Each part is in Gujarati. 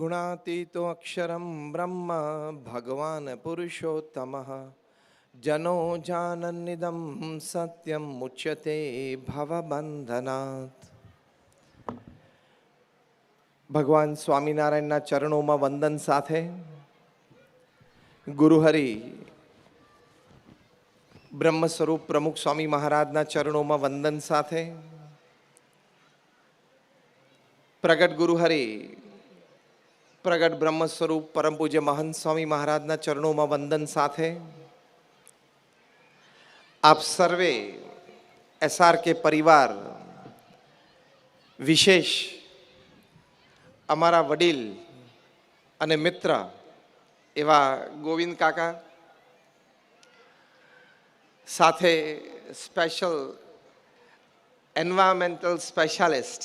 गुणातीतो अक्षरं ब्रह्म भगवान पुरुषोत्तमः जनो जानन्निदं सत्यं मुच्यते भवबंधनात्। ભગવાન સ્વામિનારાયણના ચરણોમાં વંદન સાથે ગુરુહરિ બ્રહ્મ સ્વરૂપ પ્રમુખ સ્વામી મહારાજના ચરણોમાં વંદન સાથે પ્રગટ ગુરુહરિ પ્રગટ બ્રહ્મ સ્વરૂપ પરમ પૂજ્ય મહંત સ્વામી મહારાજના ચરણોમાં વંદન સાથે આપ સર્વે એસઆરકે પરિવાર વિશેષ અમારા વડીલ અને મિત્ર એવા ગોવિંદ કાકા સાથે special environmental specialist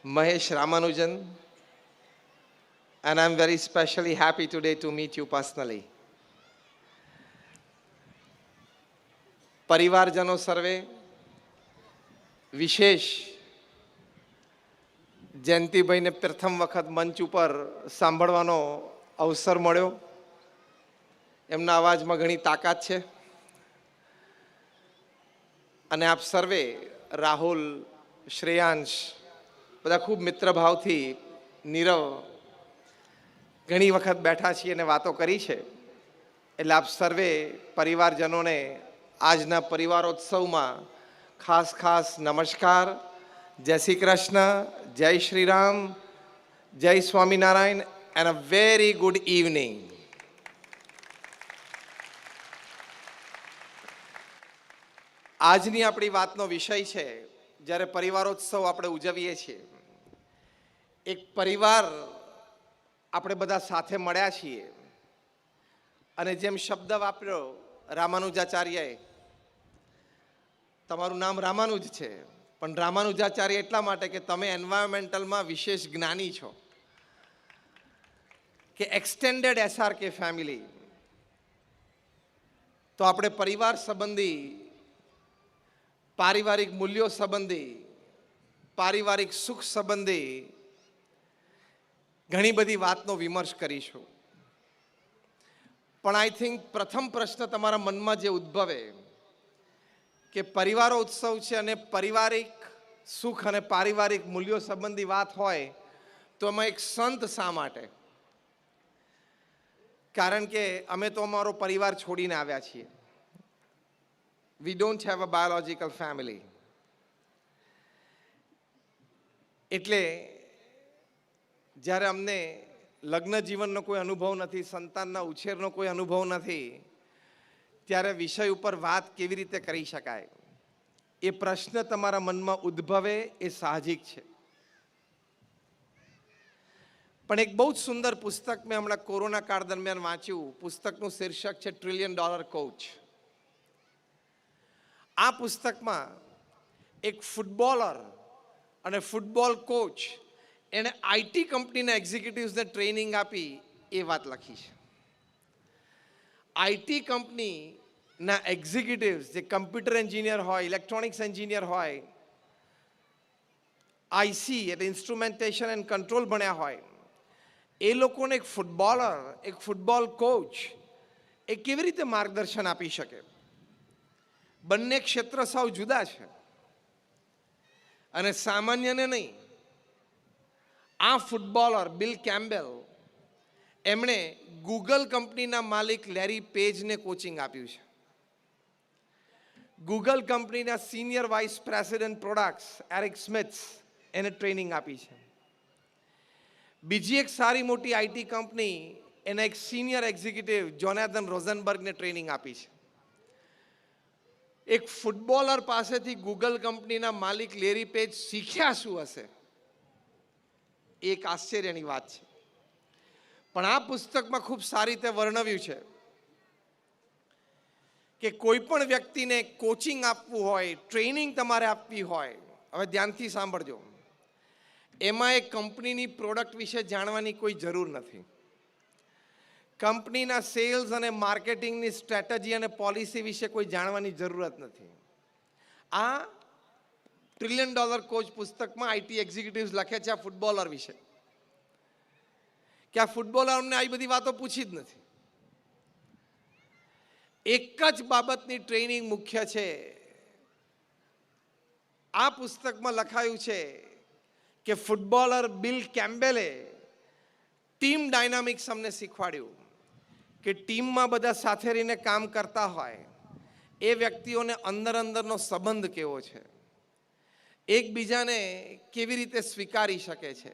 Mahesh Ramanujan, and I'm very specially happy today to meet you personally. પરિવારજનો સર્વે, વિશેષ જયંતિભાઈને પ્રથમ વખત મંચ ઉપર સાંભળવાનો અવસર મળ્યો. એમના અવાજમાં ઘણી તાકાત છે અને આપ સર્વે રાહુલ, શ્રેયાંશ બધા ખૂબ મિત્રભાવથી નીરવ ઘણી વખત બેઠા છીએ અને વાતો કરી છે. એટલે આપ સર્વે પરિવારજનોને આજના પરિવારોત્સવમાં ખાસ ખાસ નમસ્કાર, જય શ્રી કૃષ્ણ, જય શ્રી રામ, જય Swaminarayan and a very good evening. આજની આપણી વાતનો વિષય છે, જ્યારે પરિવારોત્સવ આપણે ઉજવીએ છીએ, એક પરિવાર આપણે બધા સાથે મળ્યા છીએ અને જેમ શબ્દ વાપર્યો રામાનુજાચાર્યએ, તમારું નામ રામાનુજ છે, પણ રામાનુજાચાર્ય એટલા માટે કે તમે એન્વાયરમેન્ટલમાં વિશેષ જ્ઞાની છો, કે એક્સટેન્ડેડ એસઆરકે ફેમિલી. તો આપણે પરિવાર સંબંધી, પારિવારિક મૂલ્યો સંબંધી, પારિવારિક સુખ સંબંધી ઘણી બધી વાતનો વિમર્શ કરીશું. પણ આઈ થિંક પ્રથમ પ્રશ્ન તમારા મનમાં જે ઉદ્ભવે કે પરિવારો ઉત્સવ છે અને પારિવારિક સુખ અને પારિવારિક મૂલ્યો સંબંધી વાત હોય તો એમાં એક સંત શા માટે? કારણ કે અમે તો અમારો પરિવાર છોડીને આવ્યા છીએ. We don't have a biological family. એટલે જ્યારે અમને લગ્ન જીવનનો કોઈ અનુભવ નથી, સંતાનના ઉછેરનો કોઈ અનુભવ નથી, ત્યારે વિષય ઉપર વાત કેવી રીતે કરી શકાય એ પ્રશ્ન તમારા મનમાં ઉદ્ભવે એ સાહજિક છે. પણ એક બહુ જ સુંદર પુસ્તક મેં હમણાં કોરોના કાળ દરમિયાન વાંચ્યું. પુસ્તકનું શીર્ષક છે $1 ટ્રિલિયન કોચ. આ પુસ્તકમાં એક ફૂટબોલર અને ફૂટબોલ કોચ એણે આઈટી કંપનીના એક્ઝિક્યુટિવ્સને ટ્રેનિંગ આપી એ વાત લખી છે. આઈટી કંપનીના એક્ઝિક્યુટિવ્સ જે કમ્પ્યુટર એન્જિનિયર હોય, ઇલેક્ટ્રોનિક્સ એન્જિનિયર હોય, આઈસી એટલે ઇન્સ્ટ્રુમેન્ટેશન એન્ડ કંટ્રોલ ભણ્યા હોય, એ લોકોને એક ફૂટબોલર, એક ફૂટબોલ કોચ એ કેવી રીતે માર્ગદર્શન આપી શકે? બંને ક્ષેત્ર સાવ જુદા છે અને સામાન્યને નહીં. આ ફૂટબોલર બિલ કેમ્બેલ, એમણે ગૂગલ કંપનીના માલિક લેરી પેજને કોચિંગ આપ્યું છે. ગૂગલ કંપનીના senior vice president products Eric Smith એને ટ્રેનિંગ આપી છે. બીજી એક સારી મોટી આઈટી કંપની એના એક સિનિયર એક્ઝિક્યુટિવ જોનાથન રોઝનબર્ગને ટ્રેનિંગ આપી છે. એક ફૂટબોલર પાસેથી ગૂગલ કંપનીના માલિક લેરી પેજ શીખ્યા શું હશે? એક આશ્ચર્યની વાત છે. પણ આ પુસ્તકમાં ખૂબ સારી રીતે વર્ણવ્યું છે કે કોઈ પણ વ્યક્તિને કોચિંગ આપવું હોય, ટ્રેનિંગ તમારે આપવી હોય, હવે ધ્યાનથી સાંભળજો, એમાં એક કંપનીની પ્રોડક્ટ વિશે જાણવાની કોઈ જરૂર નથી. કંપનીના સેલ્સ અને માર્કેટિંગની સ્ટ્રેટેજી અને પોલિસી વિશે કોઈ જાણવાની જરૂરત નથી. આ $1 ટ્રિલિયન કોચ પુસ્તકમાં આઈટી એક્ઝિક્યુટિવ્સ લખે છે આ ફૂટબોલર વિશે. કે આ ફૂટબોલરોને આવી બધી વાતો પૂછી જ નથી. એક જ બાબતની ટ્રેનિંગ મુખ્ય છે. આ પુસ્તકમાં લખાયું છે કે ફૂટબોલર બિલ કેમ્બેલે ટીમ ડાયનામિક્સ અમને શીખવાડ્યું કે ટીમમાં બધા સાથે રહીને કામ કરતા હોય એ વ્યક્તિઓને અંદરનો સંબંધ કેવો છે, એકબીજાને કેવી રીતે સ્વીકારી શકે છે,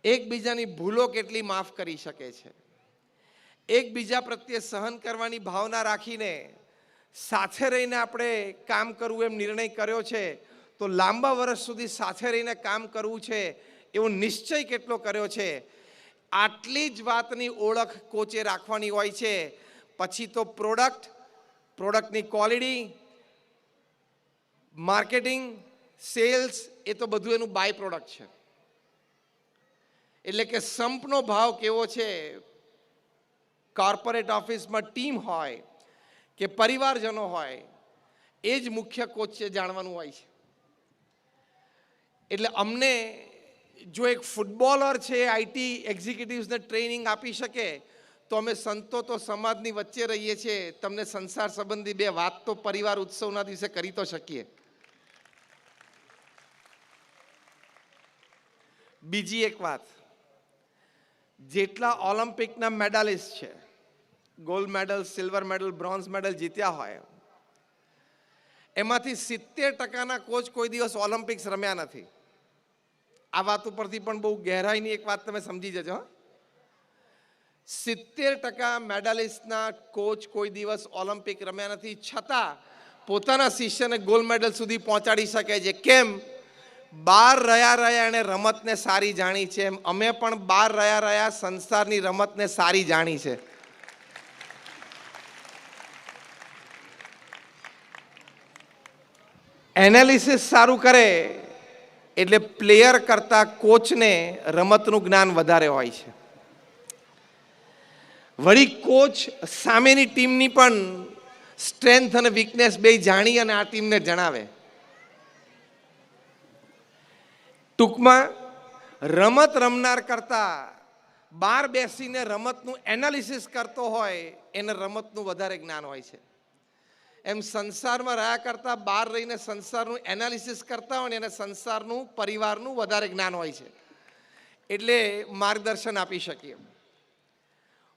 એકબીજાની ભૂલો કેટલી માફ કરી શકે છે, એકબીજા પ્રત્યે સહન કરવાની ભાવના રાખીને સાથે રહીને આપણે કામ કરવું એમ નિર્ણય કર્યો છે તો લાંબા વર્ષ સુધી સાથે રહીને કામ કરવું છે એવો નિશ્ચય કેટલો કર્યો છે. આટલી જ વાતની ઓળખ કોચે રાખવાની હોય છે. પછી તો પ્રોડક્ટની ક્વોલિટી, માર્કેટિંગ, સેલ્સ એ તો બધું એનું બાય પ્રોડક્ટ છે. એટલે કે સંપનો ભાવ કેવો છે, કોર્પોરેટ ઓફિસમાં ટીમ હોય કે પરિવારજનો હોય, એ જ મુખ્ય કોચે જાણવાનું હોય છે. એટલે અમને જો એક ફૂટબોલર છે આઈટી એક્ઝિક્યુટિવ્સને ટ્રેનિંગ આપી શકે તો અમે સંતો તો સમાજની વચ્ચે રહીએ છીએ, તમને સંસાર સંબંધી બે વાત તો પરિવાર ઉત્સવના દિવસે કરી તો શકીએ. બીજી એક વાત, જેટલા ઓલિમ્પિકના મેડાલિસ્ટ છે, gold medal, silver medal, bronze medal જીત્યા હોય, એમાંથી 70% કોચ કોઈ દિવસ ઓલિમ્પિક્સ રમ્યા નથી. આ વાત ઉપરથી પણ બહુ ગહેરાઈની એક વાત તમે સમજી જજો. 70% મેડાલિસ્ટના કોચ કોઈ દિવસ ઓલિમ્પિક રમ્યા નથી, છતાં પોતાના શિષ્યને ગોલ્ડ મેડલ સુધી પહોંચાડી શકે છે. કેમ? બહાર રહ્યા એણે રમતને સારી જાણી છે. એમ અમે પણ બહાર રહ્યા સંસારની રમતને સારી જાણી છે. એનાલિસિસ સારું કરે એટલે પ્લેયર કરતા કોચને રમતનું જ્ઞાન વધારે હોય છે. વળી કોચ સામેની ટીમની પણ સ્ટ્રેન્થ અને વીકનેસ બે જાણી અને આ ટીમને જણાવે. ટૂંકમાં રમત રમનાર કરતા બહાર બેસીને રમતનું એનાલિસિસ કરતો હોય એને રમતનું વધારે જ્ઞાન હોય છે. એમ સંસારમાં રહ્યા કરતા બહાર રહીને સંસારનું એનાલિસિસ કરતા હોય ને એને સંસારનું, પરિવારનું વધારે જ્ઞાન હોય છે. એટલે માર્ગદર્શન આપી શકીએ.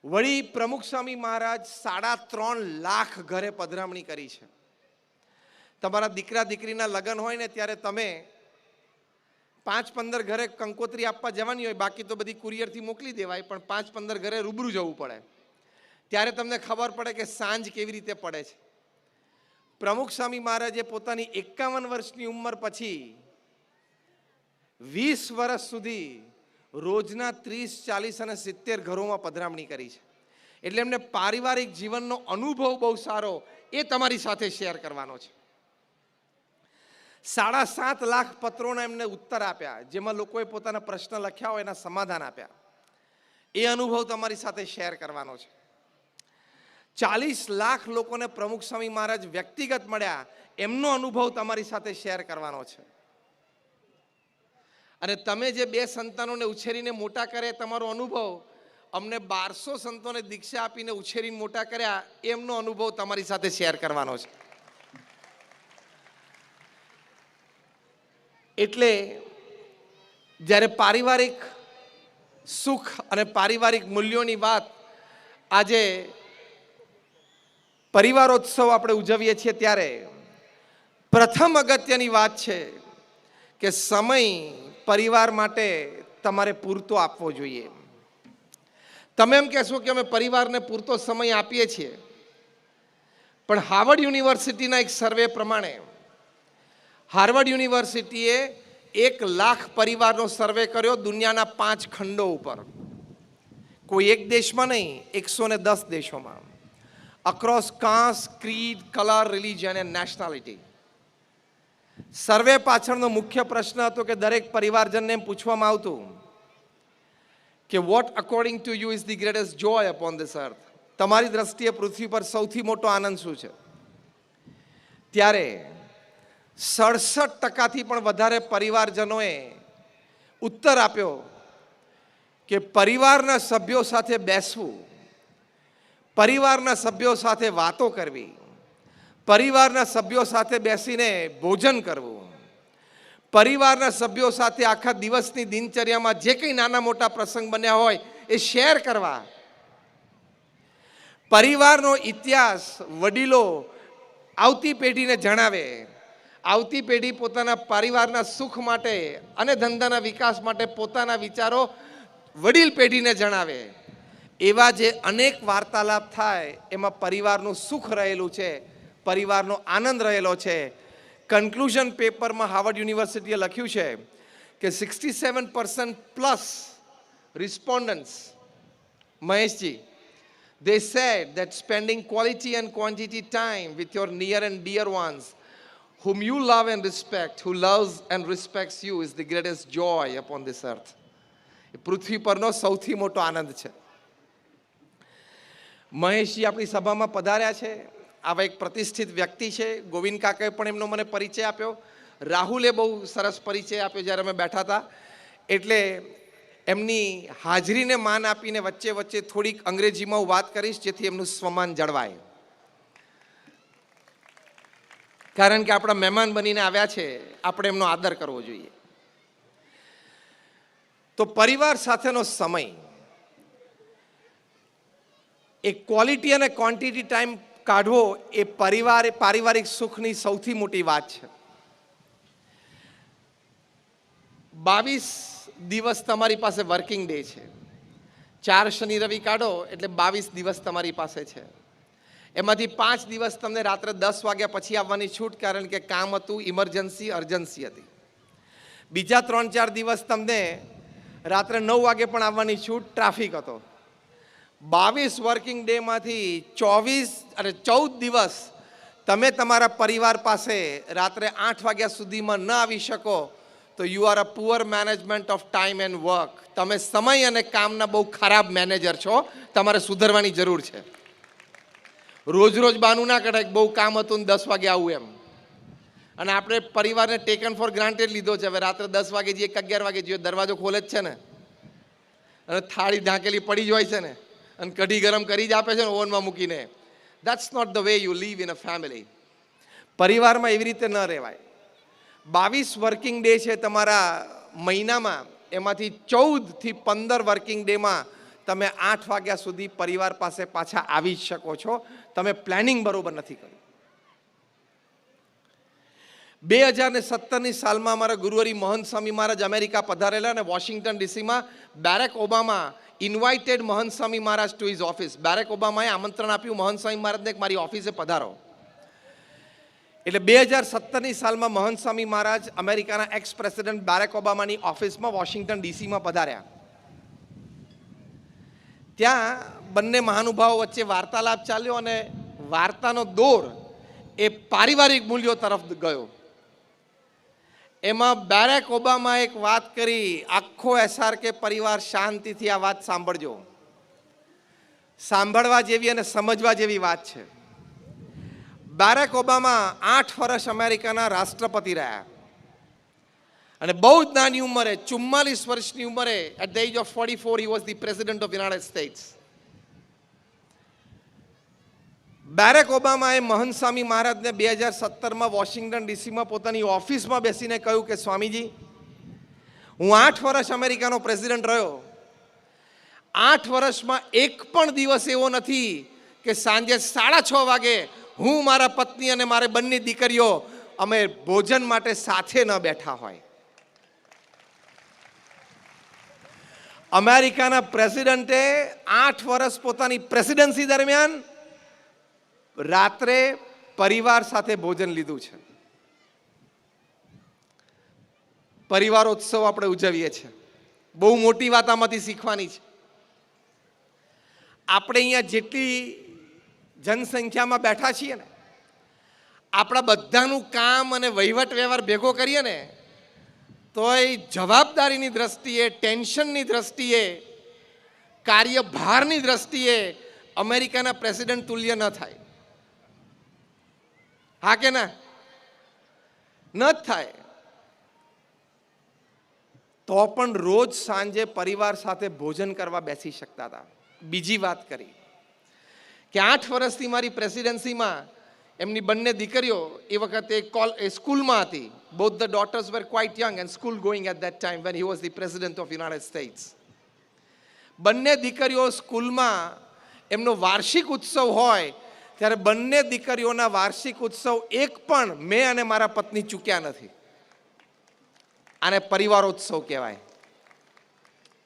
વળી પ્રમુખ સ્વામી મહારાજ 3.5 લાખ ઘરે પધરામણી કરી છે. તમારા દીકરા દીકરીના લગ્ન હોય ને ત્યારે તમે 5-15 ઘરે કંકોત્રી આપવા જવાની હોય, બાકી તો બધી કુરિયરથી મોકલી દેવાય, પણ 5-15 ઘરે રૂબરૂ જવું પડે. ત્યારે તમને ખબર પડે કે સાંજ કેવી રીતે પડે છે. પ્રમુખ સ્વામી મહારાજે પોતાની 51 વર્ષની ઉંમર પછી 20 વર્ષ સુધી રોજના 30, 40 અને 70 ઘરોમાં પધરામણી કરી છે. એટલે એમને પારિવારિક જીવનનો અનુભવ બહુ સારો એ તમારી સાથે શેર કરવાનો છે. 7.5 લાખ પત્રોના એમને ઉત્તર આપ્યા, જેમાં લોકોએ પોતાના પ્રશ્ન લખ્યા હોય એના સમાધાન આપ્યા. એ અનુભવ તમારી સાથે શેર કરવાનો છે. 40 લાખ લોકોને પ્રમુખ સ્વામી મહારાજ વ્યક્તિગત મળ્યા, એમનો અનુભવ તમારી સાથે શેર કરવાનો છે. અને તમે જે 2 સંતાનોને ઉછેરીને મોટા કર્યા તમારો અનુભવ, અમને 1200 સંતોને દીક્ષા આપીને ઉછેરીને મોટા કર્યા એમનો અનુભવ તમારી સાથે શેર કરવાનો છે. એટલે જ્યારે પારિવારિક સુખ અને પારિવારિક મૂલ્યોની વાત આજે પરિવારોત્સવ આપણે ઉજવીએ છીએ ત્યારે પ્રથમ અગત્યની વાત છે કે સમય પરિવાર માટે તમારે પૂરતો આપવો જોઈએ. તમે એમ કહેશો કે અમે પરિવારને પૂરતો સમય આપીએ છીએ, પણ હાર્વર્ડ યુનિવર્સિટીના એક સર્વે પ્રમાણે હાર્વર્ડ યુનિવર્સિટીએ 1 લાખ પરિવારનો સર્વે કર્યો દુનિયાના 5 ખંડો ઉપર. કોઈ એક દેશમાં નહીં, 110 દેશોમાં, across caste, creed, colour, religion and nationality. Survey પાછળનો મુખ્ય પ્રશ્ન હતો કે દરેક પરિવારજનને એમ પૂછવામાં આવતું કે what according to you is the greatest joy upon this earth. તમારી દ્રષ્ટિએ પૃથ્વી પર સૌથી મોટો આનંદ શું છે? ત્યારે 67% પણ વધારે પરિવારજનોએ ઉત્તર આપ્યો કે પરિવારના સભ્યો સાથે બેસવું, પરિવારના સભ્યો સાથે વાતો કરવી, પરિવારના સભ્યો સાથે બેસીને ભોજન કરવું, પરિવારના સભ્યો સાથે આખા દિવસની દિનચર્યામાં જે કંઈ નાના મોટા પ્રસંગ બન્યા હોય એ શેર કરવા, પરિવારનો ઇતિહાસ વડીલો આવતી પેઢીને જણાવે, આવતી પેઢી પોતાના પરિવારના સુખ માટે અને ધંધાના વિકાસ માટે પોતાના વિચારો વડીલ પેઢીને જણાવે, એવા જે અનેક વાર્તાલાપ થાય એમાં પરિવારનું સુખ રહેલું છે, પરિવારનો આનંદ રહેલો છે. કન્ક્લુઝન પેપરમાં હાર્વર્ડ યુનિવર્સિટીએ લખ્યું છે કે 67% પ્લસ રિસ્પોન્ડન્ટ્સ, મહેશજી, they said that spending quality and quantity time with your near and dear ones whom you love and respect, who loves and respects you, is the greatest joy upon this earth. એ પૃથ્વી પરનો સૌથી મોટો આનંદ છે. મહેશજી આપણી સભામાં પધાર્યા છે. આવા એક પ્રતિષ્ઠિત વ્યક્તિ છે. ગોવિંદ કાકાએ પણ એમનો મને પરિચય આપ્યો. રાહુલે બહુ સરસ પરિચય આપ્યો જ્યારે અમે બેઠા હતા. એટલે એમની હાજરીને માન આપીને વચ્ચે વચ્ચે થોડીક અંગ્રેજીમાં હું વાત કરીશ જેથી એમનું સ્વમાન જળવાય. કારણ કે આપણા મહેમાન બનીને આવ્યા છે, આપણે એમનો આદર કરવો જોઈએ. તો પરિવાર સાથેનો સમય, એ ક્વોલિટી અને ક્વોન્ટિટી ટાઈમ કાઢવો એ પારિવારિક સુખની સૌથી મોટી વાત છે. 22 દિવસ તમારી પાસે વર્કિંગ ડે છે. 4 શનિ રવિ કાઢો એટલે 22 દિવસ તમારી પાસે છે. એમાંથી 5 દિવસ તમને રાત્રે 10 વાગ્યા પછી આવવાની છૂટ, કારણ કે કામ હતું, ઇમરજન્સી, અર્જન્સી હતી. બીજા 3-4 દિવસ તમને રાત્રે 9 વાગે પણ આવવાની છૂટ, ટ્રાફિક હતો. 22 વર્કિંગ ડેમાંથી 14 દિવસ તમે તમારા પરિવાર પાસે રાત્રે 8 વાગ્યા સુધીમાં ન આવી શકો તો you are a poor management of time and work. તમે સમય અને કામના બહુ ખરાબ મેનેજર છો. તમારે સુધરવાની જરૂર છે. રોજ રોજ બાનું ના કઢાય બહુ કામ હતું ને 10 વાગે આવું એમ. અને આપણે પરિવારને ટેકન ફોર ગ્રાન્ટેડ લીધો છે. હવે રાત્રે 10 વાગે જઈએ, 11 વાગે જઈએ, દરવાજો ખોલે જ છે ને, અને થાળી ઢાંકેલી પડી જ હોય છે ને, અને કઢી ગરમ કરી જ આપે છે ને ઓવનમાં મૂકીને. That's not the way you live in a family. પરિવારમાં એવી રીતે ન રહેવાય. 22 વર્કિંગ ડે છે તમારા મહિનામાં, એમાંથી 14 થી 15 વર્કિંગ ડેમાં તમે 8 વાગ્યા સુધી પરિવાર પાસે પાછા આવી જ શકો છો. તમે પ્લાનિંગ બરોબર નથી કર્યું. 2017ની સાલમાં અમારા ગુરુહરિ મહંત સ્વામી મહારાજ અમેરિકા પધારેલા અને વોશિંગ્ટન ડીસીમાં બેરેક ઓબામા ઇન્વાઇટેડ મહંત Swami Maharaj to his office. Barrack ઓબામાએ આમંત્રણ આપ્યું મહંત સ્વામી મહારાજને કે મારી ઓફિસે પધારો. એટલે 2017ની સાલમાં મહંત સ્વામી મહારાજ અમેરિકાના એક્સ પ્રેસિડેન્ટ બેરેક ઓબામાની ઓફિસમાં વોશિંગ્ટન ડીસીમાં પધાર્યા. ત્યાં બંને મહાનુભાવો વચ્ચે વાર્તાલાપ ચાલ્યો અને વાર્તાનો દોર એ પારિવારિક મૂલ્યો તરફ ગયો. એમાં બેરેક ઓબામા એક વાત કરી, આખો SRK પરિવાર શાંતિથી આ વાત સાંભળજો. સાંભળવા જેવી અને સમજવા જેવી વાત છે. બેરેક ઓબામા 8 વર્ષ અમેરિકાના રાષ્ટ્રપતિ રહ્યા અને બહુ જ નાની ઉંમરે, 44 વર્ષની ઉંમરે, at the age of 44 he was the president of the United States. Barack ઓબામાએ મહંત સ્વામી મહારાજને 2017માં વોશિંગ્ટન ડીસીમાં પોતાની ઓફિસમાં બેસીને કહ્યું કે સ્વામીજી, હું 8 વર્ષ અમેરિકાનો પ્રેસિડેન્ટ રહ્યો. 8 વર્ષમાં એક પણ દિવસ એવો નથી કે સાંજે 6:30 વાગે હું, મારા પત્ની અને મારે બંને દીકરીઓ અમે ભોજન માટે સાથે ન બેઠા હોય. અમેરિકાના પ્રેસિડેન્ટે 8 વર્ષ પોતાની પ્રેસિડેન્સી દરમિયાન રાત્રે પરિવાર સાથે ભોજન લીધું છે. પરિવારોત્સવ આપણે ઉજવીએ છીએ. બહુ મોટી વાત આમાંથી શીખવાની છે. આપણે અહીંયા જેટલી જનસંખ્યામાં બેઠા છીએ ને, આપણા બધાનું કામ અને વહીવટ વ્યવહાર ભેગો કરીએ ને તો એ જવાબદારીની દ્રષ્ટિએ, ટેન્શનની દ્રષ્ટિએ, કાર્યભારની દ્રષ્ટિએ અમેરિકાના પ્રેસિડેન્ટ તુલ્ય ન થાય. હા કે ના? ન જ થાય. તો તો પણ રોજ સાંજે પરિવાર સાથે ભોજન કરવા બેસી શકતા હતા. બીજી વાત કરી કે 8 વર્ષથી મારી પ્રેસિડેન્સીમાં એમની બંને દીકરીઓ એ વખતે સ્કૂલમાં હતી. Both the daughters were quite young and school going at that time when he was the president of United States. બંને દીકરીઓ સ્કૂલમાં એમનો વાર્ષિક ઉત્સવ હોય ત્યારે બંને દીકરીઓના વાર્ષિક ઉત્સવ એક પણ મેં અને મારા પત્ની ચૂક્યા નથી. આને પરિવારોત્સવ કહેવાય.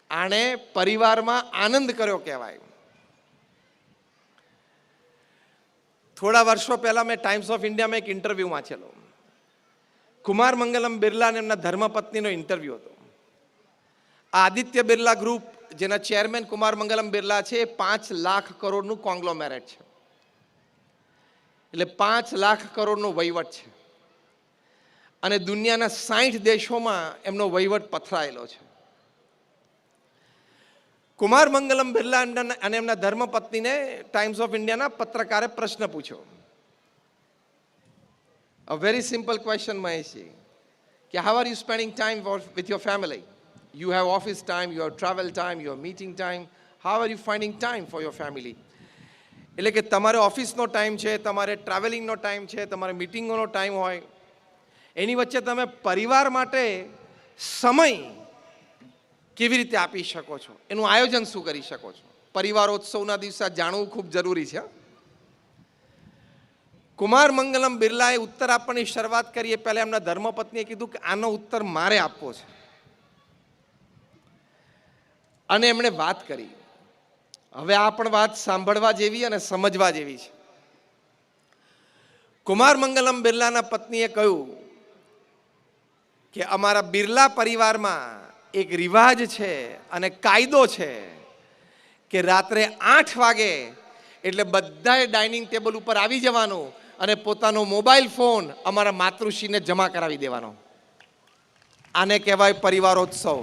આને પરિવારમાં આનંદ કર્યો કહેવાય. થોડા વર્ષો પહેલા મેં ટાઈમ્સ ઓફ ઇન્ડિયામાં એક ઇન્ટરવ્યૂ વાંચેલો. કુમાર મંગલમ બિરલા અને એમના ધર્મપત્નીનો ઇન્ટરવ્યૂ હતો. આદિત્ય બિરલા ગ્રુપ જેના ચેરમેન કુમાર મંગલમ બિરલા છે, 5 લાખ કરોડનું કોંગ્લોમેરેટ છે. એટલે 5 લાખ કરોડનો વહીવટ છે અને દુનિયાના 60 દેશોમાં એમનો વહીવટ પથરાયેલો છે. કુમાર મંગલમ બિરલા અને એમના ધર્મપત્નીને ટાઈમ્સ ઓફ ઇન્ડિયાના પત્રકારે પ્રશ્ન પૂછ્યો. અ વેરી સિમ્પલ ક્વેશ્ચન, મહેશજી, કે how are you spending time with your family? You have office time, you have travel time, you have meeting time. How are you finding time for your family? એટલે કે તમારે ઓફિસનો ટાઈમ છે, તમારે ટ્રાવેલિંગનો ટાઈમ છે, તમારે મિટિંગોનો ટાઈમ હોય, એની વચ્ચે તમે પરિવાર માટે સમય કેવી રીતે આપી શકો છો, એનું આયોજન શું કરી શકો છો? પરિવારોત્સવના દિવસે જાણવું ખૂબ જરૂરી છે. કુમાર મંગલમ બિરલાએ ઉત્તર આપવાની શરૂઆત કરીએ પહેલાં એમના ધર્મપત્નીએ કીધું કે આનો ઉત્તર મારે આપવો છે. અને એમણે વાત કરી. હવે આ પણ વાત સાંભળવા જેવી અને સમજવા જેવી છે. કુમાર મંગલમ બિરલાના પત્નીએ કહ્યું કે અમારા બિરલા પરિવારમાં એક રિવાજ છે અને કાયદો છે કે રાત્રે 8 વાગે એટલે બધાએ ડાઇનિંગ ટેબલ ઉપર આવી જવાનું અને પોતાનો મોબાઈલ ફોન અમારા માતૃશ્રીને જમા કરાવી દેવાનો. આને કહેવાય પરિવારોત્સવ.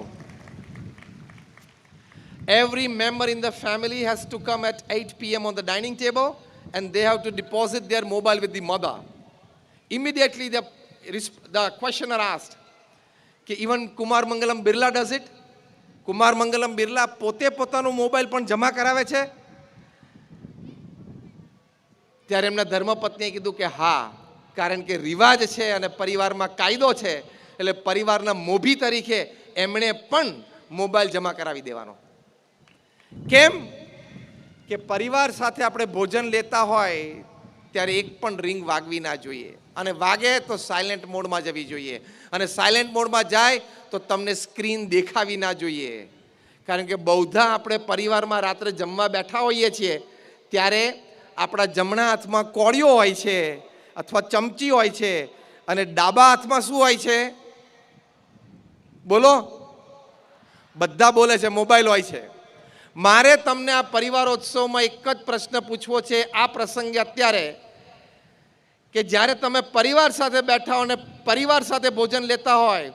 Every member in the family has to come at 8 p.m. on the dining table and they have to deposit their mobile with the mother. Immediately the questioner asked, કે even Kumar Mangalam Birla does it? Kumar Mangalam Birla પોતે પોતાનો મોબાઈલ પણ જમા કરાવે છે? ત્યારે એમના ધર્મપત્નીએ કીધું કે હા, કારણ કે રિવાજ છે અને પરિવારમાં કાયદો છે, એટલે પરિવારના મોભી તરીકે એમણે પણ મોબાઈલ જમા કરાવી દેવાનો. કેમ કે પરિવાર સાથે આપણે ભોજન લેતા હોય ત્યારે એક પણ રિંગ વાગવી ના જોઈએ, અને વાગે તો સાયલેન્ટ મોડમાં જવી જોઈએ, અને સાયલેન્ટ મોડમાં જાય તો તમને સ્ક્રીન દેખાવી ના જોઈએ. કારણ કે બહુધા આપણે પરિવારમાં રાત્રે જમવા બેઠા હોઈએ છીએ ત્યારે આપણા જમણા હાથમાં કોળીઓ હોય છે અથવા ચમચી હોય છે અને ડાબા હાથમાં શું હોય છે? બોલો, બધા બોલે છે, મોબાઈલ હોય છે. મારે તમને આ પરિવારોત્સવમાં એક જ પ્રશ્ન પૂછવો છે આ પ્રસંગે અત્યારે, કે જ્યારે તમે પરિવાર સાથે બેઠા હો અને પરિવાર સાથે ભોજન લેતા હોય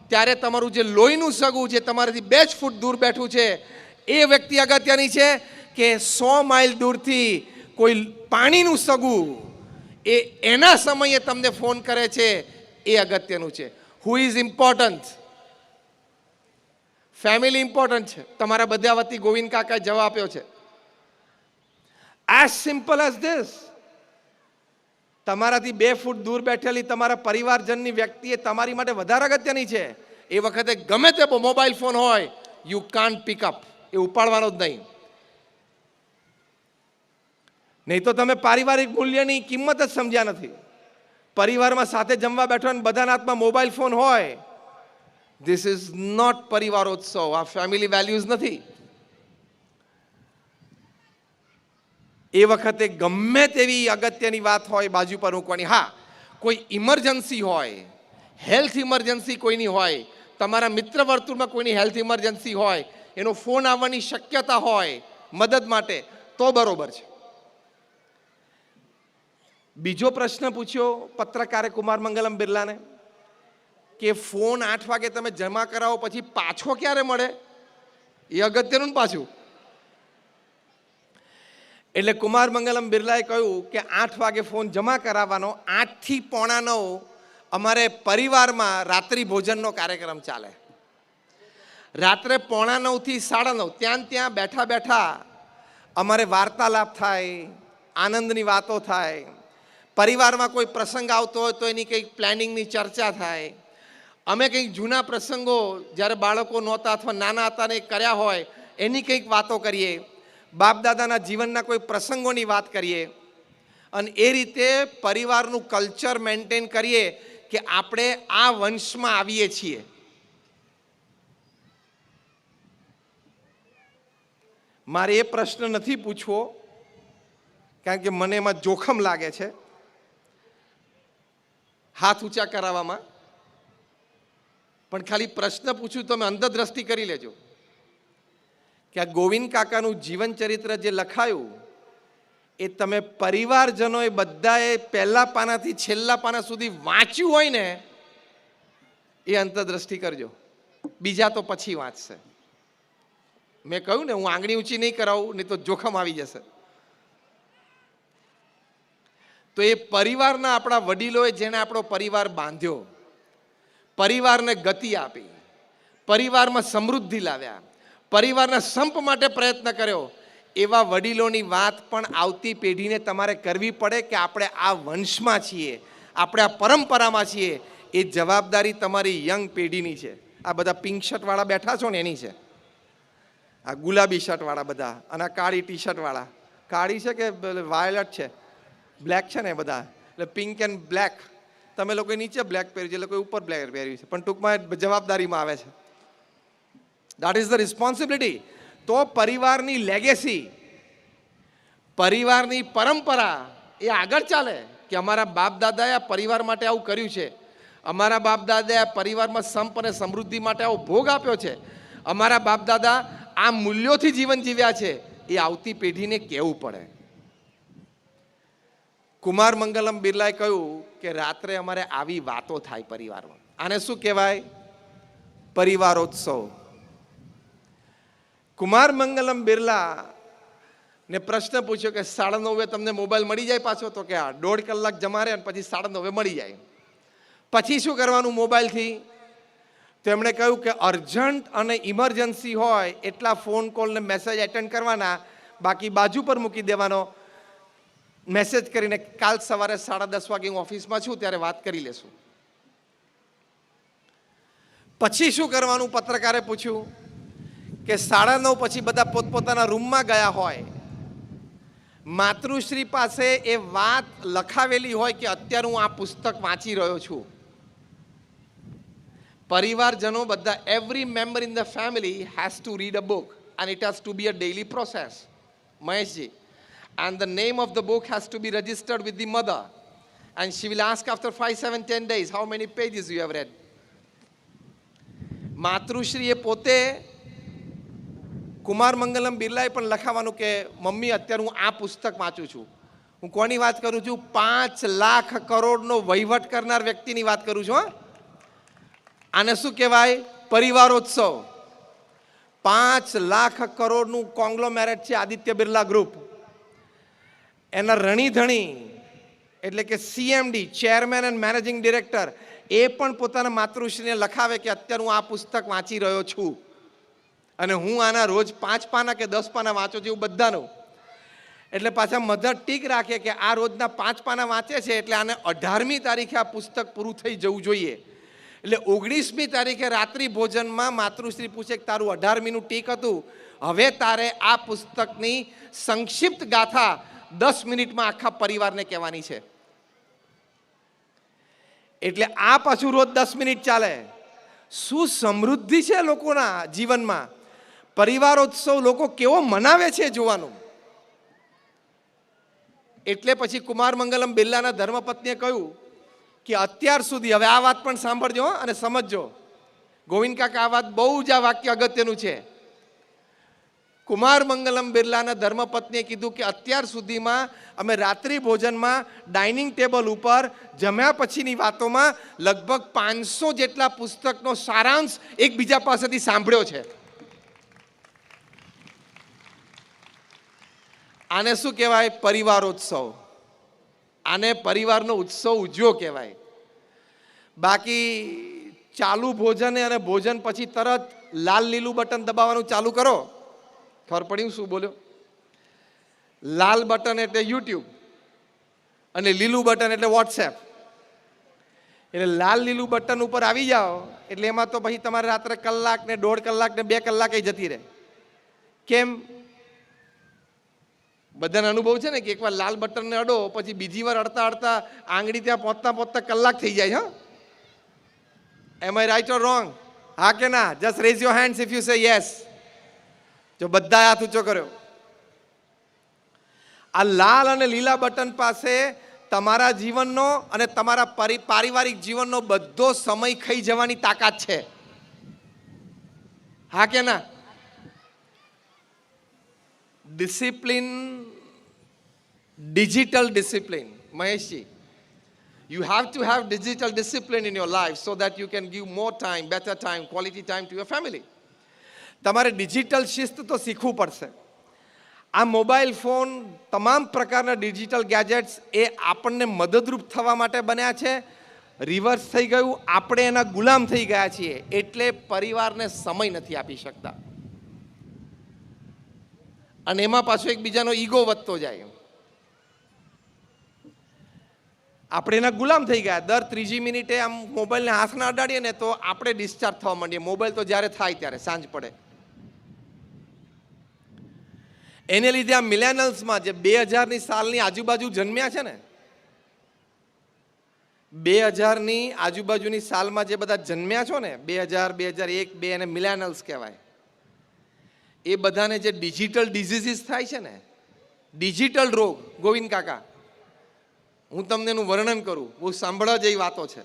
ત્યારે તમારું જે લોહીનું સગું જે તમારાથી 2 ફૂટ દૂર બેઠું છે એ વ્યક્તિ અગત્યની છે કે 100 માઇલ દૂરથી કોઈ પાણીનું સગું એના સમયે તમને ફોન કરે છે એ અગત્યનું છે? Who is important? Family important છે. તમારા બધા વતી ગોવિંદ કાકાએ જવાબ આપ્યો છે. As simple as this. તમારાથી 2 ફૂટ દૂર બેઠેલી તમારા પરિવારજનની વ્યક્તિ એ તમારી માટે વધારે અગત્યની છે. એ વખતે ગમે તે મોબાઈલ ફોન હોય, યુ કાન્ટ પિક અપ, એ ઉપાડવાનો જ નહીં. નહીં તો તમે પારિવારિક મૂલ્યની કિંમત જ સમજ્યા નથી. પરિવારમાં સાથે જમવા બેઠો અને બધાના હાથમાં મોબાઈલ ફોન હોય, ધીસ ઇઝ નોટ પરિવારોત્સવ. આ ફેમિલી વેલ્યુઝ નથી. એ વખતે ગમે તેવી અગત્યની વાત હોય બાજુ પર મૂકવાની. હા, કોઈ ઇમરજન્સી હોય, હેલ્થ ઇમરજન્સી કોઈની હોય, તમારા મિત્ર વર્તુળમાં કોઈની હેલ્થ ઇમરજન્સી હોય, એનો ફોન આવવાની શક્યતા હોય મદદ માટે, તો બરોબર છે. બીજો પ્રશ્ન પૂછ્યો પત્રકારે કુમાર મંગલમ બિરલાને કે ફોન 8 વાગે તમે જમા કરાવો પછી પાછો ક્યારે મળે? એ અગત્યનું પાછું. એટલે કુમાર મંગલમ બિરલાએ કહ્યું કે 8 વાગે ફોન જમા કરાવવાનો, 8 થી 8:45 અમારે પરિવારમાં રાત્રિ ભોજનનો કાર્યક્રમ ચાલે. રાત્રે 8:45 થી 9:30 ત્યાં બેઠા બેઠા અમારે વાર્તાલાપ થાય, આનંદની વાતો થાય, પરિવારમાં કોઈ પ્રસંગ આવતો હોય તો એની કંઈક પ્લાનિંગની ચર્ચા થાય. અમે કંઈક જૂના પ્રસંગો જ્યારે બાળકો નહોતા અથવા નાના હતા ને એ કર્યા હોય એની કંઈક વાતો કરીએ, બાપ દાદાના જીવનના કોઈ પ્રસંગોની વાત કરીએ. અને એ રીતે પરિવારનું કલ્ચર મેન્ટેન કરીએ કે આપણે આ વંશમાં આવીએ છીએ. મારે એ પ્રશ્ન નથી પૂછવો કારણ કે મને એમાં જોખમ લાગે છે હાથ ઊંચા કરાવવામાં, પણ ખાલી પ્રશ્ન પૂછું તમે અંધદ્રષ્ટિ કરી લેજો કે આ ગોવિંદ કાકાનું જીવન ચરિત્ર જે લખાયું એ તમે પરિવારજનોએ બધાએ પહેલા પાનાથી છેલ્લા પાના સુધી વાંચ્યું હોય ને એ અંતરદ્રષ્ટિ કરજો, બીજા તો પછી વાંચશે. મેં કહ્યું ને હું આંગળી ઊંચી નહીં કરાવું, નહીં તો જોખમ આવી જશે. તો એ પરિવારના આપણા વડીલોએ જેને આપણો પરિવાર બાંધ્યો, પરિવારને ગતિ આપી, પરિવારમાં સમૃદ્ધિ લાવ્યા, પરિવારના સંપ માટે પ્રયત્ન કર્યો, એવા વડીલોની વાત પણ આવતી પેઢીને તમારે કરવી પડે કે આપણે આ વંશમાં છીએ, આપણે આ પરંપરામાં છીએ. એ જવાબદારી તમારી યંગ પેઢીની છે. આ બધા પિંક શર્ટવાળા બેઠા છો ને એની છે, આ ગુલાબી શર્ટવાળા બધા, અને આ કાળી ટી શર્ટવાળા. કાળી છે કે વાયોલેટ છે, બ્લેક છે ને બધા, એટલે પિંક એન્ડ બ્લેક. તમે લોકોએ નીચે બ્લેક પહેર્યું છે, એટલે કોઈ ઉપર બ્લેક પહેર્યું છે, પણ ટૂંકમાં જવાબદારીમાં આવે છે. That is the responsibility. તો પરિવારની લેગેસી, પરિવારની પરંપરા એ આગળ ચાલે કે અમારા બાપ દાદાએ આ પરિવાર માટે આવું કર્યું છે, અમારા બાપ દાદાએ આ પરિવારમાં સંપ અને સમૃદ્ધિ માટે આવો ભોગ આપ્યો છે, અમારા બાપ દાદા આ મૂલ્યોથી જીવન જીવ્યા છે, એ આવતી પેઢીને કહેવું પડે. કુમાર મંગલમ બિરલાએ કહ્યું કે રાત્રે અમારે આવી વાતો થાય પરિવારમાં. આને શું કહેવાય? પરિવારોત્સવ. કુમાર મંગલમ બિરલા ને પ્રશ્ન પૂછ્યો કે 9:30 તમને મોબાઈલ મળી જાય પાછો? તો કે હા, 1.5 કલાક જમા રહે અને પછી 9:30 મળી જાય. પછી શું કરવાનું મોબાઈલથી? તો એમણે કહ્યું કે અર્જન્ટ અને ઇમરજન્સી હોય એટલા ફોન કોલ ને મેસેજ એટેન્ડ કરવાના, બાકી બાજુ પર મૂકી દેવાનો. મેસેજ કરીને કાલ સવારે 10:30 વાગે હું ઓફિસમાં છું ત્યારે વાત કરી લેશું. પછી શું કરવાનું? પત્રકારે પૂછ્યું કે 9:30 પછી બધા પોતપોતાના રૂમમાં ગયા હોય, માતૃશ્રી પાસે એ વાત લખાવેલી હોય કે અત્યારે હું આ પુસ્તક વાંચી રહ્યો છું. પરિવારજનો બધા, every member in the family has to read a book and it has to be a daily process, Maheshji. And the name of the book has to be registered with the mother, and she will ask after 5, 7, 10 days how many pages you have read. માતૃશ્રી એ પોતે, કુમાર મંગલમ બિરલાએ પણ લખાવાનું કે મમ્મી અત્યારે હું આ પુસ્તક વાંચું છું. હું કોની વાત કરું છું? 5 લાખ કરોડનો વહીવટ કરનાર વ્યક્તિની વાત કરું છું. આને શું કહેવાય? પરિવારોત્સવ. 5 લાખ કરોડનું કોંગ્લોમેરેટ છે આદિત્ય બિરલા ગ્રુપ. એના રણીધણી એટલે કે CMD, chairman and managing director, એ પણ પોતાના માતૃશ્રીને લખાવે કે અત્યારે હું આ પુસ્તક વાંચી રહ્યો છું અને હું આના રોજ 5 પાના કે 10 પાના વાંચું છું, એવું બધાનું. એટલે પાછા મધર ટીક રાખે કે આ રોજના 5 પાના વાંચે છે એટલે આને 18મી તારીખે આ પુસ્તક પૂરું થઈ જવું જોઈએ. એટલે 19મી તારીખે રાત્રિ ભોજનમાં માતૃશ્રી પૂછે કે તારું 18મીનું ટીક હતું, હવે તારે આ પુસ્તકની સંક્ષિપ્ત ગાથા 10 મિનિટમાં આખા પરિવારને કહેવાની છે. એટલે આ પાછું રોજ 10 મિનિટ ચાલે. શું સમૃદ્ધિ છે લોકોના જીવનમાં! પરિવારોત્સવ લોકો કેવો મનાવે છે જોવાનું. એટલે પછી કુમાર મંગલમ બિરલાના ધર્મપત્નીએ કહ્યું કે અત્યાર સુધી, હવે આ વાત પણ સાંભળજો અને સમજજો, ગોવિંદ કાકા આ વાત બહુ જ આ વાક્ય અગત્યનું છે. કુમાર મંગલમ બિરલાના ધર્મપત્નીએ કીધું કે અત્યાર સુધીમાં અમે રાત્રિ ભોજનમાં ડાઇનિંગ ટેબલ ઉપર જમ્યા પછીની વાતોમાં લગભગ 500 જેટલા પુસ્તકનો સારાંશ એકબીજા પાસેથી સાંભળ્યો છે. આને શું કહેવાય? પરિવારોત્સવ. આને પરિવારનો ઉત્સવ ઉજવ્યો કહેવાય. બાકી ચાલુ ભોજને અને ભોજન પછી તરત લાલ લીલું બટન દબાવવાનું ચાલુ કરો, ખબર પડી શું બોલ્યો? લાલ બટન એટલે યુટ્યુબ અને લીલું બટન એટલે વોટ્સએપ. એટલે લાલ લીલું બટન ઉપર આવી જાઓ એટલે એમાં તો પછી તમારે રાત્રે કલાક ને 1.5 કલાક ને 2 કલાક જતી રહે. કેમ? બધાને અનુભવ છે ને કે એકવાર લાલ બટનને અડો પછી બીજી વાર અડતા અડતા આંગળી ત્યાં પહોંચતા પહોંચતા કલાક થઈ જાય. એમ આઈ રાઈટ ઓર રોંગ? હા કે ના? Just rays your hands if you say yes. જો બધા હાથ ઊંચો કર્યો. આ લાલ અને લીલા બટન પાસે તમારા જીવનનો અને તમારા પારિવારિક જીવનનો બધો સમય ખાઈ જવાની તાકાત છે. હા કે ના? Discipline, digital discipline. Maheshji, you have to have digital discipline in your life so that you can give more time, better time, quality time to your family. તમારે ડિજિટલ શિસ્ત તો શીખવું પડશે. આ મોબાઈલ ફોન, તમામ પ્રકારના ડિજિટલ ગેજેટ્સ એ આપણને મદદરૂપ થવા માટે બન્યા છે. રિવર્સ થઈ ગયું, આપણે એના ગુલામ થઈ ગયા છીએ એટલે પરિવારને સમય નથી આપી શકતા અને એમાં પાછો એકબીજાનો ઈગો વધતો જાય. આપણે એના ગુલામ થઈ ગયા. દર 3જી મિનિટે આમ મોબાઈલને હાથના અડાડીએ ને તો આપણે ડિસ્ચાર્જ થવા માંડીએ. મોબાઈલ તો જ્યારે થાય ત્યારે સાંજ પડે. એને લીધે આ મિલેનિયલ્સમાં જે 2000ની સાલની આજુબાજુ જન્મ્યા છે ને, 2000ની આજુબાજુની સાલમાં જે બધા જન્મ્યા છો ને, 2000, 2001, 2 એને મિલેનિયલ્સ કહેવાય. એ બધાને જે ડિજિટલ ડિઝીઝીસ થાય છે ને, ડિજિટલ રોગ, ગોવિંદ કાકા, હું તમને એનું વર્ણન કરું, બહુ સાંભળવા જેવી વાતો છે.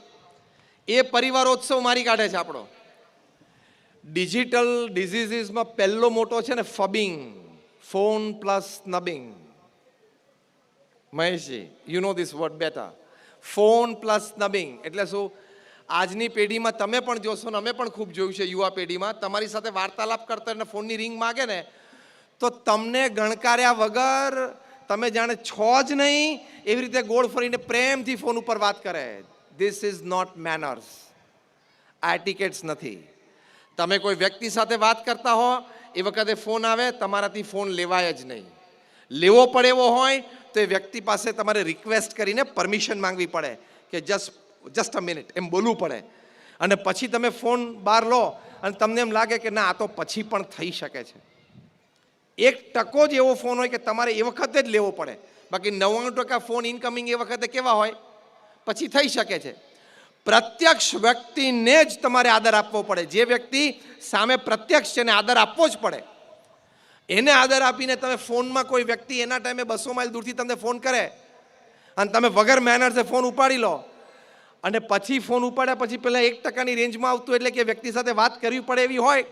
એ પરિવારોત્સવ મારી કાઢે છે આપણો. ડિજિટલ ડિઝીઝીસમાં પહેલો મોટો છે ને ફબિંગ, ફોન પ્લસ સ્નબિંગ. મહેશજી, you know this word better. Phone plus snubbing એટલે શું? આજની પેઢીમાં તમે પણ જોશો ને અમે પણ ખૂબ જોયું છે, યુવા પેઢીમાં તમારી સાથે વાર્તાલાપ કરતા અને ફોનની રિંગ માગે ને તો તમને ગણકાર્યા વગર, તમે જાણે છો જ નહીં એવી રીતે ગોળ ફરીને પ્રેમથી ફોન ઉપર વાત કરે. This is not manners. આ એટિકેટ્સ નથી. તમે કોઈ વ્યક્તિ સાથે વાત કરતા હો એ વખતે ફોન આવે, તમારાથી ફોન લેવાય જ નહીં. લેવો પડે એવો હોય તો એ વ્યક્તિ પાસે તમારે રિક્વેસ્ટ કરીને પરમિશન માંગવી પડે કે જસ્ટ અ મિનિટ એમ બોલવું પડે. અને પછી તમે ફોન બહાર લો અને તમને એમ લાગે કે ના આ તો પછી પણ થઈ શકે છે. 1% જ એવો ફોન હોય કે તમારે એ વખતે જ લેવો પડે. બાકી 99% ફોન ઇનકમિંગ એ વખતે કેવા હોય? પછી થઈ શકે છે. પ્રત્યક્ષ વ્યક્તિને જ તમારે આદર આપવો પડે. જે વ્યક્તિ સામે પ્રત્યક્ષ છે એને આદર આપવો જ પડે. એને આદર આપીને તમે ફોનમાં કોઈ વ્યક્તિ એના ટાઈમે 200 માઇલ દૂરથી તમને ફોન કરે અને તમે વગર મેનર્સે ફોન ઉપાડી લો અને પછી ફોન ઉપાડ્યા પછી પહેલાં 1%ની રેન્જમાં આવતું એટલે કે વ્યક્તિ સાથે વાત કરવી પડે એવી હોય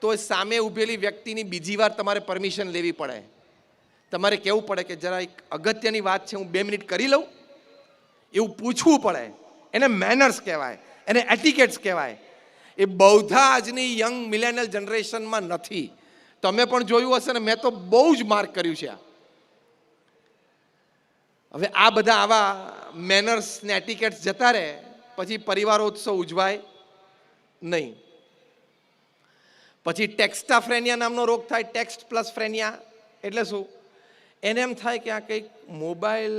તો સામે ઊભેલી વ્યક્તિની બીજી વાર તમારે પરમિશન લેવી પડે. તમારે કહેવું પડે કે જરા એક અગત્યની વાત છે, હું 2 મિનિટ કરી લઉં, એવું પૂછવું પડે. એને મેનર્સ કહેવાય, એને એટિકેટ્સ કહેવાય. એ બૌદ્ધા આજની યંગ મિલેનિયલ જનરેશનમાં નથી. તમે પણ જોયું હશે ને, મેં તો બહુ જ માર્ક કર્યું છે. હવે આ બધા આવા મેનર્સ ને એટિકેટ્સ જતા રહે પછી પરિવારોત્સવ ઉજવાય નહીં. પછી ટેક્સ્ટાફ્રેનિયા નામનો રોગ થાય. ટેક્સ્ટ પ્લસ ફ્રેનિયા એટલે શું? એને એમ થાય કે આ કંઈક મોબાઈલ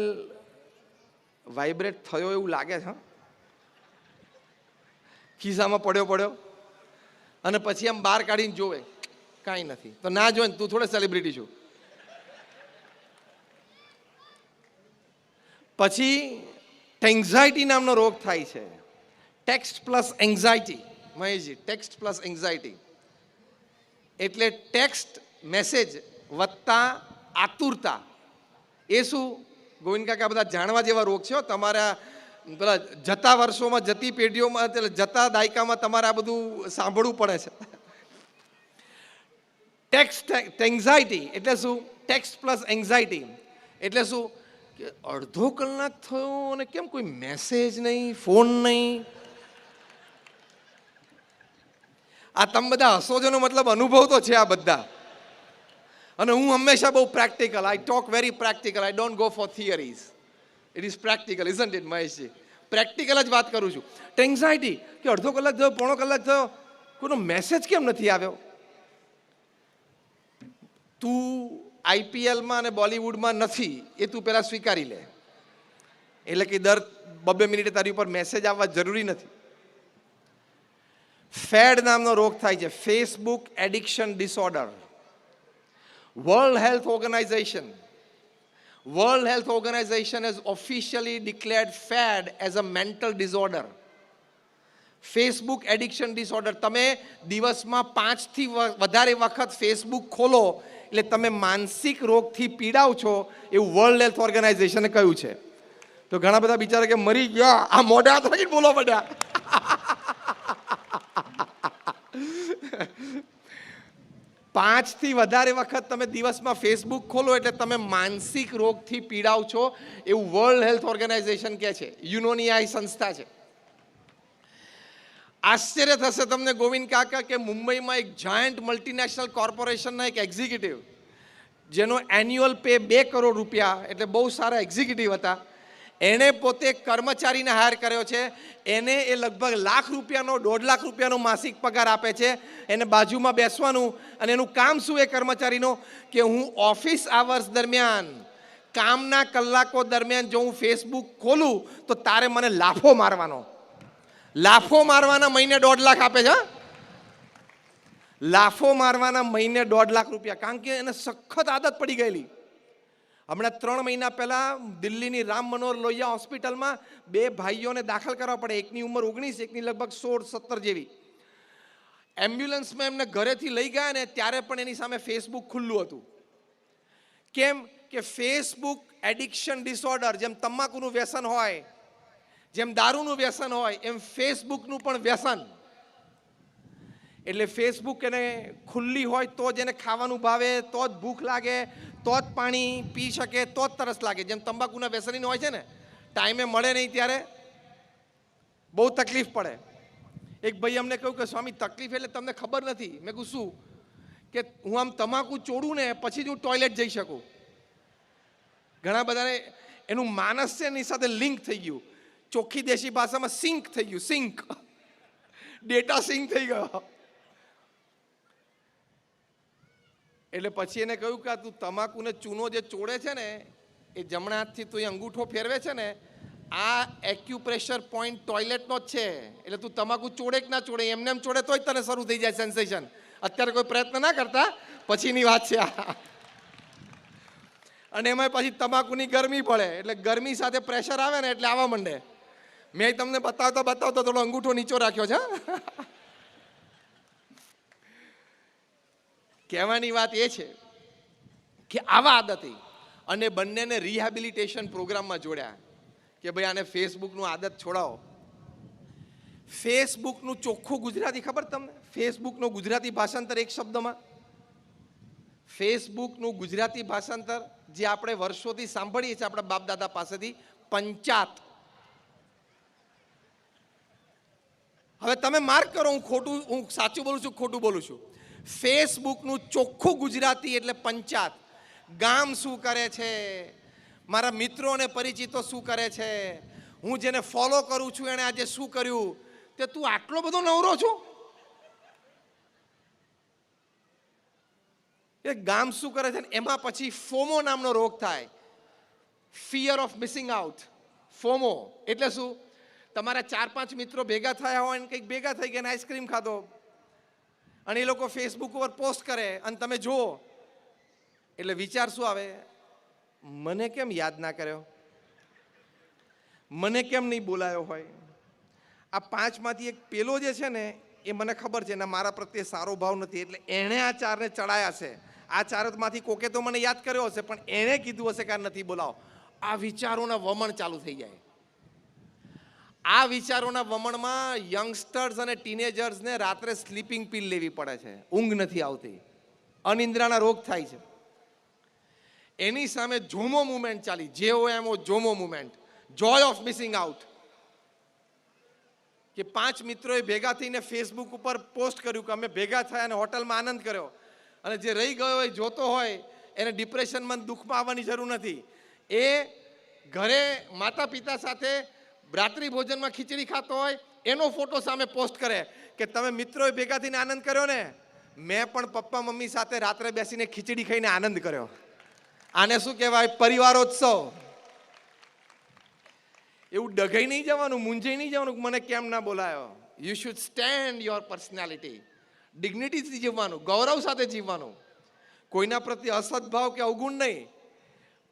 વાઇબ્રેટ થયો એવું લાગે છે, ખિસ્સામાં પડ્યો અને પછી આમ બહાર કાઢીને જોવે, કાંઈ નથી. તો ના જોવે ને, તું થોડે સેલિબ્રિટી છું. પછી એન્ઝાયટી નામનો રોગ થાય છે. Text plus anxiety. Maheshji, text plus anxiety એટલે ટેક્સ્ટ મેસેજ વત્તા આતુરતા. એ શું ગોવિંદ કાકા? બધા જાણવા જેવા રોગ છે. તમારા પેલા જતા વર્ષોમાં, જતી પેઢીઓમાં, જતા દાયકામાં તમારે આ બધું સાંભળવું પડે છે. ટેક્સ્ટ એન્ઝાયટી એટલે શું? ટેક્સ્ટ પ્લસ એન્ઝાયટી એટલે શું કે અડધો કલાક થયો અને કેમ કોઈ મેસેજ નહીં, ફોન નહીં. આ તમે બધા હસો છો નો મતલબ અનુભવ તો છે આ બધા. અને હું હંમેશા બહુ practical. I talk very practical. I don't go for theories. It is practical, isn't it Maheshji? Practical જ વાત કરું છું. એન્ઝાયટી કે અડધો કલાક થયો, પોણો કલાક થયો, કોઈનો મેસેજ કેમ નથી આવ્યો? તું આઈપીએલમાં અને બોલિવૂડમાં નથી એ તું પહેલાં સ્વીકારી લે. એટલે કે દર 2 મિનિટે તારી ઉપર મેસેજ આવવા જરૂરી નથી. ફેડ નામનો રોગ થાય છે, Facebook addiction disorder. World Health Organization has officially declared FAD as a mental disorder. Facebook addiction disorder. તમે દિવસમાં 5થી વધારે વખત ફેસબુક ખોલો એટલે તમે માનસિક રોગથી પીડાવ છો એવું વર્લ્ડ હેલ્થ ઓર્ગેનાઇઝેશને કહ્યું છે. તો ઘણા બધા બિચારા કે મરી ગયા, આ મોઢા થઈને બોલો બધા. 5થી વધારે વખત તમે દિવસમાં ફેસબુક ખોલો એટલે તમે માનસિક રોગથી પીડાવ છો એવું વર્લ્ડ હેલ્થ ઓર્ગેનાઇઝેશન કહે છે. યુનોની આ સંસ્થા છે. આશ્ચર્ય થશે તમને ગોવિંદ કાકા કે મુંબઈમાં એક જાયન્ટ મલ્ટીનેશનલ કોર્પોરેશનના એક એક્ઝિક્યુટિવ જેનો એન્યુઅલ પે 2 કરોડ રૂપિયા, એટલે બહુ સારા એક્ઝિક્યુટિવ હતા, એણે પોતે કર્મચારીને હાયર કર્યો છે. એને એ લગભગ ₹1,00,000 ₹1.5 લાખ માસિક પગાર આપે છે. એને બાજુમાં બેસવાનું અને એનું કામ શું એ કર્મચારીનો કે હું ઓફિસ આવર્સ દરમિયાન, કામના કલાકો દરમિયાન જો હું ફેસબુક ખોલું તો તારે મને લાફો મારવાનો. લાફો મારવાના મહિને 1.5 લાખ આપે છે. લાફો મારવાના મહિને 1.5 લાખ રૂપિયા, કારણ કે એને સખત આદત પડી ગયેલી. હમણાં 3 મહિના પહેલાં દિલ્હીની રામ મનોહર લોહિયા હોસ્પિટલમાં 2 ભાઈઓને દાખલ કરવા પડે. એકની ઉંમર 19, એકની લગભગ 16-17 જેવી. એમ્બ્યુલન્સમાં એમને ઘરેથી લઈ ગયા ને ત્યારે પણ એની સામે ફેસબુક ખુલ્લું હતું. કેમ કે ફેસબુક એડિક્શન ડિસઓર્ડર, જેમ તમાકુનું વ્યસન હોય, જેમ દારૂનું વ્યસન હોય, એમ ફેસબુકનું પણ વ્યસન. એટલે ફેસબુક એને ખુલ્લી હોય તો જ એને ખાવાનું ભાવે, તો જ ભૂખ લાગે, તો જ પાણી પી શકે, તો જ તરસ લાગે. જેમ તંબાકુના વ્યસની હોય છે ને, ટાઈમે મળે નહીં ત્યારે બહુ તકલીફ પડે. એક ભાઈ અમને કહ્યું કે સ્વામી તકલીફ એટલે તમને ખબર નથી. મેં કહ્યું શું? કે હું આમ તમાકુ ચોડું ને પછી જ હું ટોયલેટ જઈ શકું. ઘણા બધાને એનું માનસ છે એની સાથે લિંક થઈ ગયું. ચોખ્ખી દેશી ભાષામાં સિંક થઈ ગયું. સિંક, ડેટા સિંક થઈ ગયો. એટલે પછી એને કહ્યું કે તું તમાકુને ચૂનો જે ચોડે છે ને એ જમણા હાથથી તું અંગૂઠો ફેરવે છે ને, આ એક્યુપ્રેશર પોઈન્ટ ટોયલેટનો જ છે. એટલે તું તમાકુ ચોડે કે ના ચોડે, એમને એમ ચોડે તોય તને શરૂ થઈ જાય સેન્સેશન. અત્યારે કોઈ પ્રયત્ન ના કરતા, પછીની વાત છે આ. અને એમાં પછી તમાકુની ગરમી પડે એટલે ગરમી સાથે પ્રેશર આવે ને એટલે આવવા માંડે. મેં તમને બતાવતા થોડો અંગૂઠો નીચો રાખ્યો છે. કહેવાની વાત એ છે કે આવા આદતી અને બંનેને રિહેબિલિટેશન પ્રોગ્રામમાં જોડ્યા કે ભાઈ આને ફેસબુકનું આદત છોડાવો. ફેસબુકનું ચોખ્ખું ગુજરાતી ખબર તમને? ફેસબુકનું ગુજરાતી ભાષાંતર એક શબ્દમાં, ફેસબુકનું ગુજરાતી ભાષાંતર જે આપણે વર્ષોથી સાંભળીએ છીએ આપણા બાપ દાદા પાસેથી, પંચાત. હવે તમે માર્ક કરો, હું સાચું બોલું છું ખોટું બોલું છું. ફેસબુકનું ચોખ્ખું ગુજરાતી એટલે પંચાત. ગામ શું કરે છે, મારા મિત્રો અને પરિચિતો શું કરે છે, હું જેને ફોલો કરું છું એણે આજે શું કર્યું, તે તું આટલો બધો નવરો છો? એ ગામ શું કરે છે. એમાં પછી ફોમો નામનો રોગ થાય, fear of missing out. FOMO એટલે શું? તમારા 4-5 મિત્રો ભેગા થયા હોય અને કંઈક ભેગા થઈ ગયા, આઈસ્ક્રીમ ખાધો અને એ લોકો ફેસબુક ઉપર પોસ્ટ કરે અને તમે જુઓ એટલે વિચાર શું આવે? મને કેમ યાદ ના કર્યો, મને કેમ નહીં બોલાયો હોય? આ 5માંથી એક પેલો જે છે ને એ મને ખબર છે ને મારા પ્રત્યે સારો ભાવ નથી એટલે એણે આ 4ને ચડાયા છે. આ 4માંથી કોકે તો મને યાદ કર્યો હશે પણ એણે કીધું હશે કે આ નથી બોલાવો. આ વિચારોના વમણ ચાલુ થઈ જાય. આ વિચારોના વમણમાં યંગસ્ટર્સ અને ટીનેજર્સને રાત્રે સ્લીપિંગ પિલ લેવી પડે છે, ઊંઘ નથી આવતી, અનિદ્રાના રોગ થાય છે. એની સામે જોમો મુવમેન્ટ ચાલી, JOMO, જોમો movement, Joy of missing out. કે 5 મિત્રોએ ભેગા થઈને ફેસબુક ઉપર પોસ્ટ કર્યું કે અમે ભેગા થયા અને હોટલમાં આનંદ કર્યો, અને જે રહી ગયો હોય જોતો હોય એને ડિપ્રેશનમાં દુઃખમાં આવવાની જરૂર નથી. એ ઘરે માતા પિતા સાથે રાત્રિ ભોજનમાં ખીચડી ખાતો હોય એનો ફોટો સામે પોસ્ટ કરે કે તમે મિત્રોએ ભેગા થઈને આનંદ કર્યો ને, મેં પણ પપ્પા મમ્મી સાથે રાત્રે બેસીને ખીચડી ખાઈને આનંદ કર્યો. આને શું કહેવાય? પરિવારોત્સવ. એવું ડઘાઈ નહીં જવાનું, મૂંઝાઈ નહીં જવાનું કે મને કેમ ના બોલાયો. You should stand your personality. ડિગ્નિટીથી જીવવાનું, ગૌરવ સાથે જીવવાનું, કોઈના પ્રત્યે અસદભાવ કે અવગુણ નહીં.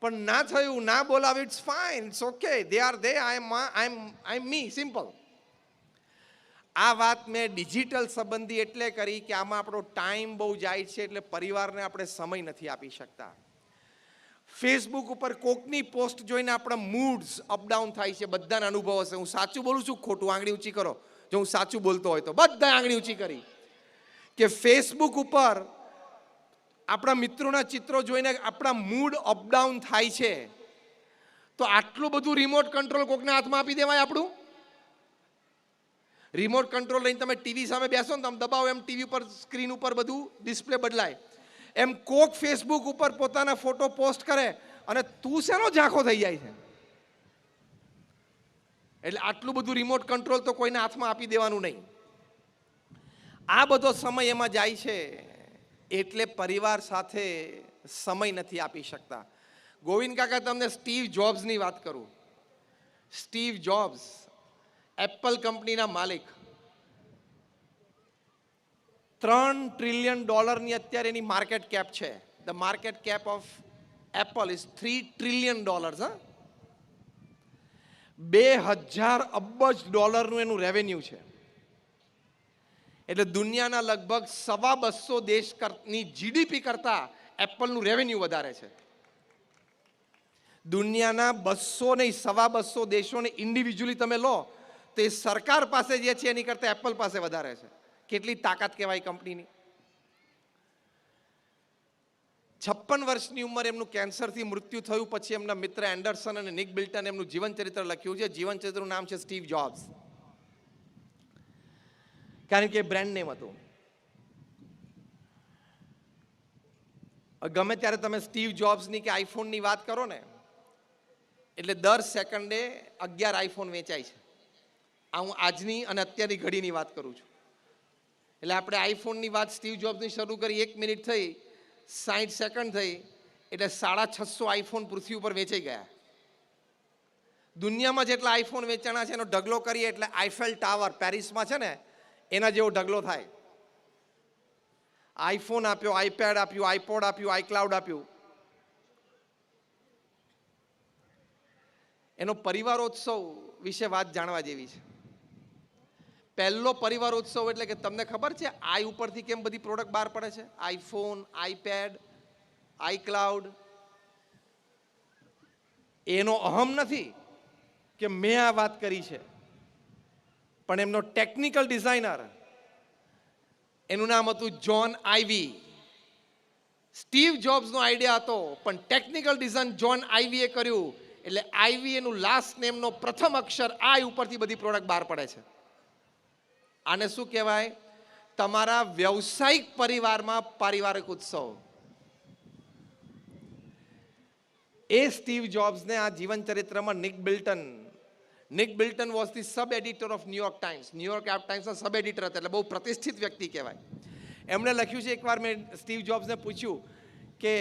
પણ ના થયું, ના બોલાવ્યું, it's fine, it's okay, they are they, I am me, simple. આ વાત મેં ડિજિટલ સંબંધી એટલે કરી કે આમાં આપણો ટાઈમ બહુ જાય છે, એટલે પરિવારને આપણે સમય નથી આપી શકતા. ફેસબુક ઉપર કોકની પોસ્ટ જોઈને આપણા મૂડ્સ અપડાઉન થાય છે, બધાને અનુભવ હશે. હું સાચું બોલું છું ખોટું? આંગળી ઊંચી કરો જો હું સાચું બોલતો હોય તો. બધા આંગળી ઊંચી કરી કે ફેસબુક ઉપર આપણા મિત્રોના ચિત્રો જોઈને આપણા મૂડ અપડાઉન થાય છે. તો આટલું બધું રિમોટ કંટ્રોલ કોકના હાથમાં આપી દેવાય આપણું? રિમોટ કંટ્રોલ લઈને તમે ટીવી સામે બેસો ને, તમે દબાવો એમ ટીવી પર સ્ક્રીન ઉપર બધું ડિસ્પ્લે બદલાય. એમ કોક ફેસબુક ઉપર પોતાના ફોટો પોસ્ટ કરે અને તું શેનો ઝાંખો થઈ જાય છે? એટલે આટલું બધું રિમોટ કંટ્રોલ તો કોઈના હાથમાં આપી દેવાનું નહીં. આ બધો સમય એમાં જાય છે, એટલે પરિવાર સાથે સમય નથી આપી શકતા. ગોવિંદ કાકા, તમને સ્ટીવ જોબ્સની વાત કરું. સ્ટીવ જોબ્સ એપલ કંપનીના માલિક. $3 ટ્રિલિયન અત્યારે એની માર્કેટ કેપ છે. The market cap of Apple is $3 trillion. 2000 અબજ ડોલરનું એનું રેવન્યુ છે. એટલે દુનિયાના લગભગ 250 દેશની જીડીપી કરતા એપલનું રેવન્યુ વધારે છે. દુનિયાના 200 નહીં 250 દેશોને ઇન્ડિવિજ્યુઅલી તમે લો તો એ સરકાર પાસે જે છે એની કરતાં એપલ પાસે વધારે છે. કેટલી તાકાત કહેવાય કંપનીની. 56 વર્ષની ઉંમરે એમનું કેન્સરથી મૃત્યુ થયું. પછી એમના મિત્ર એન્ડરસન અને નિક બિલ્ટન એમનું જીવન ચરિત્ર લખ્યું છે. જીવન ચરિત્રનું નામ છે સ્ટીવ જોબ્સ, કારણ કે બ્રાન્ડ નેમ હતું. ગમે ત્યારે તમે સ્ટીવ જોબ્સની કે આઈફોનની વાત કરો ને, એટલે દર સેકન્ડે 11 આઈફોન વેચાય છે. આ હું આજની અને અત્યારની ઘડીની વાત કરું છું. એટલે આપણે આઈફોનની વાત સ્ટીવ જોબ્સની શરૂ કરી, 1 મિનિટ થઈ, 60 સેકન્ડ થઈ, એટલે 650 આઈફોન પૃથ્વી ઉપર વેચાઈ ગયા. દુનિયામાં જેટલા આઈફોન વેચાણા છે એનો ઢગલો કરીએ એટલે આઈફેલ ટાવર પેરિસમાં છે ને એના જેવો ઢગલો થાય. આઈફોન આપ્યો, આઈપેડ આપ્યું, આઈપોડ આપ્યું, આઈક્લાઉડ આપ્યું. એનો પરિવારોત્સવ વિશે વાત જાણવા જેવી છે. પહેલો પરિવારોત્સવ એટલે કે તમને ખબર છે આઈ ઉપરથી કેમ બધી પ્રોડક્ટ બહાર પડે છે? IPhone, iPad, iCloud. એનો અહમ નથી કે મેં આ વાત કરી છે, પણ એમનો ટેકનિકલ ડિઝાઇનર, એનું નામ હતું જ્હોન આઈવી. સ્ટીવ જોબ્સનો આઈડિયા હતો, પણ ટેકનિકલ ડિઝાઇન જ્હોન આઈવીએ કર્યું. એટલે આઈવી એનું લાસ્ટ નેમનો પ્રથમ અક્ષર આઈ ઉપરથી બધી પ્રોડક્ટ બહાર પડે છે. આને શું કહેવાય? તમારા વ્યવસાયિક પરિવારમાં પારિવારિક ઉત્સવ. એ સ્ટીવ જોબ્સને આ જીવન ચરિત્રમાં Nick Bilton was the sub editor of New York Times. New York ટાઈમ્સના સબ એડિટર હતા, એટલે બહુ પ્રતિષ્ઠિત વ્યક્તિ કહેવાય. એમણે લખ્યું છે, એકવાર મેં સ્ટીવ જોબ્સને પૂછ્યું કે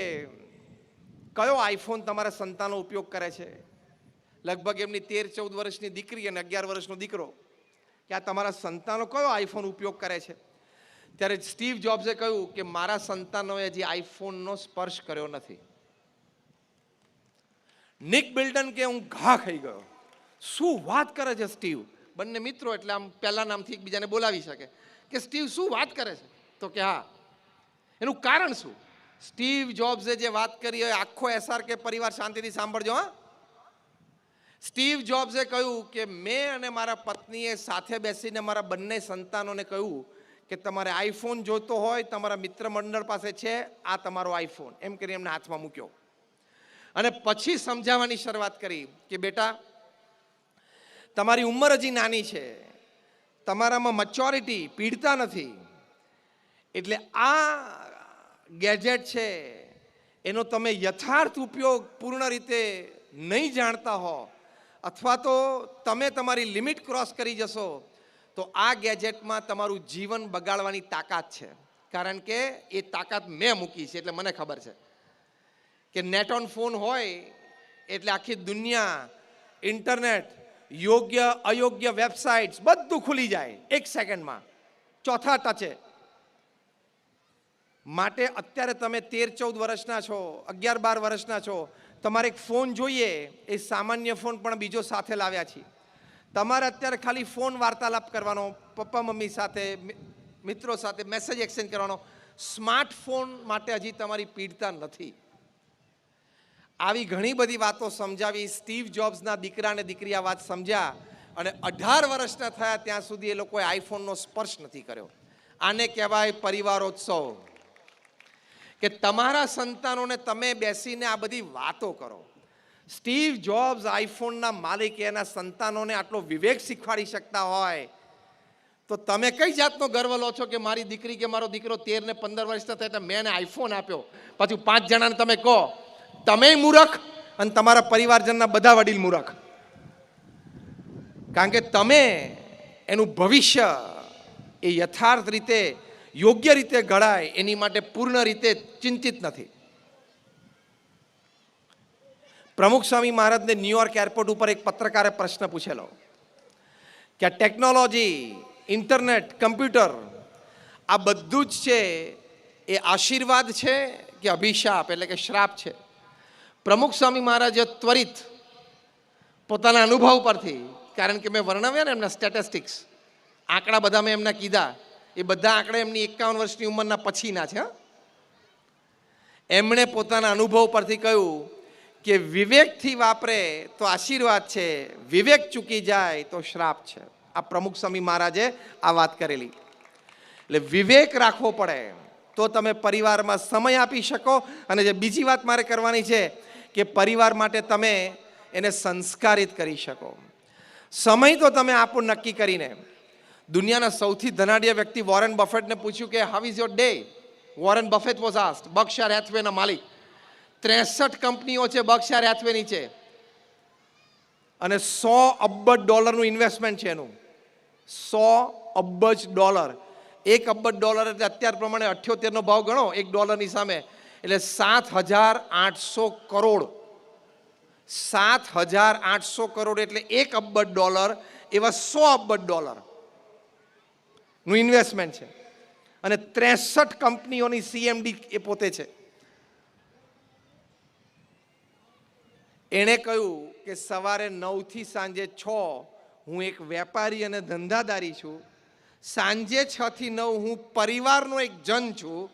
કયો આઈફોન તમારા સંતાનો ઉપયોગ કરે છે? લગભગ એમની 13-14 વર્ષની દીકરી અને 11 વર્ષનો દીકરો, કે આ તમારા સંતાનો કયો આઈફોન ઉપયોગ કરે છે? ત્યારે સ્ટીવ જોબ્સે કહ્યું કે મારા સંતાનોએ હજી આઈફોનનો સ્પર્શ કર્યો નથી. નિક બિલ્ટન કે હું ઘા ખાઈ ગયો. શું વાત કરે છે સ્ટીવ? બંને મિત્રો એટલે આમ પહેલા નામથી એકબીજાને બોલાવી શકે કે સ્ટીવ શું વાત કરે છે? તો કે હા. એનું કારણ શું? સ્ટીવ જોબ્સે જે વાત કરી હોય આખો SRK પરિવાર શાંતિથી સાંભળજો. હા, સ્ટીવ જોબ્સે કહ્યું કે મેં અને મારા પત્નીએ સાથે બેસીને મારા બંને સંતાનોને કહ્યું કે તમારે આઈફોન જોઈતો હોય તમારા મિત્ર મંડળ પાસે છે, આ તમારો આઈફોન, એમ કરી એમના હાથમાં મૂક્યો. અને પછી સમજાવવાની શરૂઆત કરી કે બેટા, તમારી ઉંમર હજી નાની છે, તમારામાં મેચ્યોરિટી, પીડતા નથી, એટલે આ ગેજેટ છે એનો તમે યથાર્થ ઉપયોગ પૂર્ણ રીતે નહીં જાણતા હો અથવા તો તમે તમારી લિમિટ ક્રોસ કરી જશો તો આ ગેજેટમાં તમારું જીવન બગાડવાની તાકાત છે. કારણ કે એ તાકાત મેં મૂકી છે એટલે મને ખબર છે કે નેટ ઓન ફોન હોય એટલે આખી દુનિયા, ઇન્ટરનેટ, યોગ્ય અયોગ્ય વેબસાઇટ્સ બધું ખુલી જાય એક સેકન્ડમાં, ચોથા ટચે. માટે અત્યારે તમે 13-14 વર્ષના છો, 11-12 વર્ષના છો, તમારે એક ફોન જોઈએ, એ સામાન્ય ફોન પણ બીજો સાથે લાવ્યા છીએ. તમારે અત્યારે ખાલી ફોન વાર્તાલાપ કરવાનો, પપ્પા મમ્મી સાથે, મિત્રો સાથે મેસેજ એક્સચેન્જ કરવાનો. સ્માર્ટફોન માટે હજી તમારી પીડતા નથી. આવી ઘણી બધી વાતો સમજાવી. સ્ટીવ જોબ્સના દીકરા અને દીકરી આ વાત સમજ્યા અને 18 વર્ષના થયા ત્યાં સુધી એ લોકોએ આઈફોનનો સ્પર્શ નથી કર્યો. આને કહેવાય પરિવારોત્સવ. કે તમારા સંતાનોને તમે બેસીને આ બધી વાતો કરો. સ્ટીવ જોબ્સ આઈફોનના માલિક એના સંતાનોને આટલો વિવેક શીખવાડી શકતા હોય તો તમે કઈ જાતનો ગર્વ લો છો કે મારી દીકરી કે મારો દીકરો 13 ને 15 વર્ષના થાય એટલે મેં એને આઈફોન આપ્યો, પાછું 5 જણાને તમે કહો તમે મૂર્ખ અને તમારા પરિવારજનના બધા વડીલ મૂર્ખ. કારણ કે તમે એનું ભવિષ્ય એ યથાર્થ રીતે, યોગ્ય રીતે ઘડાય એની માટે પૂર્ણ રીતે ચિંતિત નથી. પ્રમુખ સ્વામી મહારાજને ન્યુયોર્ક એરપોર્ટ ઉપર એક પત્રકારે પ્રશ્ન પૂછેલો કે આ ટેકનોલોજી, ઇન્ટરનેટ, કમ્પ્યુટર આ બધું જ છે એ આશીર્વાદ છે કે અભિશાપ એટલે કે શ્રાપ છે? પ્રમુખ સ્વામી મહારાજે ત્વરિત પોતાના અનુભવ પરથી, કારણ કે મેં વર્ણવ્યા ને એમના સ્ટેટિસ્ટિક્સ, આંકડા બધા મેં એમના કીધા, એ બધા આંકડા એમની 51 વર્ષની ઉંમરના પછીના છે. એમણે પોતાના અનુભવ પરથી કહ્યું કે વિવેકથી વાપરે તો આશીર્વાદ છે, વિવેક ચૂકી જાય તો શ્રાપ છે. આ પ્રમુખ સ્વામી મહારાજે આ વાત કરેલી. એટલે વિવેક રાખવો પડે તો તમે પરિવારમાં સમય આપી શકો. અને જે બીજી વાત મારે કરવાની છે કે પરિવાર માટે તમે એને સંસ્કારિત કરી શકો. સમય તો તમે આપો નક્કી કરીને. દુનિયાના સૌથી ધનાઢ્ય વ્યક્તિ વોરેન બફેટને પૂછ્યું કે how is your day? Warren Buffett was asked, Berkshire હેથવેના માલિક. 63 કંપનીઓ છે બર્કશાયર હેથવેની છે અને $100 અબજ ઇન્વેસ્ટમેન્ટ છે એનું. $100 અબજ. $1 અબજ એટલે અત્યાર પ્રમાણે 78 નો ભાવ ગણો $1 સામે, એટલે 7,800 કરોડ. 7,800 કરોડ એટલે $1 અબજ એવા $100 અબજ નું ઇન્વેસ્ટમેન્ટ છે. અને 63 કંપનીઓની CMD એ પોતે છે. એણે કહ્યું કે સવારે 9 થી સાંજે 6 હું એક વેપારી અને ધંધાદારી છું, સાંજે 6 થી 9 હું પરિવારનો એક જન છું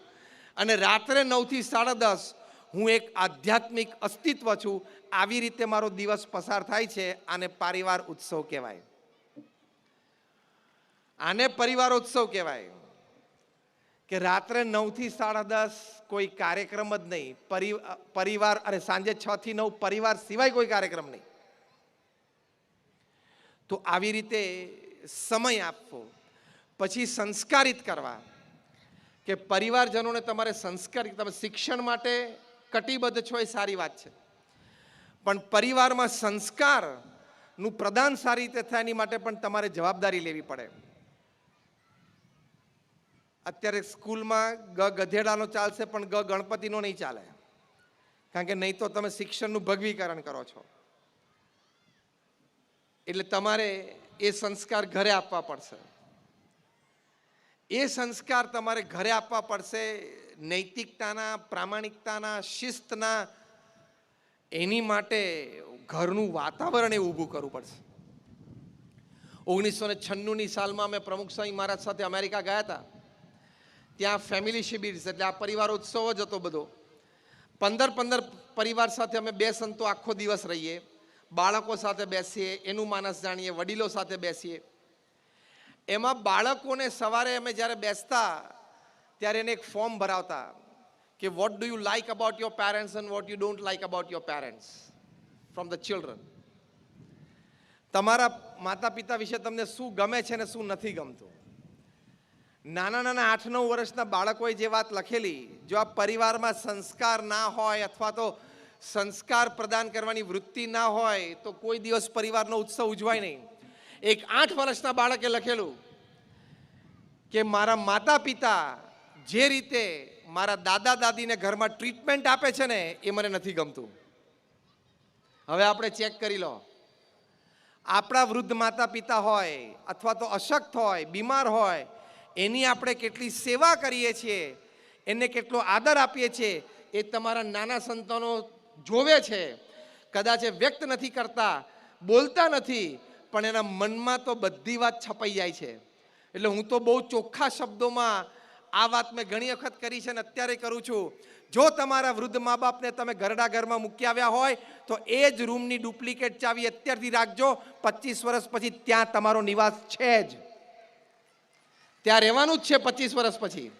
અને રાત્રે 9 થી 10:30 હું એક આધ્યાત્મિક અસ્તિત્વ છું. આવી રીતે મારો દિવસ પસાર થાય છે. આને પરિવાર ઉત્સવ કહેવાય. આને પરિવાર ઉત્સવ કહેવાય કે રાત્રે 9 થી 10:30 કોઈ કાર્યક્રમ જ નહીં, પરિવાર, અને સાંજે 6 થી 9 પરિવાર સિવાય કોઈ કાર્યક્રમ નહીં. તો આવી રીતે સમય આપવો. પછી સંસ્કારિત કરવા કે પરિવારજનોને તમારે સંસ્કારિત, તમે શિક્ષણ માટે કટિબદ્ધ છો એ સારી વાત છે, પણ પરિવારમાં સંસ્કારનું પ્રદાન સારી રીતે થાય એની માટે પણ તમારે જવાબદારી લેવી પડે. અત્યારે સ્કૂલમાં ગધેડાનો ચાલશે પણ ગણપતિનો નહીં ચાલે, કારણ કે નહીં તો તમે શિક્ષણનું ભગવીકરણ કરો છો. એટલે તમારે એ સંસ્કાર ઘરે આપવા પડશે. એ સંસ્કાર તમારે ઘરે આપવા પડશે, નૈતિકતાના, પ્રામાણિકતાના, શિસ્તના. એની માટે ઘરનું વાતાવરણ એ ઊભું કરવું પડશે. 1996ની સાલમાં અમે પ્રમુખ સ્વામી મહારાજ સાથે અમેરિકા ગયા હતા. ત્યાં ફેમિલી શિબિર્સ એટલે આ પરિવારોત્સવ જ હતો બધો. 15 પરિવાર સાથે અમે 2 સંતો આખો દિવસ રહીએ, બાળકો સાથે બેસીએ, એનું માનસ જાણીએ, વડીલો સાથે બેસીએ. એમાં બાળકોને સવારે અમે જ્યારે બેસતા ત્યારે એને એક ફોર્મ ભરાવતા કે what do you like about your parents and what you don't like about your parents from the children. તમારા માતા પિતા વિશે તમને શું ગમે છે ને શું નથી ગમતું. નાના 8-9 વર્ષના બાળકોએ જે વાત લખેલી, જો આ પરિવારમાં સંસ્કાર ના હોય અથવા તો સંસ્કાર પ્રદાન કરવાની વૃત્તિ ના હોય તો કોઈ દિવસ પરિવારનો ઉત્સવ ઉજવાય નહીં. એક 8 વર્ષના બાળકે લખેલું કે મારા માતા પિતા જે રીતે મારા દાદા દાદીને ઘરમાં ટ્રીટમેન્ટ આપે છે ને એ મને નથી ગમતું. હવે આપણે ચેક કરી લો, આપણા વૃદ્ધ માતા પિતા હોય અથવા તો અશક્ત હોય, બીમાર હોય, એની આપણે કેટલી સેવા કરીએ છીએ, એને કેટલો આદર આપીએ છીએ, એ તમારા નાના સંતાનો જોવે છે. કદાચ એ વ્યક્ત નથી કરતા, બોલતા નથી, પણ એના મનમાં તો બધી વાત છપાઈ જાય છે. એટલે હું તો બહુ ચોખ્ખા શબ્દોમાં આ વાત મેં ઘણી વખત કરી છે અને અત્યારે કરું છું. જો તમારા વૃદ્ધ મા બાપને તમે ઘરડા ઘરમાં મૂકી આવ્યા હોય તો એ જ રૂમની ડુપ્લિકેટ ચાવી અત્યારથી રાખજો. 25 વર્ષ પછી ત્યાં તમારો નિવાસ છે જ, ત્યાં રહેવાનું જ છે 25 વર્ષ પછી.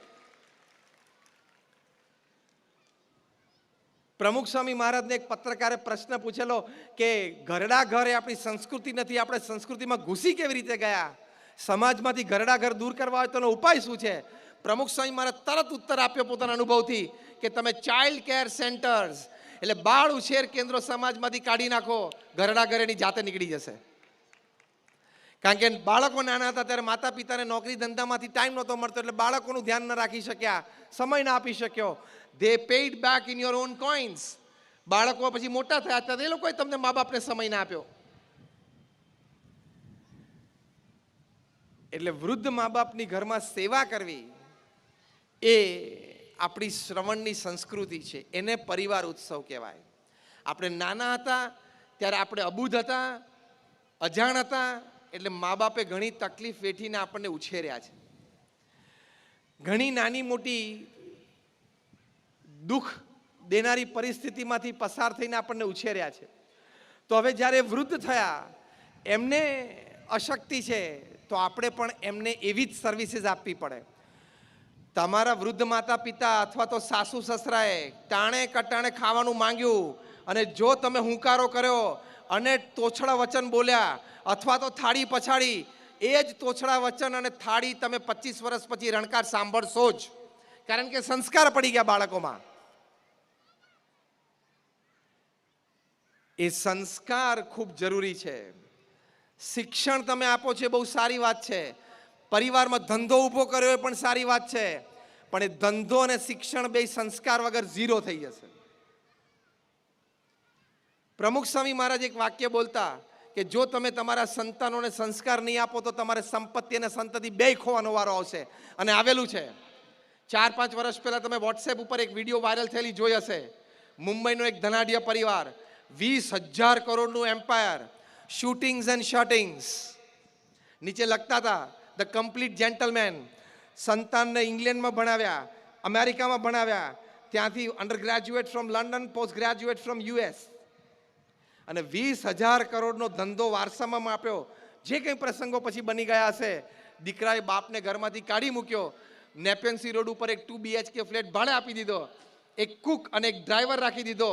પ્રમુખ સ્વામી મહારાજને એક પત્રકારે પ્રશ્ન પૂછેલો કે ઘરડા ઘર એ આપણી સંસ્કૃતિ નથી, આપણે સંસ્કૃતિમાં ઘૂસી કેવી રીતે ગયા? સમાજમાંથી ઘરડા ઘર દૂર કરવા હોય તો એનો ઉપાય શું છે? પ્રમુખ સ્વામી મહારાજ તરત ઉત્તર આપ્યો પોતાના અનુભવથી કે તમે ચાઇલ્ડ કેર સેન્ટર્સ એટલે બાળ ઉછેર કેન્દ્રો સમાજમાંથી કાઢી નાખો, ઘરડા ઘર એની જાતે નીકળી જશે. કારણ કે બાળકો નાના હતા ત્યારે માતા પિતાને નોકરી ધંધામાંથી ટાઈમ નહોતો મળતો, એટલે બાળકોનું ધ્યાન ન રાખી શક્યા, સમય ના આપી શક્યો. They paid back in your own coins. બાળકો પછી મોટા થયા ત્યારે એ લોકોએ તમને મા બાપને સમય ના આપ્યો. એટલે વૃદ્ધ મા બાપની ઘરમાં સેવા કરવી એ આપણી શ્રવણની સંસ્કૃતિ છે, એને પરિવાર ઉત્સવ કહેવાય. આપણે નાના હતા ત્યારે આપણે અબૂધ હતા, અજાણ હતા, એટલે મા બાપે ઘણી તકલીફ વેઠીને આપણને ઉછેર્યા છે. ઘણી નાની મોટી દુઃખ દેનારી પરિસ્થિતિમાંથી પસાર થઈને આપણને ઉછેર્યા છે. તો હવે જ્યારે વૃદ્ધ થયા, એમને અશક્તિ છે, તો આપણે પણ એમને એવી જ સર્વિસીસ આપવી પડે. તમારા વૃદ્ધ માતા પિતા અથવા તો સાસુ સસરાએ ટાણે કટાણે ખાવાનું માંગ્યું અને જો તમે હુંકારો કર્યો અને તોછડા વચન બોલ્યા અથવા તો થાળી પછાડી, એ જ તોછડા વચન અને થાળી તમે 25 વર્ષ પછી રણકાર સાંભળશો જ, કારણ કે સંસ્કાર પડી ગયા બાળકોમાં. એ સંસ્કાર ખૂબ જરૂરી છે. શિક્ષણ તમે આપો છો એ બહુ સારી વાત છે. પરિવારમાં ધંધો ઊભો કર્યો એ પણ સારી વાત છે, પણ એ ધંધો અને શિક્ષણ બે સંસ્કાર વગર ઝીરો થઈ જશે. પ્રમુખ સ્વામી મહારાજ એક વાક્ય બોલતા કે જો તમે તમારા સંતાનોને સંસ્કાર નહીં આપો તો તમારે સંપત્તિ અને સંતતિ બે ખોવાનો વારો આવશે. અને આવેલું છે. 4-5 વર્ષ પહેલા તમે વોટ્સએપ ઉપર એક વિડીયો વાયરલ થયેલી જોઈ હશે. મુંબઈનો એક ધનાઢ્ય પરિવાર, 20,000 કરોડનું એમ્પાયર, શૂટિંગ્સ એન્ડ શટિંગ્સ, નીચે લખતા હતા ધ કમ્પ્લીટ જેન્ટલમેન. સંતાનને ઇંગ્લેન્ડમાં ભણાવ્યા, અમેરિકામાં ભણાવ્યા, ત્યાંથી under graduate from London, post graduate from US, અને 20,000 કરોડનો ધંધો વારસામાં આપ્યો. જે કંઈ પ્રસંગો પછી બની ગયા હશે, દીકરાએ બાપને ઘરમાંથી કાઢી મૂક્યો, નેપેન્સી રોડ ઉપર એક 2 BHK ફ્લેટ ભાડે આપી દીધો, એક કુક અને એક ડ્રાઈવર રાખી દીધો.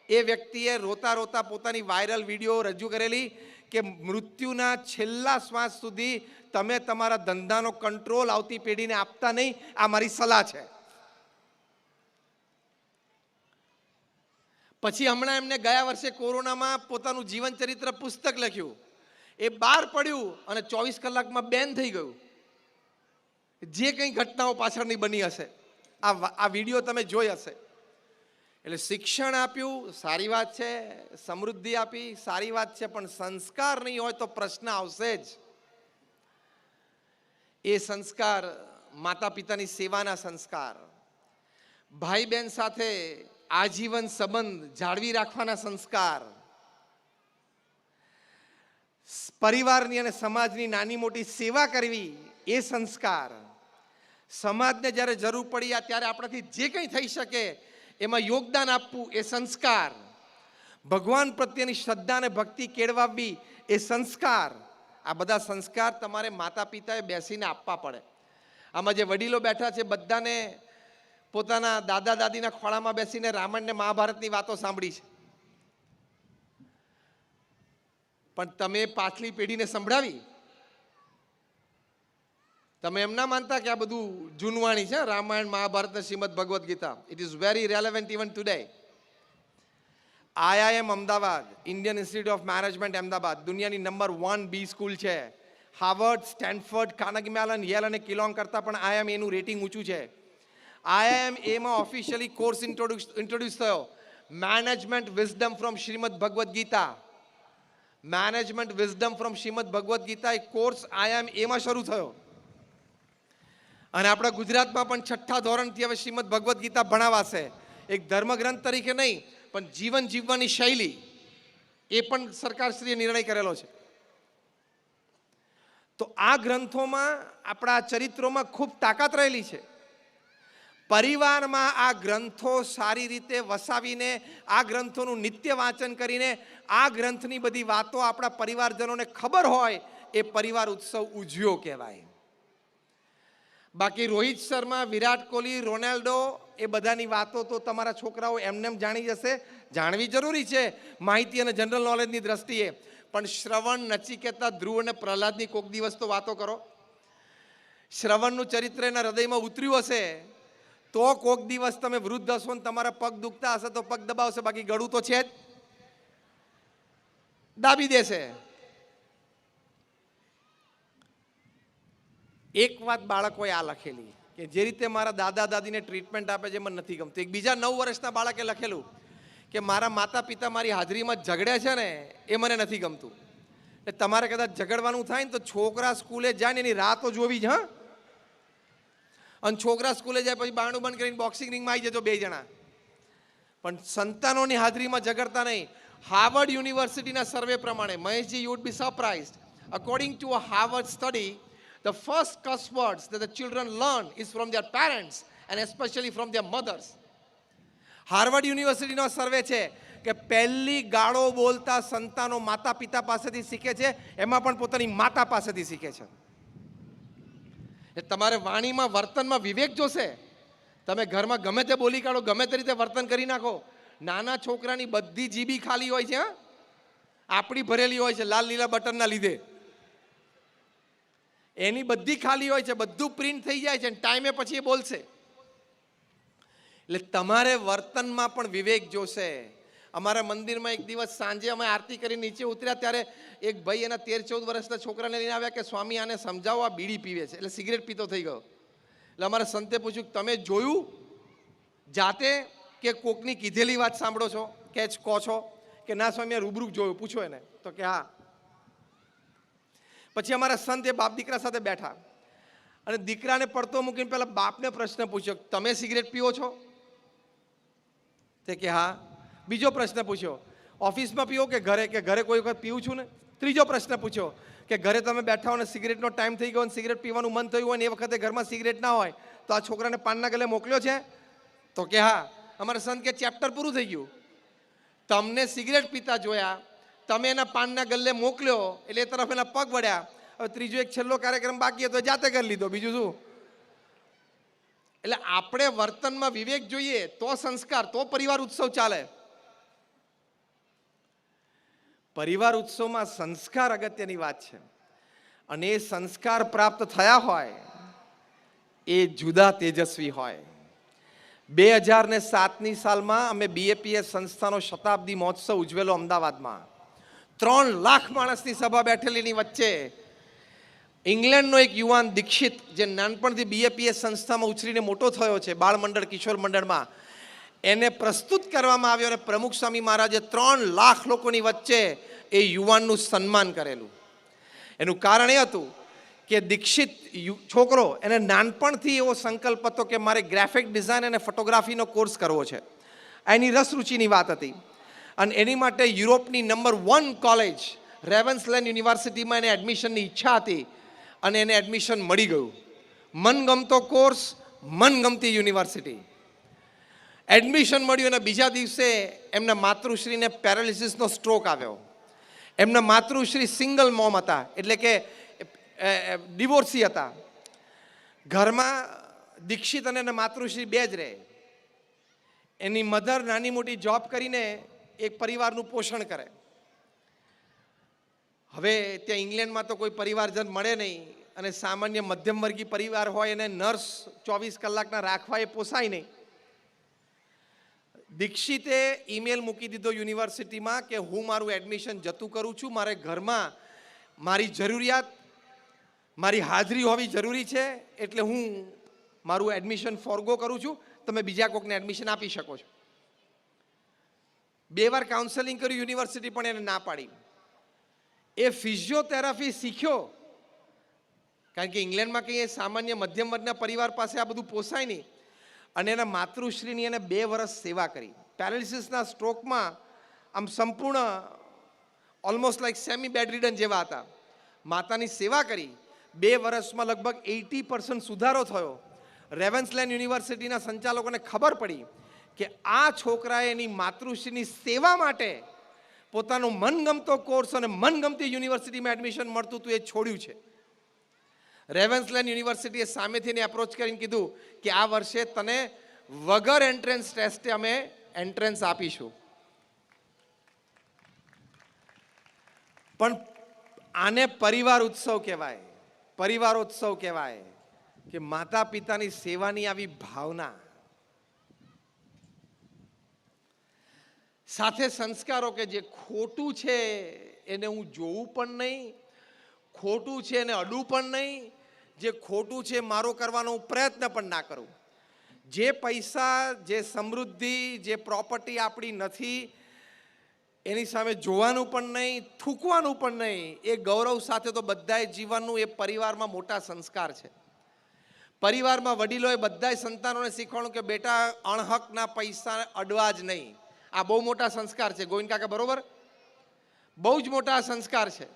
એ વ્યક્તિએ રોતા રોતા પોતાની વાયરલ વિડીયો રજૂ કરેલી કે મૃત્યુના છેલ્લા શ્વાસ સુધી તમે તમારા ધંધાનો કંટ્રોલ આવતી પેઢીને આપતા નહીં, આ મારી સલાહ છે. પછી હમણાં એમને ગયા વર્ષે કોરોનામાં પોતાનું જીવન ચરિત્ર પુસ્તક લખ્યું, એ બહાર પડ્યું અને 24 કલાકમાં બેન થઈ ગયું. જે કંઈ ઘટનાઓ પાછળની બની હશે, આ વિડીયો તમે જોઈ હશે. એટલે શિક્ષણ આપ્યું સારી વાત છે, સમૃદ્ધિ આપી સારી વાત છે, પણ સંસ્કાર નહીં હોય તો પ્રશ્ન આવશે જ. એ સંસ્કાર માતા પિતાની સેવાના સંસ્કાર, ભાઈ બહેન સાથે આજીવન સંબંધ જાળવી રાખવાના સંસ્કાર, પરિવારની અને સમાજની નાની મોટી સેવા કરવી એ સંસ્કાર, સમાજને જ્યારે જરૂર પડી ત્યારે આપણાથી જે કંઈ થઈ શકે એમાં યોગદાન આપવું એ સંસ્કાર, ભગવાન પ્રત્યેની શ્રદ્ધા અને ભક્તિ કેળવાવી એ સંસ્કાર. આ બધા સંસ્કાર તમારે માતા પિતાએ બેસીને આપવા પડે. આમાં જે વડીલો બેઠા છે બધાને પોતાના દાદા દાદીના ખોળામાં બેસીને રામાયણ ને મહાભારતની વાતો સાંભળી છે, પણ તમે પાછલી પેઢીને સંભળાવી? તમે એમ ના માનતા કે આ બધું જૂનવાણી છે, રામાયણ મહાભારત ને Shrimad Bhagavad Gita? It is very relevant even today. IIM Ahmedabad, Indian Institute of Management Ahmedabad દુનિયાની નંબર 1 બી સ્કૂલ છે. Harvard, Stanford, Carnegie Mellon, Yale અને કિલોન કરતાં પણ આઈઆઈએમ એનું રેટિંગ ઊંચું છે. આઈઆઈએમ એમાં ઓફિશિયલી કોર્સ ઇન્ટ્રોડ્યુસ થયો, management wisdom from Shrimad Bhagavad Gita. Management wisdom from Shrimad Bhagavad Gita એ કોર્સ આઈઆઈએમ એમાં શરૂ થયો. અને આપણા ગુજરાતમાં પણ 6ઠ્ઠા ધોરણથી હવે શ્રીમદ ભગવદ્ ગીતા ભણાવાશે. એક ધર્મગ્રંથ તરીકે નહીં, પણ જીવન જીવવાની શૈલી એ પણ સરકારશ્રીએ નિર્ણય કરેલો છે. તો આ ગ્રંથોમાં, આપણા ચરિત્રોમાં ખૂબ તાકાત રહેલી છે. પરિવારમાં આ ગ્રંથો સારી રીતે વસાવીને, આ ગ્રંથોનું નિત્ય વાંચન કરીને, આ ગ્રંથની બધી વાતો આપણા પરિવારજનોને ખબર હોય, એ પરિવાર ઉત્સવ ઉજવ્યો કહેવાય. બાકી રોહિત શર્મા, વિરાટ કોહલી, રોનાલ્ડો એ બધાની વાતો તો તમારા છોકરાઓ એમને જાણી જશે. જાણવી જરૂરી છે માહિતી અને જનરલ નોલેજની દ્રષ્ટિએ, પણ શ્રવણ, નચિકેતા, ધ્રુવ અને પ્રહલાદની કોક દિવસ તો વાતો કરો. શ્રવણનું ચરિત્ર એના હૃદયમાં ઉતર્યું હશે તો કોક દિવસ તમે વૃદ્ધ હશો ને તમારા પગ દુખતા હશે તો પગ દબાવશે, બાકી ગળું તો છે જ, દાબી દેશે. એક વાત બાળકોએ આ લખેલી કે જે રીતે મારા દાદા દાદીને ટ્રીટમેન્ટ આપે છે મને નથી ગમતું. એક બીજા 9 વર્ષના બાળકે લખેલું કે મારા માતા પિતા મારી હાજરીમાં ઝઘડે છે ને એ મને નથી ગમતું. એટલે તમારે કદાચ ઝઘડવાનું થાય ને તો છોકરા સ્કૂલે જાય ને એની રાહ તો જોવી જ. હા, અને છોકરા સ્કૂલે જાય પછી બારણું બંધ કરીને બોક્સિંગ રિંગમાં આવી જજો 2 જણા, પણ સંતાનોની હાજરીમાં ઝઘડતા નહીં. હાર્વર્ડ યુનિવર્સિટીના સર્વે પ્રમાણે, Maheshji, you would B surprised, according to a Harvard study, the first curse words that the children learn is from their parents and especially from their mothers. Harvard યુનિવર્સિટીનો સર્વે છે કે પહેલી ગાળો બોલતા સંતાનો માતા પિતા પાસેથી શીખે છે, એમાં પણ પોતાની માતા પાસેથી શીખે છે. તમારે વાણીમાં, વર્તનમાં વિવેક જોશે. તમે ઘરમાં ગમે તે બોલી કાઢો, ગમે તે રીતે વર્તન કરી નાખો, નાના છોકરાની બધી જીભી ખાલી હોય છે. આપણી ભરેલી હોય છે લાલ લીલા બટનના લીધે, એની બધી ખાલી હોય છે, બધું પ્રિન્ટ થઈ જાય છે, ટાઈમે પછી એ બોલશે. એટલે તમારે વર્તનમાં પણ વિવેક જોશે. અમારા મંદિરમાં એક દિવસ સાંજે અમે આરતી કરી નીચે ઉતર્યા ત્યારે એક ભાઈ એના 13-14 વર્ષના છોકરાને લઈને આવ્યા કે સ્વામી આને સમજાવો, આ બીડી પીવે છે, એટલે સિગરેટ પીતો થઈ ગયો. એટલે અમારા સંતે પૂછ્યું કે તમે જોયું જાતે કે કોકની કીધેલી વાત સાંભળો છો કે કહો છો? કે ના સ્વામી, રૂબરૂ જોયું. પૂછો એને. તો કે હા. પછી અમારા સંત એ બાપ દીકરા સાથે બેઠા અને દીકરાને પડતો મૂકીને પહેલા બાપને પ્રશ્ન પૂછ્યો, તમે સિગરેટ પીવો છો? તે કે હા. બીજો પ્રશ્ન પૂછ્યો, ઓફિસમાં પીવો કે ઘરે? કે ઘરે કોઈ વખત પીવું છું ને. ત્રીજો પ્રશ્ન પૂછ્યો કે ઘરે તમે બેઠા હો ને સિગરેટનો ટાઈમ થઈ ગયો અને સિગરેટ પીવાનું મન થયું હોય ને એ વખતે ઘરમાં સિગરેટ ના હોય તો આ છોકરાને પાનના ગલે મોકલ્યો છે? તો કે હા. અમારા સંત કે ચેપ્ટર પૂરું થઈ ગયું. તમને સિગરેટ પીતા જોયા, તમે એના પાનના ગલ્લે મોકલ્યો એટલે એ તરફ એના પગ વળ્યા. હવે ત્રીજો એક છેલ્લો કાર્યક્રમ બાકી હતો, જાતે કરી લીધો, બીજું શું. એટલે આપણે વર્તનમાં વિવેક જોઈએ તો સંસ્કાર, તો પરિવાર ઉત્સવ ચાલે. પરિવાર ઉત્સવમાં સંસ્કાર અગત્યની વાત છે, અને એ સંસ્કાર પ્રાપ્ત થયા હોય એ જુદા તેજસ્વી હોય. 2007ની સાલમાં અમે બીએપીએસ સંસ્થાનો શતાબ્દી મહોત્સવ ઉજવેલો અમદાવાદમાં. 3 લાખ માણસની સભા બેઠેલીની વચ્ચે ઇંગ્લેન્ડનો એક યુવાન દીક્ષિત, જે નાનપણથી બીએપીએસ સંસ્થામાં ઉછરીને મોટો થયો છે, બાળ મંડળ, કિશોર મંડળમાં, એને પ્રસ્તુત કરવામાં આવ્યો અને પ્રમુખ સ્વામી મહારાજે 3 લાખ લોકોની વચ્ચે એ યુવાનનું સન્માન કરેલું. એનું કારણ એ હતું કે દીક્ષિત છોકરો, એને નાનપણથી એવો સંકલ્પ હતો કે મારે ગ્રાફિક ડિઝાઇન અને ફોટોગ્રાફીનો કોર્સ કરવો છે. એની રસ રુચિની વાત હતી અને એની માટે યુરોપની નંબર 1 કોલેજ રેવન્સલેન્ડ યુનિવર્સિટીમાં એને એડમિશનની ઈચ્છા હતી અને એને એડમિશન મળી ગયું. મનગમતો કોર્સ, મનગમતી યુનિવર્સિટી. એડમિશન મળ્યું અને બીજા દિવસે એમના માતૃશ્રીને પેરાલિસિસનો સ્ટ્રોક આવ્યો. એમના માતૃશ્રી સિંગલ મોમ હતા, એટલે કે ડિવોર્સી હતા. ઘરમાં દીક્ષિત અને એના માતૃશ્રી 2 જ રહે. એની મધર નાની મોટી જોબ કરીને એક પરિવારનું પોષણ કરે. હવે ત્યાં ઇંગ્લેન્ડમાં તો કોઈ પરિવારજન મળે નહીં અને સામાન્ય મધ્યમવર્ગીય પરિવાર હોય એને નર્સ 24 કલાકના રાખવા એ પોસાય નહીં. દીક્ષિતે ઈમેલ મૂકી દીધો યુનિવર્સિટીમાં કે હું મારું એડમિશન જતું કરું છું, મારે ઘરમાં મારી જરૂરિયાત, મારી હાજરી હોવી જરૂરી છે, એટલે હું મારું એડમિશન ફોરગો કરું છું, તમે બીજા કોકને એડમિશન આપી શકો છો. 2 વાર કાઉન્સેલિંગ કર્યું યુનિવર્સિટી, પણ એને ના પાડી. એ ફિઝિયોથેરાપી શીખ્યો, કારણ કે ઇંગ્લેન્ડમાં કંઈ સામાન્ય મધ્યમ વર્ગના પરિવાર પાસે આ બધું પોસાય નહીં, અને એના માતૃશ્રીની એને 2 વર્ષ સેવા કરી. પેરાલિસિસના સ્ટ્રોકમાં આમ સંપૂર્ણ almost like semi bed ridden જેવા હતા. માતાની સેવા કરી, 2 વર્ષમાં લગભગ 80% સુધારો થયો. રેવન્સલેન્ડ યુનિવર્સિટીના સંચાલકોને ખબર પડી કે આ છોકરાએ એની માતૃશ્રીની સેવા માટે પોતાનો મનગમતો કોર્સ અને મનગમતી યુનિવર્સિટીમાં એડમિશન મળતું હતું એ છોડ્યું છે. રેવન્સલેન્ડ યુનિવર્સિટીએ સામેથી એને એપ્રોચ કરીને કીધું કે આ વર્ષે તને વગર એન્ટ્રન્સ ટેસ્ટે અમે એન્ટ્રન્સ આપીશું. પણ આને પરિવાર ઉત્સવ કહેવાય, પરિવારોત્સવ કહેવાય, કે માતા પિતાની સેવાની આવી ભાવના સાથે સંસ્કારો કે જે ખોટું છે એને હું જોવું પણ નહીં, ખોટું છે એને અડું પણ નહીં, જે ખોટું છે મારો કરવાનો હું પ્રયત્ન પણ ના કરું. જે પૈસા, જે સમૃદ્ધિ, જે પ્રોપર્ટી આપણી નથી એની સામે જોવાનું પણ નહીં, થૂકવાનું પણ નહીં. એ ગૌરવ સાથે તો બધાએ જીવનનું એ પરિવારમાં મોટા સંસ્કાર છે. પરિવારમાં વડીલોએ બધાએ સંતાનોને શીખવાડું કે બેટા અણહકના પૈસા અડવા જ નહીં. આ બહુ મોટા સંસ્કાર છે ગોવિંદ કાકા, બરોબર? બહુ જ મોટા સંસ્કાર છે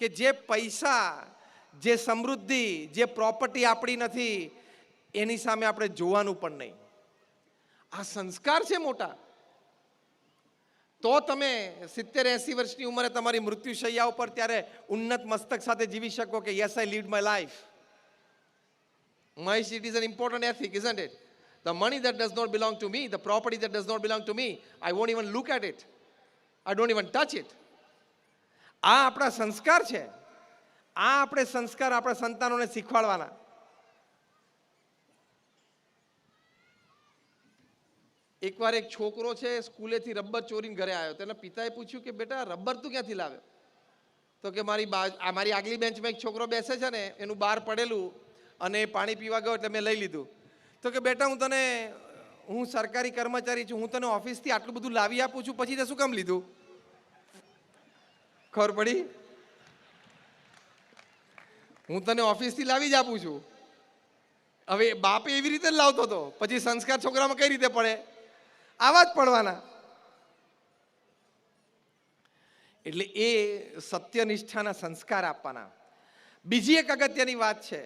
કે જે પૈસા, જે સમૃદ્ધિ, જે પ્રોપર્ટી આપણી નથી એની સામે આપણે જોવાનું પણ નહીં. આ સંસ્કાર છે મોટા. તો તમે 70-80 વર્ષની ઉંમરે તમારી મૃત્યુશૈયા ઉપર ત્યારે ઉન્નત મસ્તક સાથે જીવી શકો કે yes I lead my life. Mahesh, it is an important ethic, isn't it? The money that does not belong to me, the property that does not belong to me, I won't even look at it. I don't even touch it. આ આપણા સંસ્કાર છે. આ આપણે સંસ્કાર આપણા સંતાનોને શીખવાડવાના. એકવાર એક છોકરો છે સ્કૂલેથી રબર ચોરીને ઘરે આવ્યો. તેના પિતાએ પૂછ્યું કે બેટા રબર તું ક્યાંથી લાવ્યો? તો કે મારી આગલી બેન્ચમાં એક છોકરો બેસે છે ને એનું બહાર પડેલું અને પાણી પીવા ગયો એટલે મેં લઈ લીધું. તો કે બેટા હું સરકારી કર્મચારી છું, હું તને ઓફિસથી આટલું બધું લાવી આપું છું, પછી તે શું કામ લીધું? ખબર પડી? હું તને ઓફિસથી લાવી જ આપું છું. હવે બાપે એવી રીતે જ લાવતો હતો, પછી સંસ્કાર છોકરામાં કઈ રીતે પડે? આવા જ પડવાના. એટલે એ સત્યનિષ્ઠાના સંસ્કાર આપવાના. બીજી એક અગત્યની વાત છે.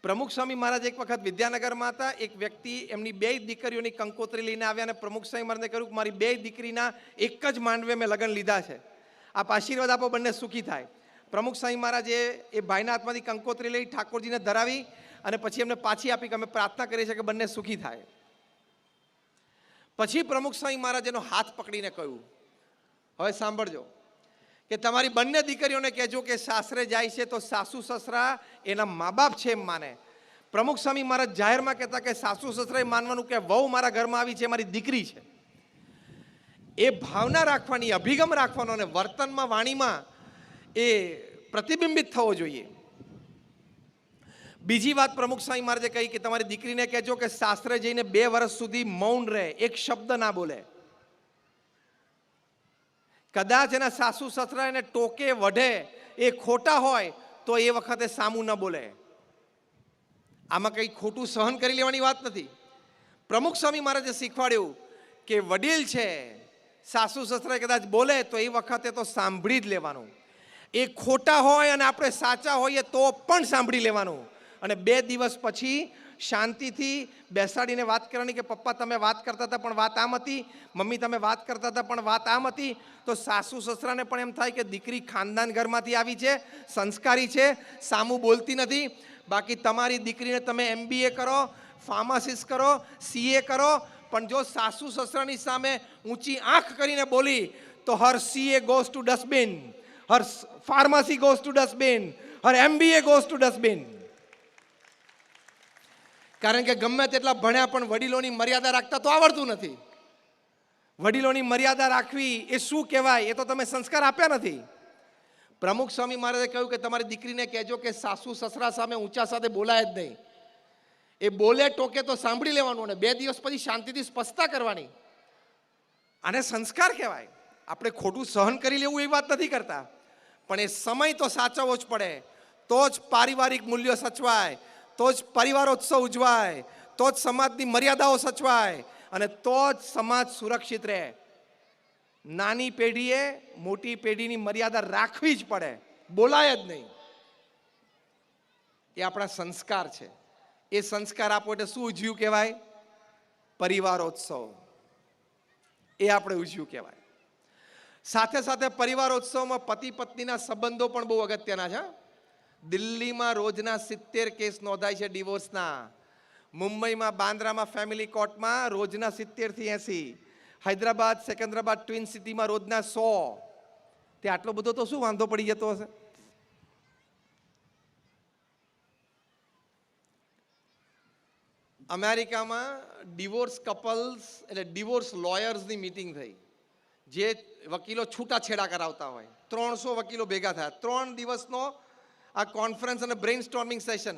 પ્રમુખ સ્વામી મહારાજ એક વખત વિદ્યાનગરમાં હતા. એક વ્યક્તિ એમની 2 દીકરીઓની કંકોત્રી લઈને આવ્યા અને પ્રમુખ સ્વામી મહારાજને કહ્યું કે મારી 2 દીકરીના એક જ માંડવે મેં લગ્ન લીધા છે, આપ આશીર્વાદ આપો, બંને સુખી થાય. પ્રમુખ સ્વામી મહારાજે એ ભાઈના હાથમાંથી કંકોત્રી લઈ ઠાકોરજીને ધરાવી અને પછી એમને પાછી આપી કે અમે પ્રાર્થના કરીએ છીએ કે બંને સુખી થાય. પછી પ્રમુખ સ્વામી મહારાજ એનો હાથ પકડીને કહ્યું, હવે સાંભળજો કે તમારી બંને દીકરીઓને કહેજો કે સાસરે જાય છે તો સાસુ સસરા એના મા બાપ છે એમ માને. પ્રમુખ સ્વામી મહારાજ જાહેરમાં કહેતા કે સાસુ સસરાએ માનવાનું કે વહુ મારા ઘરમાં આવી છે, મારી દીકરી છે. એ ભાવના રાખવાની, અભિગમ રાખવાનો અને વર્તનમાં, વાણીમાં એ પ્રતિબિંબિત થવો જોઈએ. બીજી વાત પ્રમુખ સ્વામી મહારાજે કહી કે તમારી દીકરીને કહેજો કે સાસરે જઈને 2 વર્ષ સુધી મૌન રહે, એક શબ્દ ના બોલે. કદાચ એના સાસુ સસરા એને ટોકે, વઢે, એ ખોટા હોય તો એ વખતે સામું ન બોલે. આમાં કંઈ ખોટું સહન કરી લેવાની વાત નથી. પ્રમુખ સ્વામી મહારાજે શીખવાડ્યું કે વડીલ છે, સાસુ સસરા કદાચ બોલે તો એ વખતે તો સાંભળી જ લેવાનું. એ ખોટા હોય અને આપણે સાચા હોઈએ તો પણ સાંભળી લેવાનું. અને 2 દિવસ પછી શાંતિથી બેસાડીને વાત કરવાની કે પપ્પા તમે વાત કરતા હતા પણ વાત આમ હતી, મમ્મી તમે વાત કરતા હતા પણ વાત આમ હતી. તો સાસુ સસરાને પણ એમ થાય કે દીકરી ખાનદાન ઘરમાંથી આવી છે, સંસ્કારી છે, સામું બોલતી નથી. બાકી તમારી દીકરીને તમે MBA કરો, ફાર્માસિસ્ટ કરો, CA કરો, પણ જો સાસુ સસરાની સામે ઊંચી આંખ કરીને બોલી તો હર CA goes to dustbin, her pharmacy goes to dustbin, her MBA goes to dustbin. કારણ કે ગમે તેટલા ભણ્યા પણ વડીલોની મર્યાદા રાખતા તો આવડતું નથી. વડીલોની મર્યાદા રાખવી એ શું કહેવાય એ તો તમે સંસ્કાર આપ્યા નથી. પ્રમુખ સ્વામી મહારાજે કહ્યું કે તમારી દીકરીને કહેજો કે સાસુ સસરા સામે ઊંચા સાથે બોલાય જ નહીં. એ બોલે ટોકે તો સાંભળી લેવાનું અને 2 દિવસ પછી શાંતિથી સ્પષ્ટતા કરવાની. આને સંસ્કાર કહેવાય. આપણે ખોટું સહન કરી લેવું એ વાત નથી કરતા, પણ એ સમય તો સાચવવો જ પડે. તો જ પારિવારિક મૂલ્યો સચવાય, તો જ પરિવારોત્સવ ઉજવાય, તો જ સમાજની મર્યાદાઓ સચવાય અને તો જ સમાજ સુરક્ષિત રહે. નાની પેઢીએ મોટી પેઢીની મર્યાદા રાખવી જ પડે, બોલાય જ નહીં. એ આપણા સંસ્કાર છે. એ સંસ્કાર આપો એટલે શું ઉજવ્યું કહેવાય? પરિવારોત્સવ. એ આપણે ઉજવ્યું કહેવાય. સાથે સાથે પરિવારોત્સવમાં પતિ પત્નીના સંબંધો પણ બહુ અગત્યના છે. દિલ્હીમાં રોજના 70 કેસ નોંધાય છે ડિવોર્સના. મુંબઈમાં બાંદ્રામાં ફેમિલી કોર્ટમાં રોજના 70 થી 80. હૈદરાબાદ સિકંદરાબાદ ટ્વિન સિટીમાં રોજના 100. તે આટલો બધો તો શું વાંધો પડી જતો હશે? અમેરિકામાં ડિવોર્સ કપલ્સ એટલે ડિવોર્સ લોયર્સની મીટિંગ થઈ, જે વકીલો છૂટાછેડા કરાવતા હોય. 300 વકીલો ભેગા થયા. 3 દિવસનો આ કોન્ફરન્સ અને બ્રેઇન સ્ટોર્મિંગ સેશન.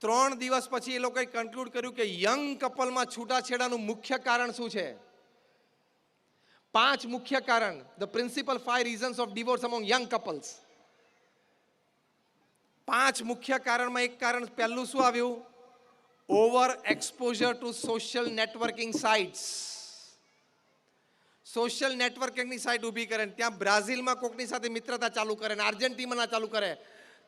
3 દિવસ પછી એ લોકોએ કન્ક્લુડ કર્યું કે યંગ કપલમાં છૂટાછેડાનું મુખ્ય કારણ શું છે? 5 મુખ્ય કારણ. The principal 5 reasons of divorce among young couples. 5 મુખ્ય કારણમાં એક કારણ પહેલું શું આવ્યું? Over exposure to social networking sites. Social નેટવર્કિંગની સાઇટ ઊભી કરે, ત્યાં બ્રાઝિલમાં કોકની સાથે મિત્રતા ચાલુ કરે ને આર્જેન્ટિનામાં ચાલુ કરે.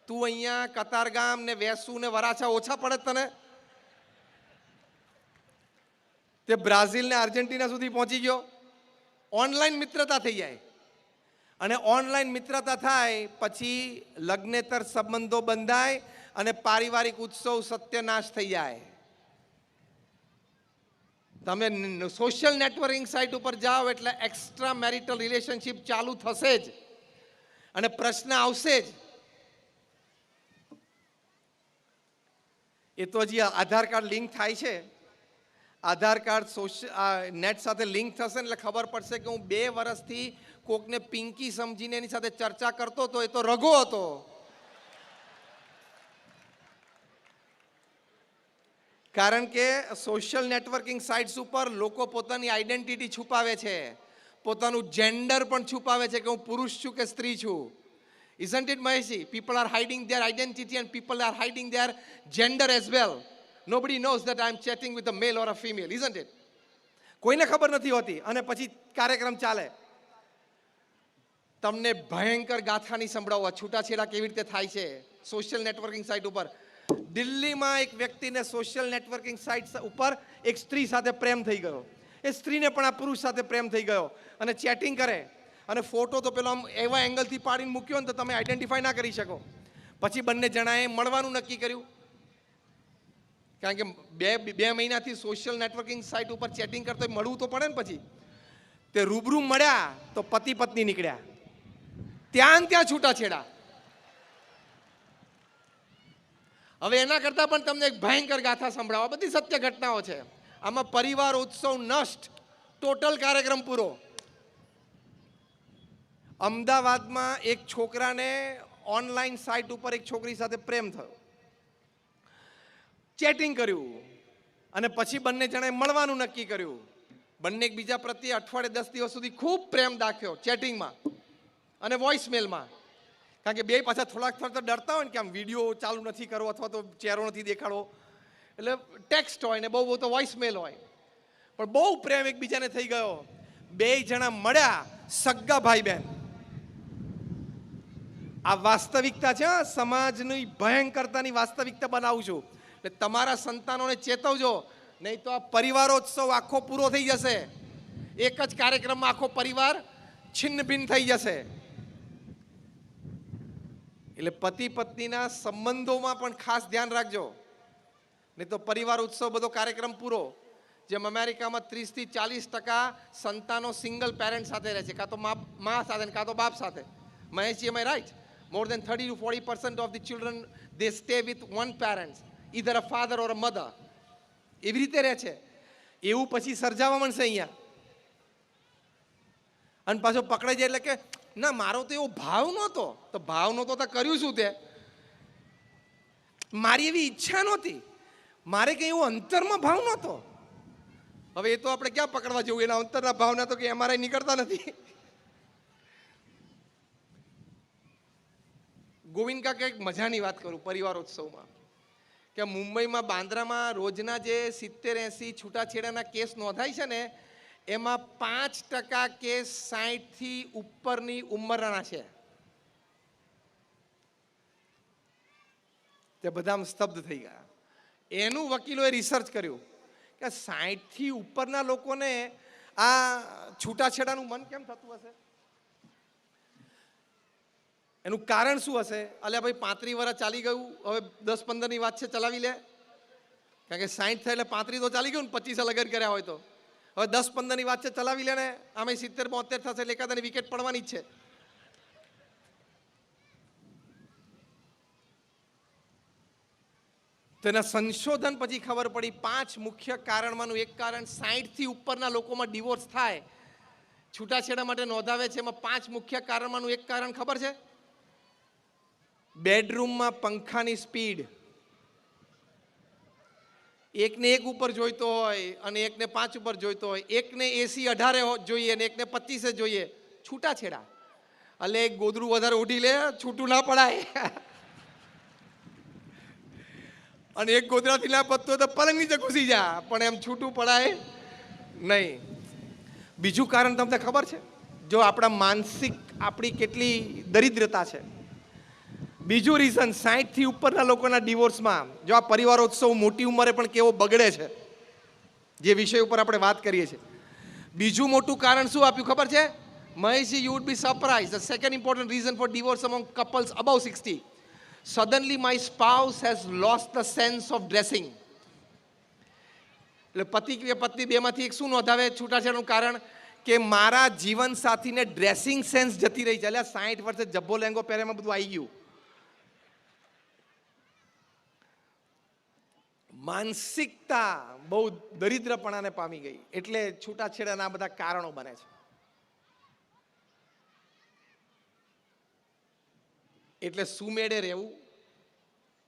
તું અહીંયા કતારગામ ને વેસુ ને વરાછા ઓછા પડે તને? તે બ્રાઝિલ ને આર્જેન્ટિના સુધી પહોંચી ગયો. ઓનલાઈન મિત્રતા થઈ જાય અને ઓનલાઈન મિત્રતા થાય પછી લગ્નેતર સંબંધો બંધાય અને પારિવારિક ઉત્સવ સત્યનાશ થઈ જાય. તમે સોશિયલ નેટવર્કિંગ સાઇટ ઉપર જાઓ એટલે એક્સ્ટ્રા મેરિટલ રિલેશનશિપ ચાલુ થશે જ અને પ્રશ્ન આવશે જ. એ તો હજી આધાર કાર્ડ લિંક થાય છે. આધાર કાર્ડ નેટ સાથે લિંક થશે એટલે ખબર પડશે કે હું 2 વર્ષથી કોકને પિંકી સમજીને એની સાથે ચર્ચા કરતો હતો, એ તો રઘો હતો. કારણ કે સોશિયલ નેટવર્કિંગ સાઇટ્સ ઉપર લોકો પોતાની આઈડેન્ટિટી છુપાવે છે, પોતાનું જેન્ડર પણ છુપાવે છે કે હું પુરુષ છું કે સ્ત્રી છું. Isn't it, Maheshi? People are hiding their identity and people are hiding their gender as well. Nobody knows that I'm chatting with a male or a female, isn't it? કોઈને ખબર નથી હોતી અને પછી કાર્યક્રમ ચાલે. તમને ભયંકર ગાથાની સંભળાવો છૂટાછેડા કેવી રીતે થાય છે સોશિયલ નેટવર્કિંગ સાઇટ ઉપર. દિલ્હીમાં એક વ્યક્તિને સોશિયલ નેટવર્કિંગ સાઇટ ઉપર એક સ્ત્રી સાથે પ્રેમ થઈ ગયો. એ સ્ત્રીને પણ આ પુરુષ સાથે પ્રેમ થઈ ગયો અને ચેટિંગ કરે અને ફોટો તો પેલો આમ એવા એંગલથી પાડીને મૂક્યો ને તો તમે આઈડેન્ટિફાય ના કરી શકો. પછી બંને જણાએ મળવાનું નક્કી કર્યું. કારણ કે બે મહિનાથી સોશિયલ નેટવર્કિંગ સાઇટ ઉપર ચેટિંગ કરતો મળવું તો પડે ને. પછી તે રૂબરૂ મળ્યા તો પતિ પત્ની નીકળ્યા. ત્યાં છૂટાછેડા. હવે એના કરતાં પણ તમને એક ભયંકર ગાથા સંભળાવો. બધી સત્ય ઘટનાઓ છે. આમાં પરિવાર ઉત્સવ નષ્ટ, ટોટલ કાર્યક્રમ પૂરો. અમદાવાદમાં એક છોકરાને ઓનલાઈન સાઇટ ઉપર એક છોકરી સાથે પ્રેમ થયો. ચેટિંગ કર્યું અને પછી બંને જણાએ મળવાનું નક્કી કર્યું. બંને એકબીજા પ્રત્યે અઠવાડિયે 10 દિવસ સુધી ખૂબ પ્રેમ દાખ્યો ચેટિંગમાં અને વોઇસમેલમાં. કારણ કે બે પાછા થોડાક ડરતા હોય ને કે આમ વિડીયો ચાલુ નથી કરવો અથવા તો ચહેરો નથી દેખાડવો, એટલે ટેક્સ્ટ હોય ને બહુ તો વોઇસમેલ હોય. પણ બહુ પ્રેમ એકબીજાને થઈ ગયો. 2 જણા મળ્યા, સગા ભાઈ બહેન. આ વાસ્તવિકતા છે. સમાજની ભયંકરતાની વાસ્તવિકતા બનાવું છું. એટલે તમારા સંતાનોને ચેતવજો, નહીં તો આ પરિવારોત્સવ આખો પૂરો થઈ જશે. એક જ કાર્યક્રમમાં આખો પરિવાર છિન્ન ભિન્ન થઈ જશે. એટલે પતિ પત્નીના સંબંધોમાં પણ ખાસ ધ્યાન રાખજો, નહીં તો પરિવાર ઉત્સવ બધો કાર્યક્રમ પૂરો. જેમ અમેરિકામાં 30 થી 40% સંતાનો સિંગલ પેરેન્ટ સાથે રહે છે, કાં તો મા સાથે કાં તો બાપ સાથે. Maheshji, am I right? More than 30 to 40% of the children they stay with one parent, either a father or a mother. એવી રીતે રહે છે. એવું પછી સર્જાવા મળશે અહીંયા. અને પાછો પકડાઈ જાય એટલે કે ના મારો તો એવો ભાવ નહોતો. તો ભાવ નહોતો તો કર્યું શું તે? મારી એવી ઈચ્છા નહોતી, મારે કંઈ એવો અંતરમાં ભાવ નહોતો. હવે એ તો આપણે ક્યાં પકડવા જવું? એના અંતરના ભાવના તો કે અમારા નીકળતા નથી. ગોવિંદ કાકા એક મજાની વાત કરું પરિવારોત્સવમાં, કે મુંબઈમાં બાંદ્રામાં રોજના જે 70-80 છૂટાછેડાના કેસ નોંધાય છે ને, એમાં 5% કેસ 60થી ઉપરની ઉંમરના છે. તે બધા સ્તબ્ધ થઈ ગયા. એનું વકીલોએ રિસર્ચ કર્યું કે 60થી ઉપરના લોકોને આ છૂટાછેડાનું મન કેમ થતું હશે? એનું કારણ શું હશે? અલ્યા ભાઈ 35 વર્ષ ચાલી ગયું, હવે 10-15ની વાત છે, ચલાવી લે. કારણ કે 60 થાય એટલે 35 તો ચાલી ગયું ને, 25 લગ્ન કર્યા હોય તો. હવે 10-15ની વાત છે, ચલાવી લે ને. આમે 70-72 થશે એટલે એકાદાની વિકેટ પડવાની જ છે. તેના સંશોધન પછી ખબર પડી 5 મુખ્ય કારણમાંનું એક કારણ 60થી ઉપરના લોકોમાં ડિવોર્સ થાય, છૂટાછેડા માટે નોંધાવે છે. એમાં 5 મુખ્ય કારણમાંનું એક કારણ ખબર છે? બેડરૂમમાં પંખાની સ્પીડ. એકને 1 ઉપર જોઈતો હોય અને એકને 5 ઉપર જોઈતો હોય, એકને AC 18 જોઈએ અને એકને 25 જોઈએ. છૂટાછેડા. એટલે એક ગોદરું વધારે ઉઠી લે, છૂટું ના પડાય. અને એક ગોદરાથી ના પતતો તો પલંગ નીચે ઘૂસી જા, પણ એમ છૂટું પડાય નહીં. બીજું કારણ તમને ખબર છે? જો આપણા માનસિક આપણી કેટલી દરિદ્રતા છે. બીજું રીઝન 60થી ઉપરના લોકોના ડિવોર્સમાં, જો આ પરિવારોત્સવ મોટી ઉંમરે પણ કેવો બગડે છે, જે વિષય ઉપર આપણે વાત કરીએ છીએ. બીજું મોટું કારણ શું આપ્યું ખબર છે? મહેશજી, you would be surprise. The second important reason for divorce among couples above 60. Suddenly my spouse has lost the sense of dressing. એટલે પતિ કે પત્ની બેમાંથી એક શું નોંધાવે છૂટાછેડાનું કારણ? કે મારા જીવન સાથીને ડ્રેસિંગ સેન્સ જતી રહી છે. એટલે 60 વર્ષે જબ્બો લેંગો પહેરેમાં બધું આવી ગયું. માનસિકતા બહુ દરિદ્રપણાને પામી ગઈ. એટલે છૂટાછેડાના બધા કારણો બને છે. એટલે સુમેળે રહેવું,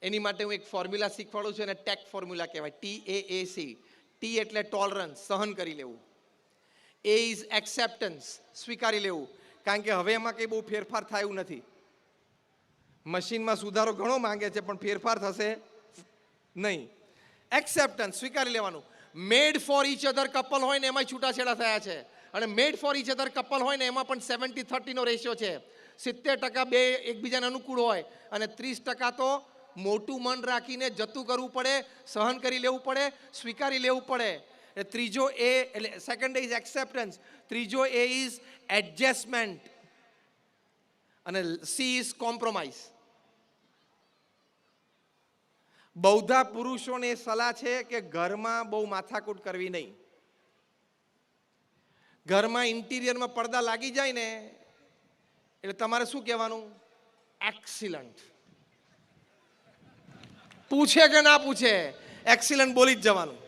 એની માટે હું એક ફોર્મ્યુલા શીખવાડું છું, એને ટેક ફોર્મ્યુલા કહેવાય. TAAC. T એટલે ટોલરન્સ, સહન કરી લેવું. A ઇઝ એક્સેપ્ટન્સ, સ્વીકારી લેવું. કારણ કે હવે એમાં કંઈ બહુ ફેરફાર થાય એવું નથી. મશીનમાં સુધારો ઘણો માંગે છે, પણ ફેરફાર થશે નહીં. એક્સેપ્ટન્સ, સ્વીકારી લેવાનું. મેડ ફોર ઈચ અધર કપલ હોય ને એમાં છૂટાછેડા થયા છે. અને મેડ ફોર ઈચ અધર કપલ હોય ને એમાં પણ 70-30 નો રેશિયો છે. 70% બે એકબીજાને અનુકૂળ હોય અને 30% તો મોટું મન રાખીને જતું કરવું પડે, સહન કરી લેવું પડે, સ્વીકારી લેવું પડે. ત્રીજો એ એટલે સેકન્ડ ઇઝ એક્સેપ્ટન્સ, ત્રીજો એ ઇઝ એડજસ્ટમેન્ટ અને સી ઇઝ કોમ્પ્રોમાઇઝ. બૌદ્ધા પુરુષોને સલાહ છે કે ઘરમાં બહુ માથાકૂટ કરવી નહીં. ઘરમાં ઇન્ટિરિયરમાં પડદા લાગી જાય ને એટલે તમારે શું કહેવાનું? એક્સિલન્ટ. પૂછે કે ના પૂછે, એક્સિલન્ટ બોલી જ જવાનું.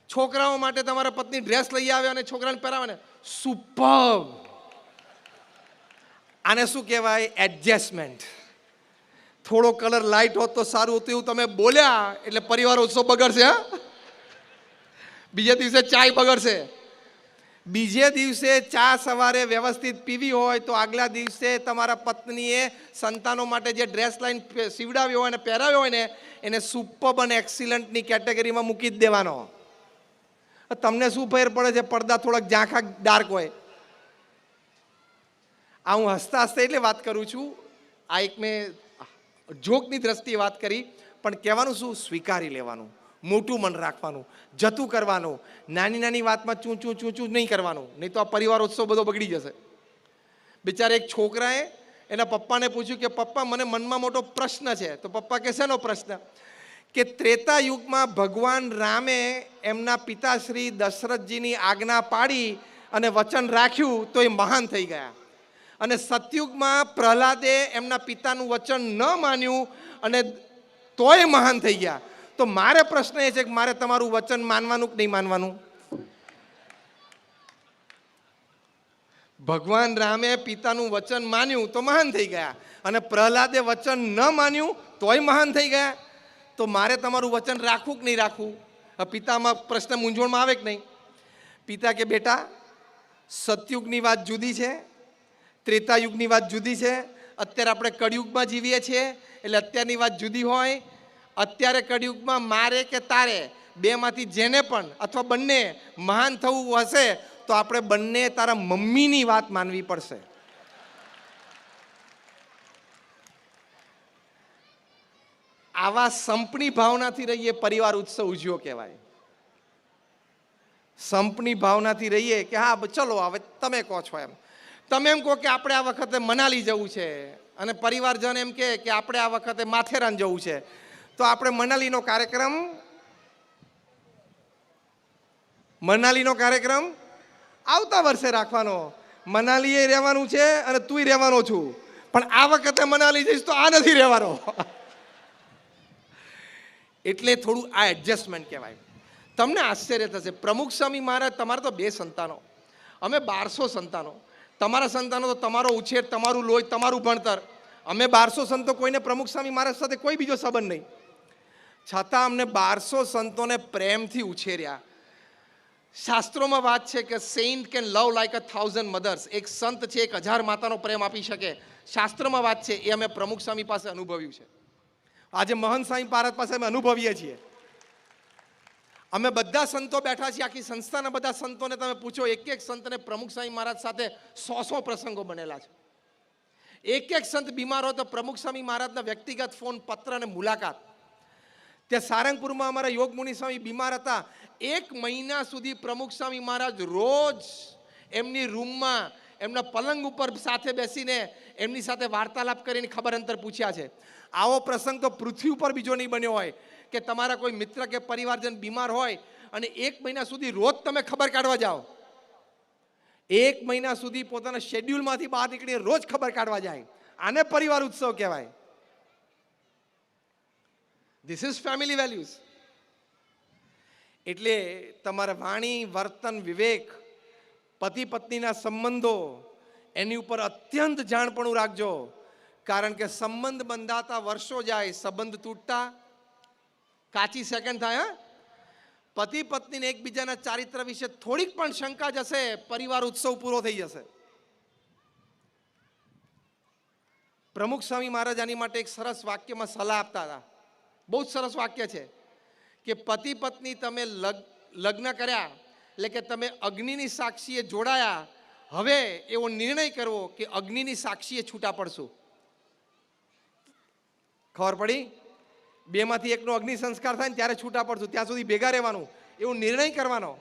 છોકરાઓ માટે તમારા પત્ની ડ્રેસ લઈ આવે અને છોકરાને પહેરાવે ને, સુપર્બ. આને શું કહેવાય? એડજસ્ટમેન્ટ. થોડો કલર લાઇટ હોત તો સારું હતું એવું તમે બોલ્યા એટલે પરિવારોત્સવ બગડશે. બીજે દિવસે ચાય બગડશે. બીજે દિવસે ચા સવારે વ્યવસ્થિત પીવી હોય તો આગલા દિવસે તમારા પત્નીએ સંતાનો માટે જે ડ્રેસ લાઈન સીવડાવ્યો હોય અને પહેરાવ્યો હોય ને એને સુપર્બ અને એક્સિલન્ટની કેટેગરીમાં મૂકી જ દેવાનો. તમને શું ફેર પડે છે? પડદા થોડાક ઝાંખા ડાર્ક હોય. આ હું હસતા હસતા એટલે વાત કરું છું. આ એક મેં જોકની દ્રષ્ટિએ વાત કરી, પણ કહેવાનું શું? સ્વીકારી લેવાનું, મોટું મન રાખવાનું, જતું કરવાનું, નાની નાની વાતમાં ચૂં નહીં કરવાનું, નહીં તો આ પરિવારોત્સવ બધો બગડી જશે. બિચારા એક છોકરાએ એના પપ્પાને પૂછ્યું કે પપ્પા મને મનમાં મોટો પ્રશ્ન છે. તો પપ્પા કે શેનો પ્રશ્ન? કે ત્રેતા યુગમાં ભગવાન રામે એમના પિતાશ્રી દશરથજીની આજ્ઞા પાડી અને વચન રાખ્યું તો એ મહાન થઈ ગયા, અને સતયુગમાં પ્રહલાદે એમના પિતાનું વચન ન માન્યું અને તોય મહાન થઈ ગયા. તો તો મારે પ્રશ્ન એ છે કે મારે તમારું વચન માનવાનું કે નહીં માનવાનું? ભગવાન રામે પિતાનું વચન માન્યું તો મહાન થઈ ગયા, અને પ્રહલાદે વચન ન માન્યું તોય મહાન થઈ ગયા. તો મારે તમારું વચન રાખવું કે નહીં રાખવું? પિતામાં પ્રશ્ન મૂંઝવણમાં આવે કે નહીં? પિતા કે બેટા, સતયુગની વાત જુદી છે, ત્રેતાયુગની વાત જુદી છે, અત્યારે આપણે કળિયુગમાં જીવીએ છીએ એટલે અત્યારની વાત જુદી હોય. અત્યારે કળિયુગમાં મારે કે તારે બેમાંથી જેને પણ અથવા બંને મહાન થવું હશે તો આપણે બંને તારા મમ્મીની વાત માનવી પડશે. આવા સંપની ભાવનાથી રહીએ, પરિવાર ઉત્સવ ઉજવ્યો કહેવાય. સંપની ભાવનાથી રહીએ કે હા ચલો હવે તમે કહો છો એમ. તમે એમ કહો કે આપણે આ વખતે મનાલી જવું છે અને પરિવારજન એમ કે આપણે આ વખતે માથેરાન જવું છે, તો આપણે મનાલીનો કાર્યક્રમ આવતા વર્ષે રાખવાનો. મનાલીએ રહેવાનું છે અને તુંય રહેવાનો છું, પણ આ વખતે મનાલી જઈશ તો આ નથી રહેવાનો. એટલે થોડું આ એડજસ્ટમેન્ટ કહેવાય. તમને આશ્ચર્ય થશે, પ્રમુખ સ્વામી મહારાજ, તમારે તો 2 સંતાનો, અમે 1200 સંતાનો. તમારા સંતાનો તો તમારો ઉછેર, તમારું લોહી, તમારું ભણતર. અમે 1200 સંતો, કોઈને પ્રમુખ સ્વામી મહારાજ સાથે કોઈ બીજો સંબંધ નહીં, છતાં અમને 1200 સંતોને પ્રેમથી ઉછેર્યા. શાસ્ત્રોમાં વાત છે કે saint can love like 1000 mothers. એક સંત છે 1000 માતાનો પ્રેમ આપી શકે. શાસ્ત્રમાં વાત છે, એ અમે પ્રમુખ સ્વામી પાસે અનુભવ્યું છે. આજે મહંત સ્વામી મહારાજ પાસે અમે અનુભવીએ છીએ. અમે બધા સંતો બેઠા છીએ, આખી સંસ્થાના બધા સંતોને તમે પૂછો, એક સંતને પ્રમુખ સ્વામી મહારાજ સાથે 100 પ્રસંગો બનેલા છે. એક સંત બીમાર હોય તો પ્રમુખ સ્વામી મહારાજના વ્યક્તિગત ફોન, પત્ર અને મુલાકાત. ત્યાં સારંગપુરમાં અમારા યોગમુનિ સ્વામી બીમાર હતા. 1 મહિના સુધી પ્રમુખ સ્વામી મહારાજ રોજ એમની રૂમમાં, એમના પલંગ ઉપર સાથે બેસીને એમની સાથે વાર્તાલાપ કરીને ખબર અંતર પૂછ્યા છે. આવો પ્રસંગ તો પૃથ્વી ઉપર બીજો નહીં બન્યો હોય કે તમારા કોઈ મિત્ર કે પરિવારજન બીમાર હોય અને 1 મહિના સુધી રોજ તમે ખબર કાઢવા જાઓ. 1 મહિના સુધી પોતાના શેડ્યુલમાંથી બહાર નીકળીને રોજ ખબર કાઢવા જાય. આને પરિવાર ઉત્સવ કહેવાય. This is family values. એટલે તમારા વાણી, વર્તન, વિવેક, પતિ પત્નીના સંબંધો, એની ઉપર અત્યંત જાણપણું રાખજો. કારણ કે સંબંધ બંધાતા વર્ષો જાય, સંબંધ તૂટતા કાચી સેકન્ડ થાય. પતિ પત્નીને એકબીજાના ચારિત્ર વિશે થોડીક પણ શંકા જશે, પરિવાર ઉત્સવ પૂરો થઈ જશે. પ્રમુખ સ્વામી મહારાજ આની માટે એક સરસ વાક્યમાં સલાહ આપતા હતા. બહુ જ સરસ વાક્ય છે કે પતિ પત્ની તમે લગ્ન કર્યા એટલે કે તમે અગ્નિની સાક્ષીએ જોડાયા. હવે એવો નિર્ણય કરવો કે અગ્નિની સાક્ષીએ છૂટા પડશું. ખબર પડી? 2માંથી 1નો અગ્નિ સંસ્કાર થાય ને ત્યારે છૂટા પડશું, ત્યાં સુધી ભેગા રહેવાનું, એવો નિર્ણય કરવાનો.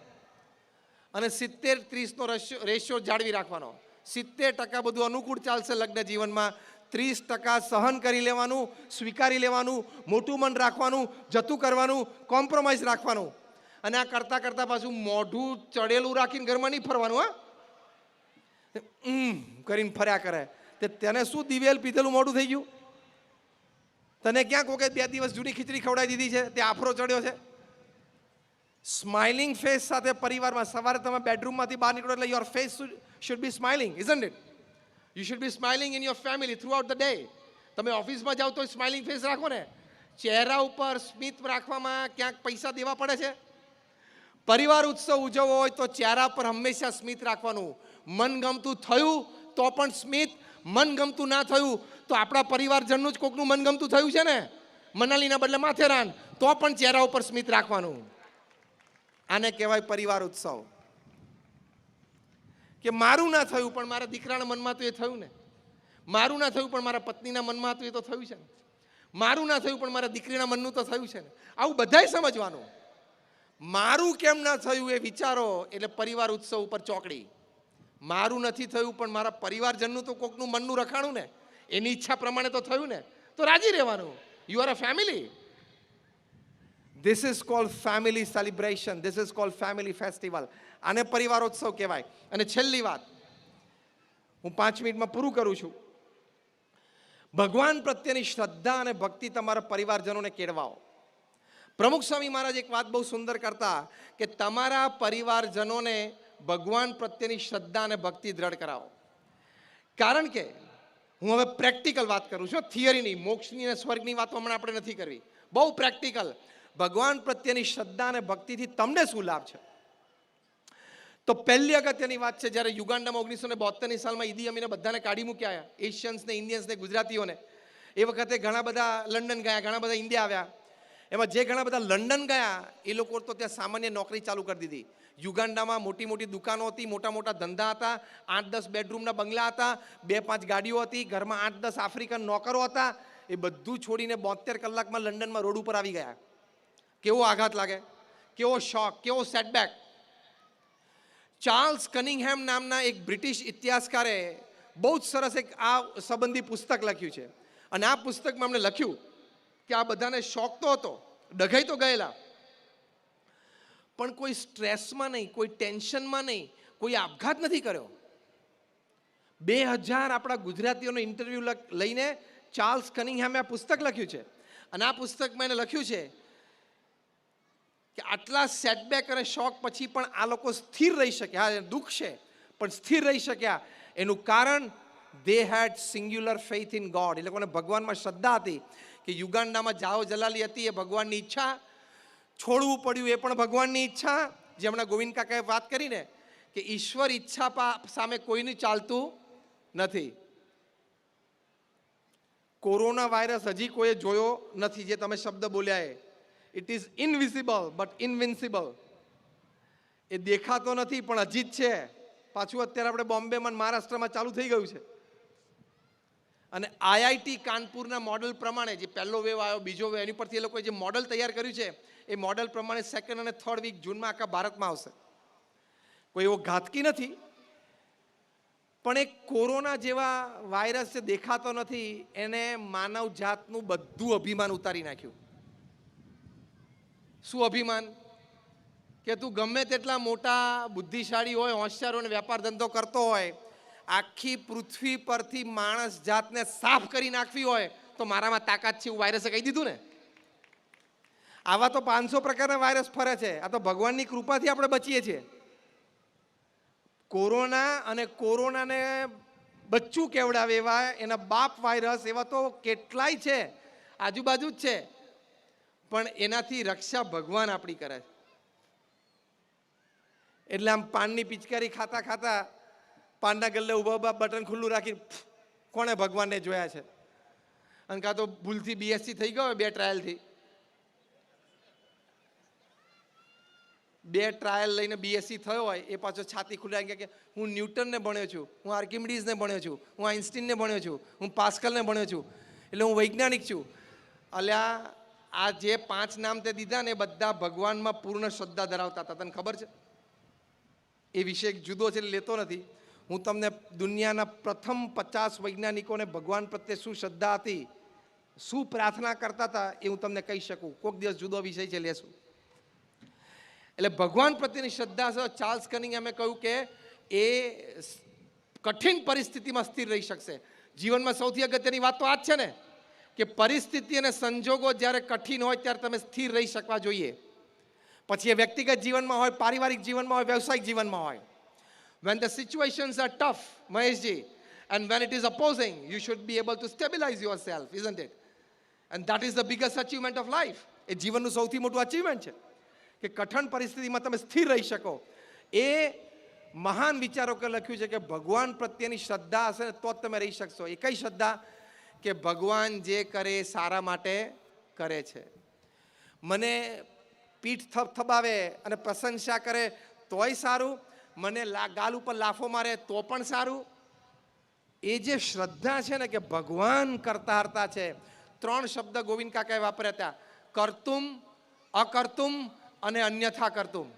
અને 70-30નો રેશિયો જાળવી રાખવાનો. 70% બધું અનુકૂળ ચાલશે લગ્ન જીવનમાં, 30% સહન કરી લેવાનું, સ્વીકારી લેવાનું, મોટું મન રાખવાનું, જતું કરવાનું, કોમ્પ્રોમાઇઝ રાખવાનું. અને આ કરતાં કરતાં પાછું મોઢું ચડેલું રાખીને ઘરમાં નહીં ફરવાનું. હા, કરીને ફર્યા કરે તેને શું દિવેલ પીધેલું મોઢું થઈ ગયું? તને ક્યાં કહો કે 2 દિવસ જૂની ખીચડી ખવડાવી દીધી છે, તે આફરો ચડ્યો છે? સ્માઇલિંગ ફેસ સાથે પરિવારમાં સવારે તમે બેડરૂમમાંથી બહાર નીકળો એટલે your face should be smiling, isn't it? You should be smiling in your family through out the day. તમે ઓફિસમાં જાઓ તો સ્માઇલિંગ ફેસ રાખો ને. ચહેરા ઉપર સ્મિત રાખવામાં ક્યાંક પૈસા દેવા પડે છે? પરિવાર ઉત્સવ ઉજવવો હોય તો ચહેરા પર હંમેશા સ્મિત રાખવાનું. મનગમતું થયું તો પણ સ્મિત, મનગમતું ના થયું તો આપણા પરિવારજનનું જ કોકનું મનગમતું થયું છે ને, મનાલીના બદલે માથેરાન, તો પણ ચહેરા ઉપર સ્મિત રાખવાનું. આને કહેવાય પરિવાર ઉત્સવ. કે મારું ના થયું પણ મારા દીકરાના મનમાં તો એ થયું ને, મારું ના થયું પણ મારા પત્નીના મનમાં તો એ તો થયું છે ને, મારું ના થયું પણ મારા દીકરીના મનનું તો થયું છે ને. આવું બધાય સમજવાનું. મારું કેમ ના થયું એ વિચારો એટલે પરિવાર ઉત્સવ ઉપર ચોકડી. મારું નથી થયું પણ મારા પરિવારજનનું તો કોકનું મનનું રખાણું ને, એની ઈચ્છા પ્રમાણે તો થયું ને, તો રાજી રહેવાનું. You are a family. This is called family celebration, this is called family festival. આને પરિવારોત્સવ કહેવાય. અને છેલ્લી વાત હું 5 મિનિટમાં પૂરું કરું છું. ભગવાન પ્રત્યેની શ્રદ્ધા અને ભક્તિ તમારા પરિવારજનોને કેળવાઓ. પ્રમુખ સ્વામી મહારાજ એક વાત બહુ સુંદર કરતા કે તમારા પરિવારજનોને ભગવાન પ્રત્યેની શ્રદ્ધા અને ભક્તિ દ્રઢ કરાવો. કારણ કે હું હવે પ્રેક્ટિકલ વાત કરું છું, થિયરીની, મોક્ષની અને સ્વર્ગની વાતો હમણાં આપણે નથી કરવી. બહુ પ્રેક્ટિકલ. ભગવાન પ્રત્યેની શ્રદ્ધા અને ભક્તિથી તમને શું લાભ છે? તો પહેલી અગત્યની વાત છે, જ્યારે યુગાન્ડામાં 1972ની સાલમાં ઈદી અમીને બધાને કાઢી મૂક્યા, એશિયન્સને, ઇન્ડિયન્સને, ગુજરાતીઓને, એ વખતે ઘણા બધા લંડન ગયા, ઘણા બધા ઇન્ડિયા આવ્યા. એમાં જે ઘણા બધા લંડન ગયા એ લોકો તો ત્યાં સામાન્ય નોકરી ચાલુ કરી દીધી. યુગાન્ડામાં મોટી મોટી દુકાનો હતી, મોટા મોટા ધંધા હતા, 8-10 બેડરૂમના બંગલા હતા, 2-5 ગાડીઓ હતી, ઘરમાં 8-10 આફ્રિકન નોકરો હતા. એ બધું છોડીને 72 કલાકમાં લંડનમાં રોડ ઉપર આવી ગયા. કેવો આઘાત લાગે, કેવો શોક, કેવો સેટબેક. ચાર્લ્સ કનિંગહેમ નામના એક બ્રિટિશ ઇતિહાસકારે બહુ જ સરસ એક આ સંબંધી પુસ્તક લખ્યું છે. અને આ પુસ્તકમાં એમણે લખ્યું કે આ બધાને શોખ તો હતો, ડઘાઈ તો ગયેલા, પણ કોઈ સ્ટ્રેસમાં નહીં, કોઈ ટેન્શનમાં નહીં, કોઈ આપઘાત નથી કર્યો. 2000 આપણા ગુજરાતીઓનો ઇન્ટરવ્યૂ લઈને ચાર્લ્સ કનિંગહેમે આ પુસ્તક લખ્યું છે. અને આ પુસ્તકમાં એને લખ્યું છે કે આટલા સેટબેક અને શોક પછી પણ આ લોકો સ્થિર રહી શક્યા. હા, દુઃખ છે પણ સ્થિર રહી શક્યા. એનું કારણ દે હેડ સિંગ્યુલર ફેથ ઇન ગોડ. એ લોકોને ભગવાનમાં શ્રદ્ધા હતી કે યુગાન્ડામાં જાઓ જલાલી હતી એ ભગવાનની ઈચ્છા, છોડવું પડ્યું એ પણ ભગવાનની ઈચ્છા. જે હમણાં ગોવિંદ કાકાએ વાત કરીને કે ઈશ્વર ઈચ્છા સામે કોઈનું ચાલતું નથી. કોરોના વાયરસ હજી કોઈએ જોયો નથી, જે તમે શબ્દ બોલ્યા એ. It is invisible but invincible. એ દેખાતો નથી પણ હજી જ છે. પાછું અત્યારે આપણે બોમ્બેમાં, મહારાષ્ટ્રમાં ચાલુ થઈ ગયું છે. અને આઈઆઈટી કાનપુરના મોડલ પ્રમાણે જે પહેલો વેવ આવ્યો, બીજો વેવ, એની પરથી એ લોકોએ જે મોડલ તૈયાર કર્યું છે એ મોડલ પ્રમાણે 2nd અને 3rd વીક જૂનમાં આખા ભારતમાં આવશે. કોઈ એવો ઘાતકી નથી, પણ એક કોરોના જેવા વાયરસ જે દેખાતો નથી એને માનવ જાતનું બધું અભિમાન ઉતારી નાખ્યું. શું અભિમાન? કે તું ગમે તેટલા મોટા બુદ્ધિશાળી હોય, હોશિયાર હોય, વેપાર ધંધો કરતો હોય, આખી પૃથ્વી પરથી માણસ જાતને સાફ કરી નાખવી હોય તો મારામાં તાકાત છે, એવું વાયરસે કહી દીધું ને. આવા તો 500 પ્રકારના વાયરસ ફરે છે. આ તો ભગવાનની કૃપાથી આપણે બચીએ છીએ. કોરોના અને કોરોનાને બચ્ચું કેવડાવે એવા એના બાપ વાયરસ એવા તો કેટલાય છે, આજુબાજુ જ છે, પણ એનાથી રક્ષા ભગવાન આપણી કરે છે. એટલે આમ પાનની પિચકારી ખાતા ખાતા પાનના ગલ્લે ઊભા ઊભા બટન ખુલ્લું રાખી કોણે ભગવાનને જોયા છે? અને કાં તો ભૂલથી બીએસસી થઈ ગયો 2 ટ્રાયલથી, 2 ટ્રાયલ લઈને બીએસસી થયો હોય એ પાછો છાતી ખુલ્લાઈ કે હું ન્યૂટનને ભણ્યો છું, હું આર્કિમિડીઝને ભણ્યો છું, હું આઇન્સ્ટીનને ભણ્યો છું, હું પાસ્કલને ભણ્યો છું, એટલે હું વૈજ્ઞાનિક છું. અલ્યા આ જે 5 નામ તે દીધા ને એ બધા ભગવાનમાં પૂર્ણ શ્રદ્ધા ધરાવતા હતા. તને ખબર છે? એ વિષય એક જુદો છે, લેતો નથી. હું તમને દુનિયાના પ્રથમ 50 વૈજ્ઞાનિકોને ભગવાન પ્રત્યે શું શ્રદ્ધા હતી, શું પ્રાર્થના કરતા હતા એ હું તમને કહી શકું. કોઈક દિવસ જુદો વિષય છે, લેશું. એટલે ભગવાન પ્રત્યેની શ્રદ્ધા છે. ચાર્લ્સ કનિંગહેમે કહ્યું કે એ કઠિન પરિસ્થિતિમાં સ્થિર રહી શકશે. જીવનમાં સૌથી અગત્યની વાત તો આ જ છે ને કે પરિસ્થિતિ અને સંજોગો જ્યારે કઠિન હોય ત્યારે તમે સ્થિર રહી શકવા જોઈએ. પછી એ વ્યક્તિગત જીવનમાં હોય, પારિવારિક જીવનમાં હોય, વ્યવસાયિક જીવનમાં હોય. When the situations are tough, Maheshji, and when it is opposing, you should be able to stabilize yourself, isn't it? And that is the biggest achievement of life. એ જીવનનું સૌથી મોટું અચીવમેન્ટ છે કે કઠણ પરિસ્થિતિમાં તમે સ્થિર રહી શકો. એ મહાન વિચારકે લખ્યું છે કે ભગવાન પ્રત્યેની શ્રદ્ધા હશે ને તો જ તમે રહી શકશો. એ કઈ શ્રદ્ધા? કે ભગવાન જે કરે એ સારા માટે કરે છે. મને પીઠ થપથપાવે અને પ્રશંસા કરે તોય સારું, મને ગાલ ઉપર લાફો મારે તો પણ સારું. એ જે શ્રદ્ધા છે ને કે ભગવાન કરતા હરતા છે. 3 શબ્દ ગોવિંદ કાકાએ વાપર્યા હતા: કર્તુમ, અકર્તુમ અને અન્યથા કર્તુમ.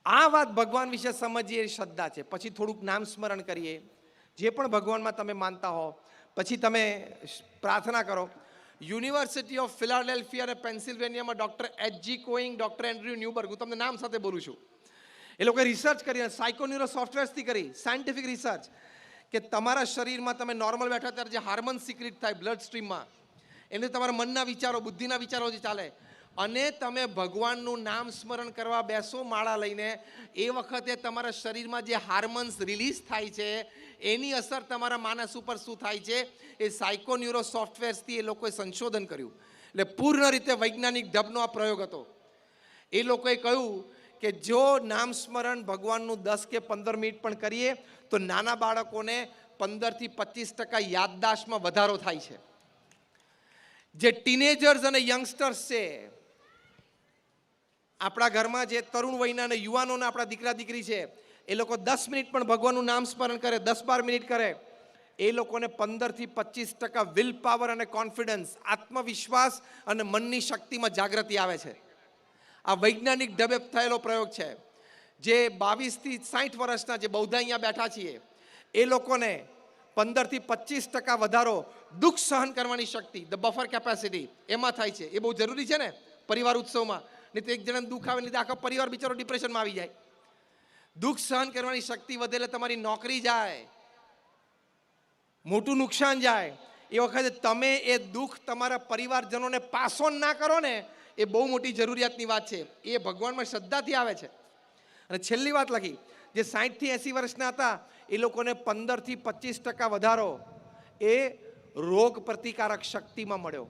આ વાત ભગવાન વિશે સમજીએ એ શ્રદ્ધા છે. પછી થોડુંક નામ સ્મરણ કરીએ, જે પણ ભગવાનમાં તમે માનતા હો. પછી તમે પ્રાર્થના કરો. યુનિવર્સિટી ઓફ ફિલાડેલ્ફિયા અને પેન્સિલ્વેનિયામાં ડૉક્ટર H.G. કોઈંગ, ડૉક્ટર એન્ડ્રયુ ન્યુબર્ગ, હું તમને નામ સાથે બોલું છું, એ લોકોએ રિસર્ચ કરી, સાયકોન્યુરો સોફ્ટવેર્સથી કરી, સાયન્ટિફિક રિસર્ચ, કે તમારા શરીરમાં તમે નોર્મલ બેઠા ત્યારે જે હાર્મોન સિક્રેટ થાય બ્લડ સ્ટ્રીમમાં, એટલે તમારા મનના વિચારો, બુદ્ધિના વિચારો જે ચાલે, અને તમે ભગવાનનું નામ સ્મરણ કરવા બેસો માળા લઈને, એ વખતે તમારા શરીરમાં જે હાર્મોન્સ રિલીઝ થાય છે એની અસર તમારા માનસ ઉપર શું થાય છે એ સાયકોન્યુરો સોફ્ટવેર્સથી એ લોકોએ સંશોધન કર્યું. એટલે પૂર્ણ રીતે વૈજ્ઞાનિક ઢબનો આ પ્રયોગ હતો. એ લોકોએ કહ્યું કે જો નામ સ્મરણ ભગવાનનું 10 કે 15 મિનિટ પણ કરીએ તો નાના બાળકોને 15 થી 25% યાદદાસ્તમાં વધારો થાય છે. જે ટીનેજર્સ અને યંગસ્ટર્સ છે, આપણા ઘરમાં જે તરુણ વયના અને યુવાનોના આપણા દીકરા દીકરી છે, એ લોકો 10 મિનિટ પણ ભગવાનનું નામ સ્મરણ કરે, 10-12 મિનિટ કરે, એ લોકોને 15 થી 25% વિલ પાવર અને કોન્ફિડન્સ, આત્મવિશ્વાસ અને મનની શક્તિમાં જાગૃતિ આવે છે. આ વૈજ્ઞાનિક ઢબે થયેલો પ્રયોગ છે. જે 22 થી 60 વર્ષના જે બૌદ્ધ અહીંયા બેઠા છીએ, એ લોકોને 15 થી 25% વધારો દુઃખ સહન કરવાની શક્તિ, ધ બફર કેપેસિટી, એમાં થાય છે. એ બહુ જરૂરી છે ને પરિવાર ઉત્સવમાં. નહીં તો એક જણાને દુઃખ આવે લીધે આખો પરિવાર બિચારો ડિપ્રેશનમાં આવી જાય. દુઃખ સહન કરવાની શક્તિ વધે એટલે તમારી નોકરી જાય, મોટું નુકસાન જાય. એ વખતે તમે એ દુઃખ તમારા પરિવારજનોને પાસ ઓન ના કરો ને, એ બહુ મોટી જરૂરિયાતની વાત છે. એ ભગવાનમાં શ્રદ્ધાથી આવે છે. અને છેલ્લી વાત લખી, જે 60 થી 80 વર્ષના હતા એ લોકોને 15 થી 25% વધારો એ રોગ પ્રતિકારક શક્તિમાં મળ્યો.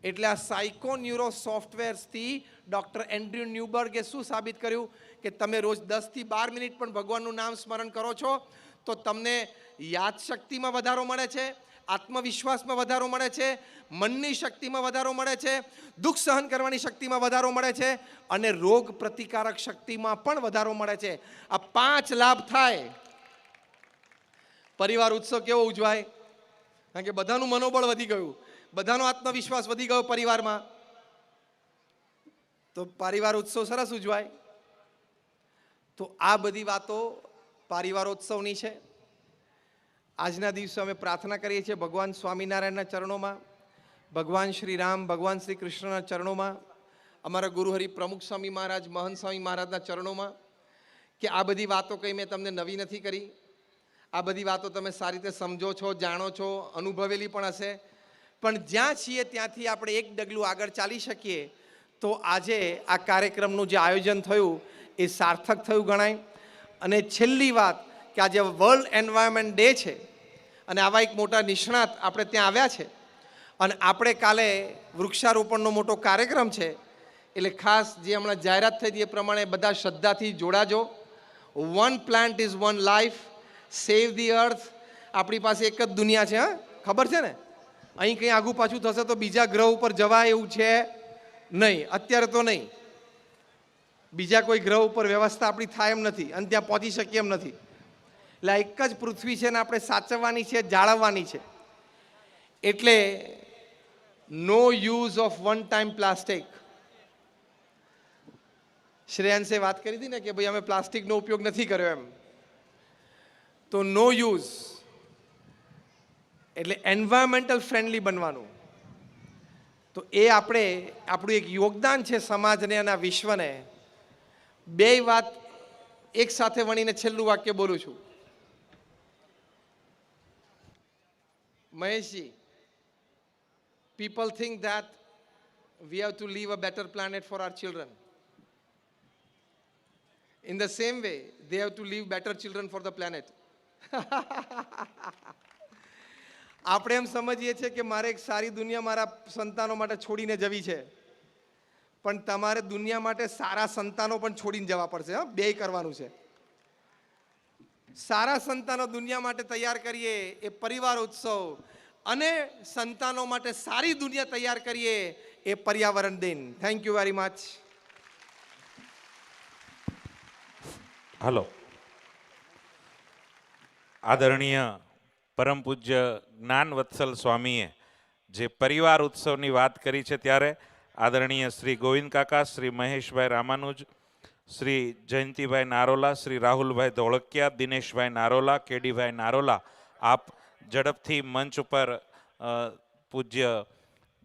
એટલે આ સાયકોન્યુરો સોફ્ટવેર્સથી ડૉક્ટર એન્ડ્રુ ન્યુબર્ગે શું સાબિત કર્યું કે તમે રોજ 10 થી 12 મિનિટ પણ ભગવાનનું નામ સ્મરણ કરો છો તો તમને યાદશક્તિમાં વધારો મળે છે, આત્મવિશ્વાસમાં વધારો મળે છે, મનની શક્તિમાં વધારો મળે છે, દુઃખ સહન કરવાની શક્તિમાં વધારો મળે છે, અને રોગ પ્રતિકારક શક્તિમાં પણ વધારો મળે છે. આ 5 લાભ થાય. પરિવાર ઉત્સવ કેવો ઉજવાય? કારણ કે બધાનું મનોબળ વધી ગયું, બધાનો આત્મવિશ્વાસ વધી ગયો પરિવારમાં, તો પરિવાર ઉત્સવ સરસ ઉજવાય. તો આ બધી વાતો પરિવારોત્સવની છે. આજના દિવસે અમે પ્રાર્થના કરીએ છીએ ભગવાન સ્વામિનારાયણના ચરણોમાં, ભગવાન શ્રી રામ, ભગવાન શ્રી કૃષ્ણના ચરણોમાં, અમારા ગુરુહરિ પ્રમુખ સ્વામી મહારાજ, મહંત સ્વામી મહારાજના ચરણોમાં, કે આ બધી વાતો કંઈ મેં તમને નવી નથી કરી. આ બધી વાતો તમે સારી રીતે સમજો છો, જાણો છો, અનુભવેલી પણ હશે. પણ જ્યાં છીએ ત્યાંથી આપણે એક ડગલું આગળ ચાલી શકીએ તો આજે આ કાર્યક્રમનું જે આયોજન થયું એ સાર્થક થયું ગણાય. અને છેલ્લી વાત કે આજે વર્લ્ડ એન્વાયરમેન્ટ ડે છે અને આવા એક મોટા નિષ્ણાત આપણે ત્યાં આવ્યા છે અને આપણે કાલે વૃક્ષારોપણનો મોટો કાર્યક્રમ છે. એટલે ખાસ જે હમણાં જાહેરાત થઈ હતી એ પ્રમાણે બધા શ્રદ્ધાથી જોડાજો. One plant is one life, save the earth. આપણી પાસે એક જ દુનિયા છે, હા, ખબર છે ને? અહીં કંઈ આગું પાછું થશે તો બીજા ગ્રહ ઉપર જવાય એવું છે નહીં, અત્યારે તો નહીં. બીજા કોઈ ગ્રહ ઉપર વ્યવસ્થા આપણી થાય એમ નથી અને ત્યાં પહોંચી શકીએ એમ નથી. એટલે એક જ પૃથ્વી છે ને આપણે સાચવવાની છે, જાળવવાની છે. એટલે no use of one time plastic. શ્રેયાંશે વાત કરી હતી ને કે ભાઈ અમે પ્લાસ્ટિકનો ઉપયોગ નથી કર્યો એમ. તો નો યુઝ એટલે એન્વાયરમેન્ટલ ફ્રેન્ડલી બનવાનું. તો એ આપણું એક યોગદાન છે સમાજને અને વિશ્વને. બે વાત એક સાથે વણીને છેલ્લું વાક્ય બોલું છું. Maheshji, people think that we have to leave a better planet for our children. In the same way, they have to leave better children for the planet. આપણે એમ સમજીએ છીએ કે મારે એક સારી દુનિયા મારા સંતાનો માટે છોડીને જવી છે, પણ તમારે દુનિયા માટે સારા સંતાનો પણ છોડીને જવા પડશે. હા, બે કરવાનું છે. સારા સંતાનો દુનિયા માટે તૈયાર કરીએ એ પરિવાર ઉત્સવ, અને સંતાનો માટે સારી દુનિયા તૈયાર કરીએ એ પર્યાવરણ દિન. Thank you very much. Hello. આદરણીય પરમ પૂજ્ય જ્ઞાનવત્સલ સ્વામીએ જે પરિવાર ઉત્સવની વાત કરી છે, ત્યારે આદરણીય શ્રી ગોવિંદ કાકા, શ્રી મહેશભાઈ રામાનુજ, શ્રી જયંતિભાઈ નારોલા, શ્રી રાહુલભાઈ ધોળકિયા, દિનેશભાઈ નારોલા, કેડીભાઈ નારોલા, આપ ઝડપથી મંચ ઉપર પૂજ્ય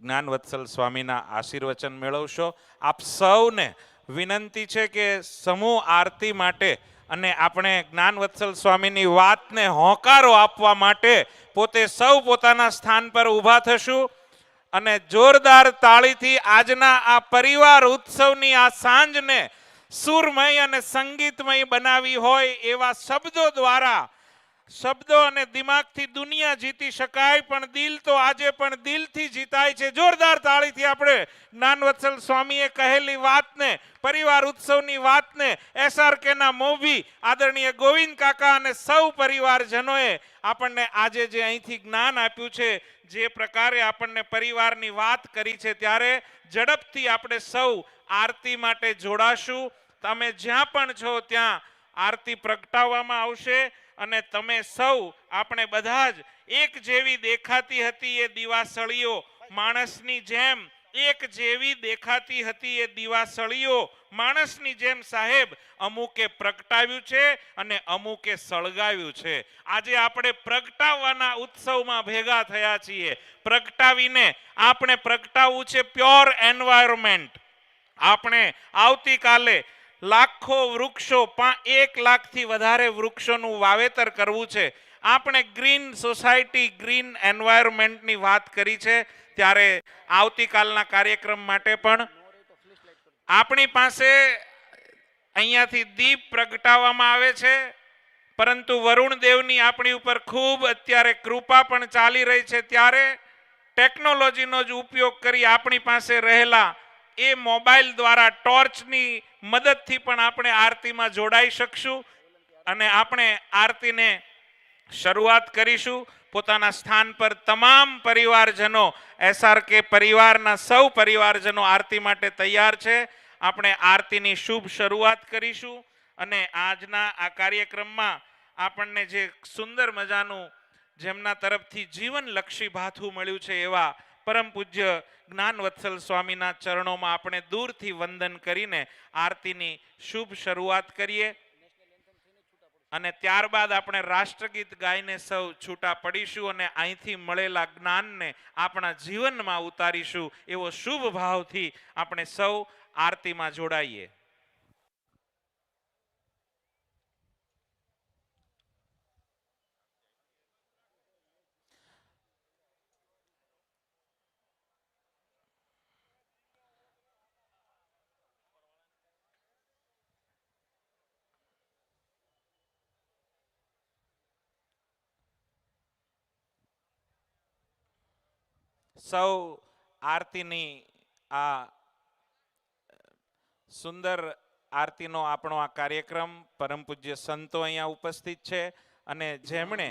જ્ઞાનવત્સલ સ્વામીના આશીર્વચન મેળવશો. આપ સૌને વિનંતી છે કે સમૂહ આરતી માટે અને આપણે જ્ઞાનવત્સલ સ્વામીની વાતને હોંકારો આપવા માટે પોતે સૌ પોતાના સ્થાન પર ઊભા થશું અને જોરદાર તાળીથી આજના આ પરિવાર ઉત્સવની આ સાંજને સુરમય અને સંગીતમય બનાવી હોય એવા શબ્દો દ્વારા, શબ્દો અને દિમાગથી દુનિયા જીતી શકાય, પણ દિલ તો આજે પણ દિલથી જીતાય છે. જોરદાર તાળીથી આપણે જ્ઞાનવત્સલ સ્વામીએ કહેલી વાતને, પરિવાર ઉત્સવની વાતને, SRKના મોભી આદરણીય ગોવિંદ કાકા અને સૌ પરિવારજનોએ આપણને આજે જે અહીંથી જ્ઞાન આપ્યું છે, જે પ્રકારે આપણને પરિવારની વાત કરી છે, ત્યારે ઝડપથી આપણે સૌ આરતી માટે જોડાશું. તમે જ્યાં પણ છો ત્યાં આરતી પ્રગટાવવામાં આવશે અને તમે સૌ, આપણે બધા જ એક જેવી દેખાતી હતી એ દિવાસળીઓ, માણસની જેમ એક જેવી દેખાતી હતી એ દિવાસળીઓ માણસની જેમ સાહેબ અમુકે પ્રગટાવ્યું છે અને અમુકે સળગાવ્યું છે. આજે આપણે પ્રગટાવવાના ઉત્સવમાં ભેગા થયા છીએ. પ્રગટાવીને આપણે પ્રગટાવવું છે પ્યોર એન્વાયરમેન્ટ. આપણે આવતીકાલે લાખો વૃક્ષો, 1 લાખથી વધારે વૃક્ષોનું વાવેતર કરવું છે. આપણે ગ્રીન સોસાયટી, ગ્રીન એન્વાયરમેન્ટની વાત કરી છે, ત્યારે આવતીકાલના કાર્યક્રમ માટે પણ આપણી પાસે અહીંયાથી દીપ પ્રગટાવવામાં આવે છે, પરંતુ વરુણ દેવની આપણી ઉપર ખૂબ અત્યારે કૃપા પણ ચાલી રહી છે, ત્યારે ટેકનોલોજીનો જ ઉપયોગ કરી આપણી પાસે રહેલા એ મોબાઈલ દ્વારા ટોર્ચની મદદથી પણ આપણે આરતીમાં જોડાઈ શકશું અને આપણે આરતીને શરૂઆત કરીશું. પોતાના સ્થાન પર તમામ પરિવારજનો, SRK પરિવારના સૌ પરિવારજનો આરતી માટે તૈયાર છે. આપણે આરતીની શુભ શરૂઆત કરીશું અને આજના આ કાર્યક્રમમાં આપણને જે સુંદર મજાનું, જેમના તરફથી જીવનલક્ષી ભાથું મળ્યું છે, એવા પરમ પૂજ્ય જ્ઞાનવત્સલ સ્વામીના ચરણોમાં આપણે દૂરથી વંદન કરીને આરતીની શુભ શરૂઆત કરીએ અને ત્યારબાદ આપણે રાષ્ટ્રગીત ગાઈને સૌ છૂટા પડીશું અને અહીંથી મળેલા જ્ઞાનને આપણા જીવનમાં ઉતારીશું. એવો શુભ ભાવથી આપણે સૌ આરતીમાં જોડાઈએ. સૌ આરતીની આ સુંદર આરતીનો આપણો આ કાર્યક્રમ, પરમ પૂજ્ય સંતો અહીંયા ઉપસ્થિત છે અને જેમણે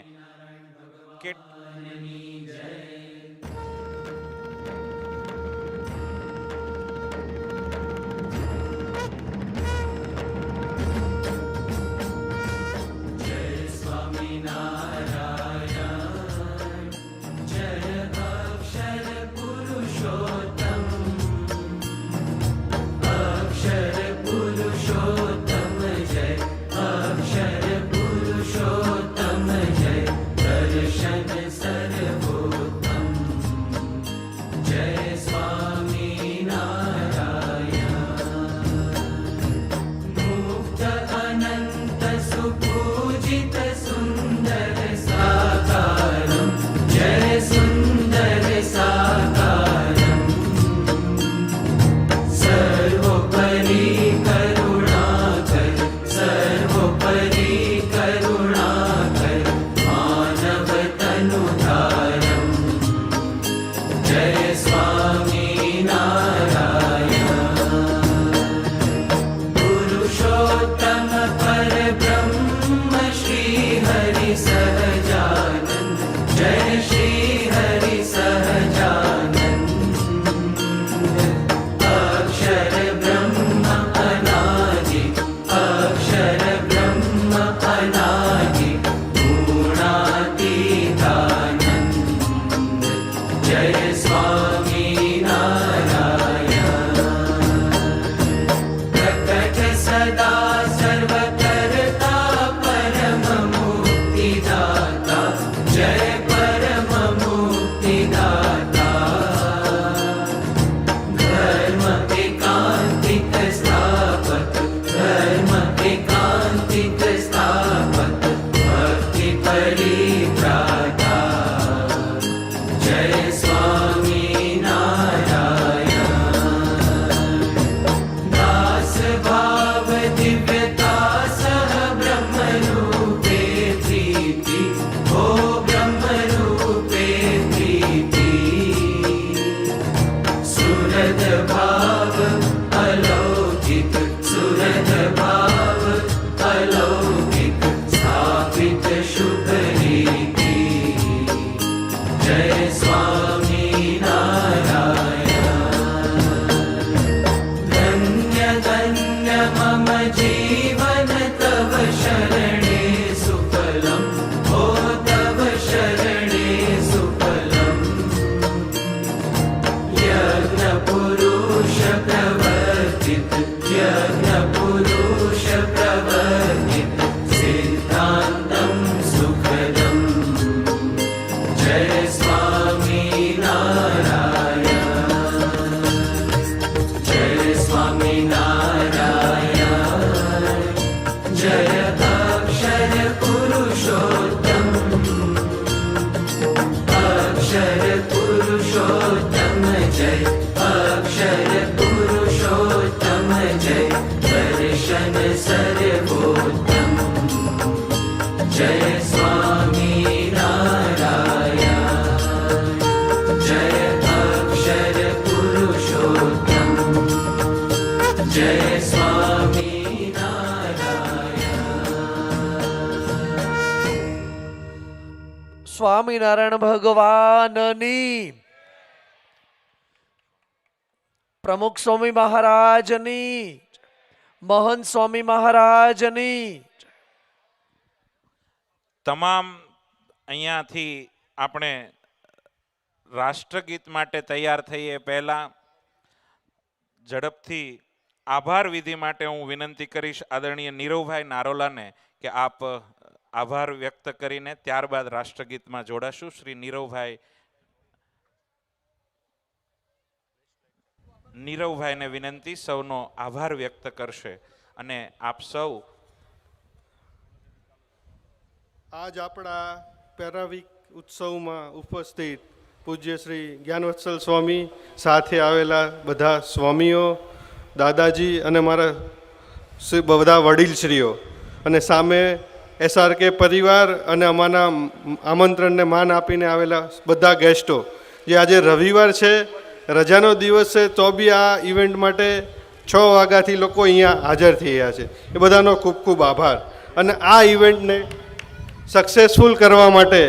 अलौकिक सुरत भाव अलौकिक स्थापित शुभ रीति जय स्वामी नारायण धन्य धन्य मम जीवन तव शरणे सुफलम् ओ तव शरणे सुफलम् यज्ञ पुरुष प्रवर्तित यज्ञ पुरुष प्रवर्तित सिद्धान्तं सुखदम् जय स्वामी नारायण जय स्वामी नारायण जय अक्षर पुरुषोत्तम अक्षर पुरुषोत्तम जय अक्षर पुरुषोत्तम जय दर्शन सर्वोत्तम जय स्वामी नारायण जय अक्षर पुरुषोत्तम जय स्वामी સ્વામિનારાયણ ભગવાનની પ્રમુખ સ્વામી મહારાજની મહંત સ્વામી મહારાજની તમામ અહીંયાથી આપણે રાષ્ટ્રગીત માટે તૈયાર થઈએ પહેલા ઝડપથી આભાર વિધિ માટે હું વિનંતી કરીશ આદરણીય નીરવભાઈ નારોલાને કે આપ આભાર વ્યક્ત કરીને ત્યારબાદ રાષ્ટ્રગીતમાં જોડાશું. શ્રી નીરવભાઈને વિનંતી સૌનો આભાર વ્યક્ત કરશે અને આપ સૌ આજ આપણા પેરાવિક ઉત્સવમાં ઉપસ્થિત પૂજ્ય શ્રી જ્ઞાનવત્સલ સ્વામી સાથે આવેલા બધા સ્વામીઓ દાદાજી અને મારા બધા વડીલશ્રીઓ અને સામે SRK પરિવાર અને અમારા આમંત્રણને માન આપીને આવેલા બધા ગેસ્ટો જે આજે રવિવાર છે રજાનો દિવસ છે તો બી આ ઇવેન્ટ માટે 6 વાગ્યાથી લોકો અહીંયા હાજર થઈ રહ્યા છે એ બધાનો ખૂબ ખૂબ આભાર. અને આ ઇવેન્ટને સક્સેસફુલ કરવા માટે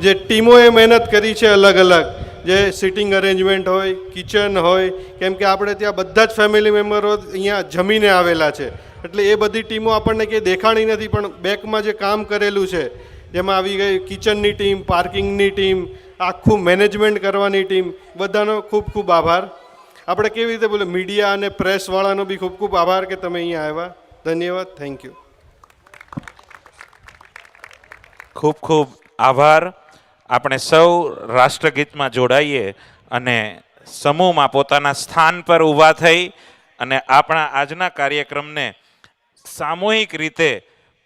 જે ટીમોએ મહેનત કરી છે અલગ અલગ જે સિટિંગ અરેન્જમેન્ટ હોય કિચન હોય કેમ કે આપણે ત્યાં બધા જ ફેમિલી મેમ્બરો અહીંયા જમીને આવેલા છે એટલે એ બધી ટીમો આપણને કંઈ દેખાણી નથી પણ બેકમાં જે કામ કરેલું છે જેમાં આવી ગઈ કિચનની ટીમ પાર્કિંગની ટીમ આખું મેનેજમેન્ટ કરવાની ટીમ બધાનો ખૂબ ખૂબ આભાર. આપણે કેવી રીતે બોલે મીડિયા અને પ્રેસવાળાનો બી ખૂબ ખૂબ આભાર કે તમે અહીંયા આવ્યા. ધન્યવાદ. Thank you. ખૂબ ખૂબ આભાર. આપણે સૌ રાષ્ટ્રગીતમાં જોડાઈએ અને સમૂહમાં પોતાના સ્થાન પર ઊભા થઈ અને આપણા આજના કાર્યક્રમને સામૂહિક રીતે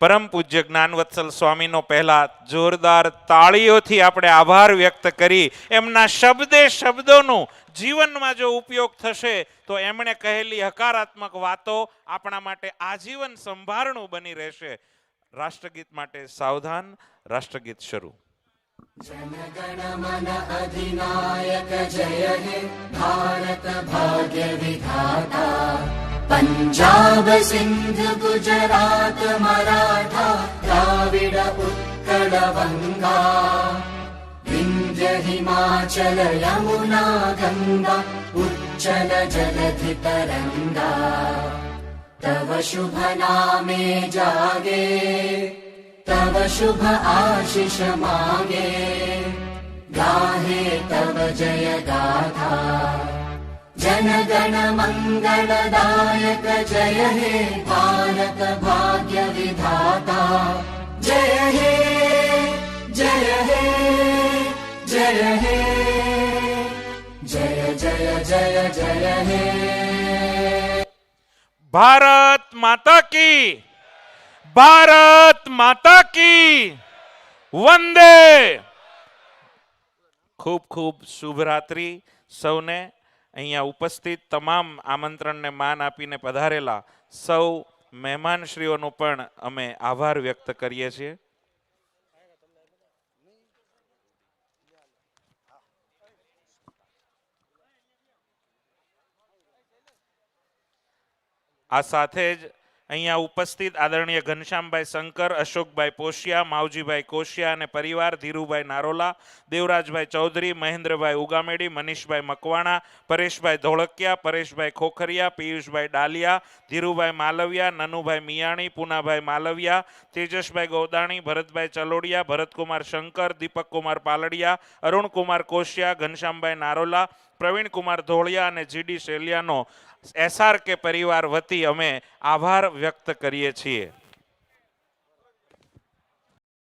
પરમ પૂજ્ય જ્ઞાનવત્સલ સ્વામીનો પહેલા જોરદાર તાળીઓથી આપણે આભાર વ્યક્ત કરી એમના શબ્દે શબ્દોનું જીવનમાં જો ઉપયોગ થશે તો એમણે કહેલી હકારાત્મક વાતો આપણા માટે આજીવન સંભારણું બની રહેશે. રાષ્ટ્રગીત માટે સાવધાન. રાષ્ટ્રગીત શરૂ. जनगण मन अधिनायक जय हे भारत भाग्य विधाता पंजाब सिंध गुजरात मराठा द्राविड उत्कल वंगा विंध्य हिमाचल यमुना गंगा उच्चल जलधि तरंगा तव शुभ नामे जागे तव शुभ आशीष मागे गाहे तव जय गाथा जन गण मंगलदायक जय हे भारत भाग्य विधाता जय हे जय हे जय हे जय जय जय जय हे. भारत माता की, भारत माता की वंदे. ખૂબ ખૂબ શુભરાત્રિ સૌને. અહીંયા ઉપસ્થિત તમામ આમંત્રણને માન આપીને પધારેલા સૌ મહેમાનશ્રીઓનો પણ અમે આભાર વ્યક્ત કરીએ છીએ. આ સાથે જ અહીંયા ઉપસ્થિત આદરણીય ઘનશ્યામભાઈ શંકર, અશોકભાઈ પોશિયા, માવજીભાઈ કોશિયા અને પરિવાર, ધીરુભાઈ નારોલા, દેવરાજભાઈ ચૌધરી, મહેન્દ્રભાઈ ઉગામેડી, મનીષભાઈ મકવાણા, પરેશભાઈ ધોળકિયા, પરેશભાઈ ખોખરિયા, પિયુષભાઈ ડાલિયા, ધીરુભાઈ માલવિયા, નનુભાઈ મિયાણી, પૂનાભાઈ માલવિયા, તેજસભાઈ ગોદાણી, ભરતભાઈ ચલોડિયા, ભરતકુમાર શંકર, દીપકકુમાર પાલડિયા, અરુણકુમાર કોશિયા, ઘનશ્યામભાઈ નારોલા, પ્રવીણકુમાર ધોળિયા અને જીડી શેલિયાનો SRK પરિવાર વતી અમે આભાર વ્યક્ત કરીએ છીએ.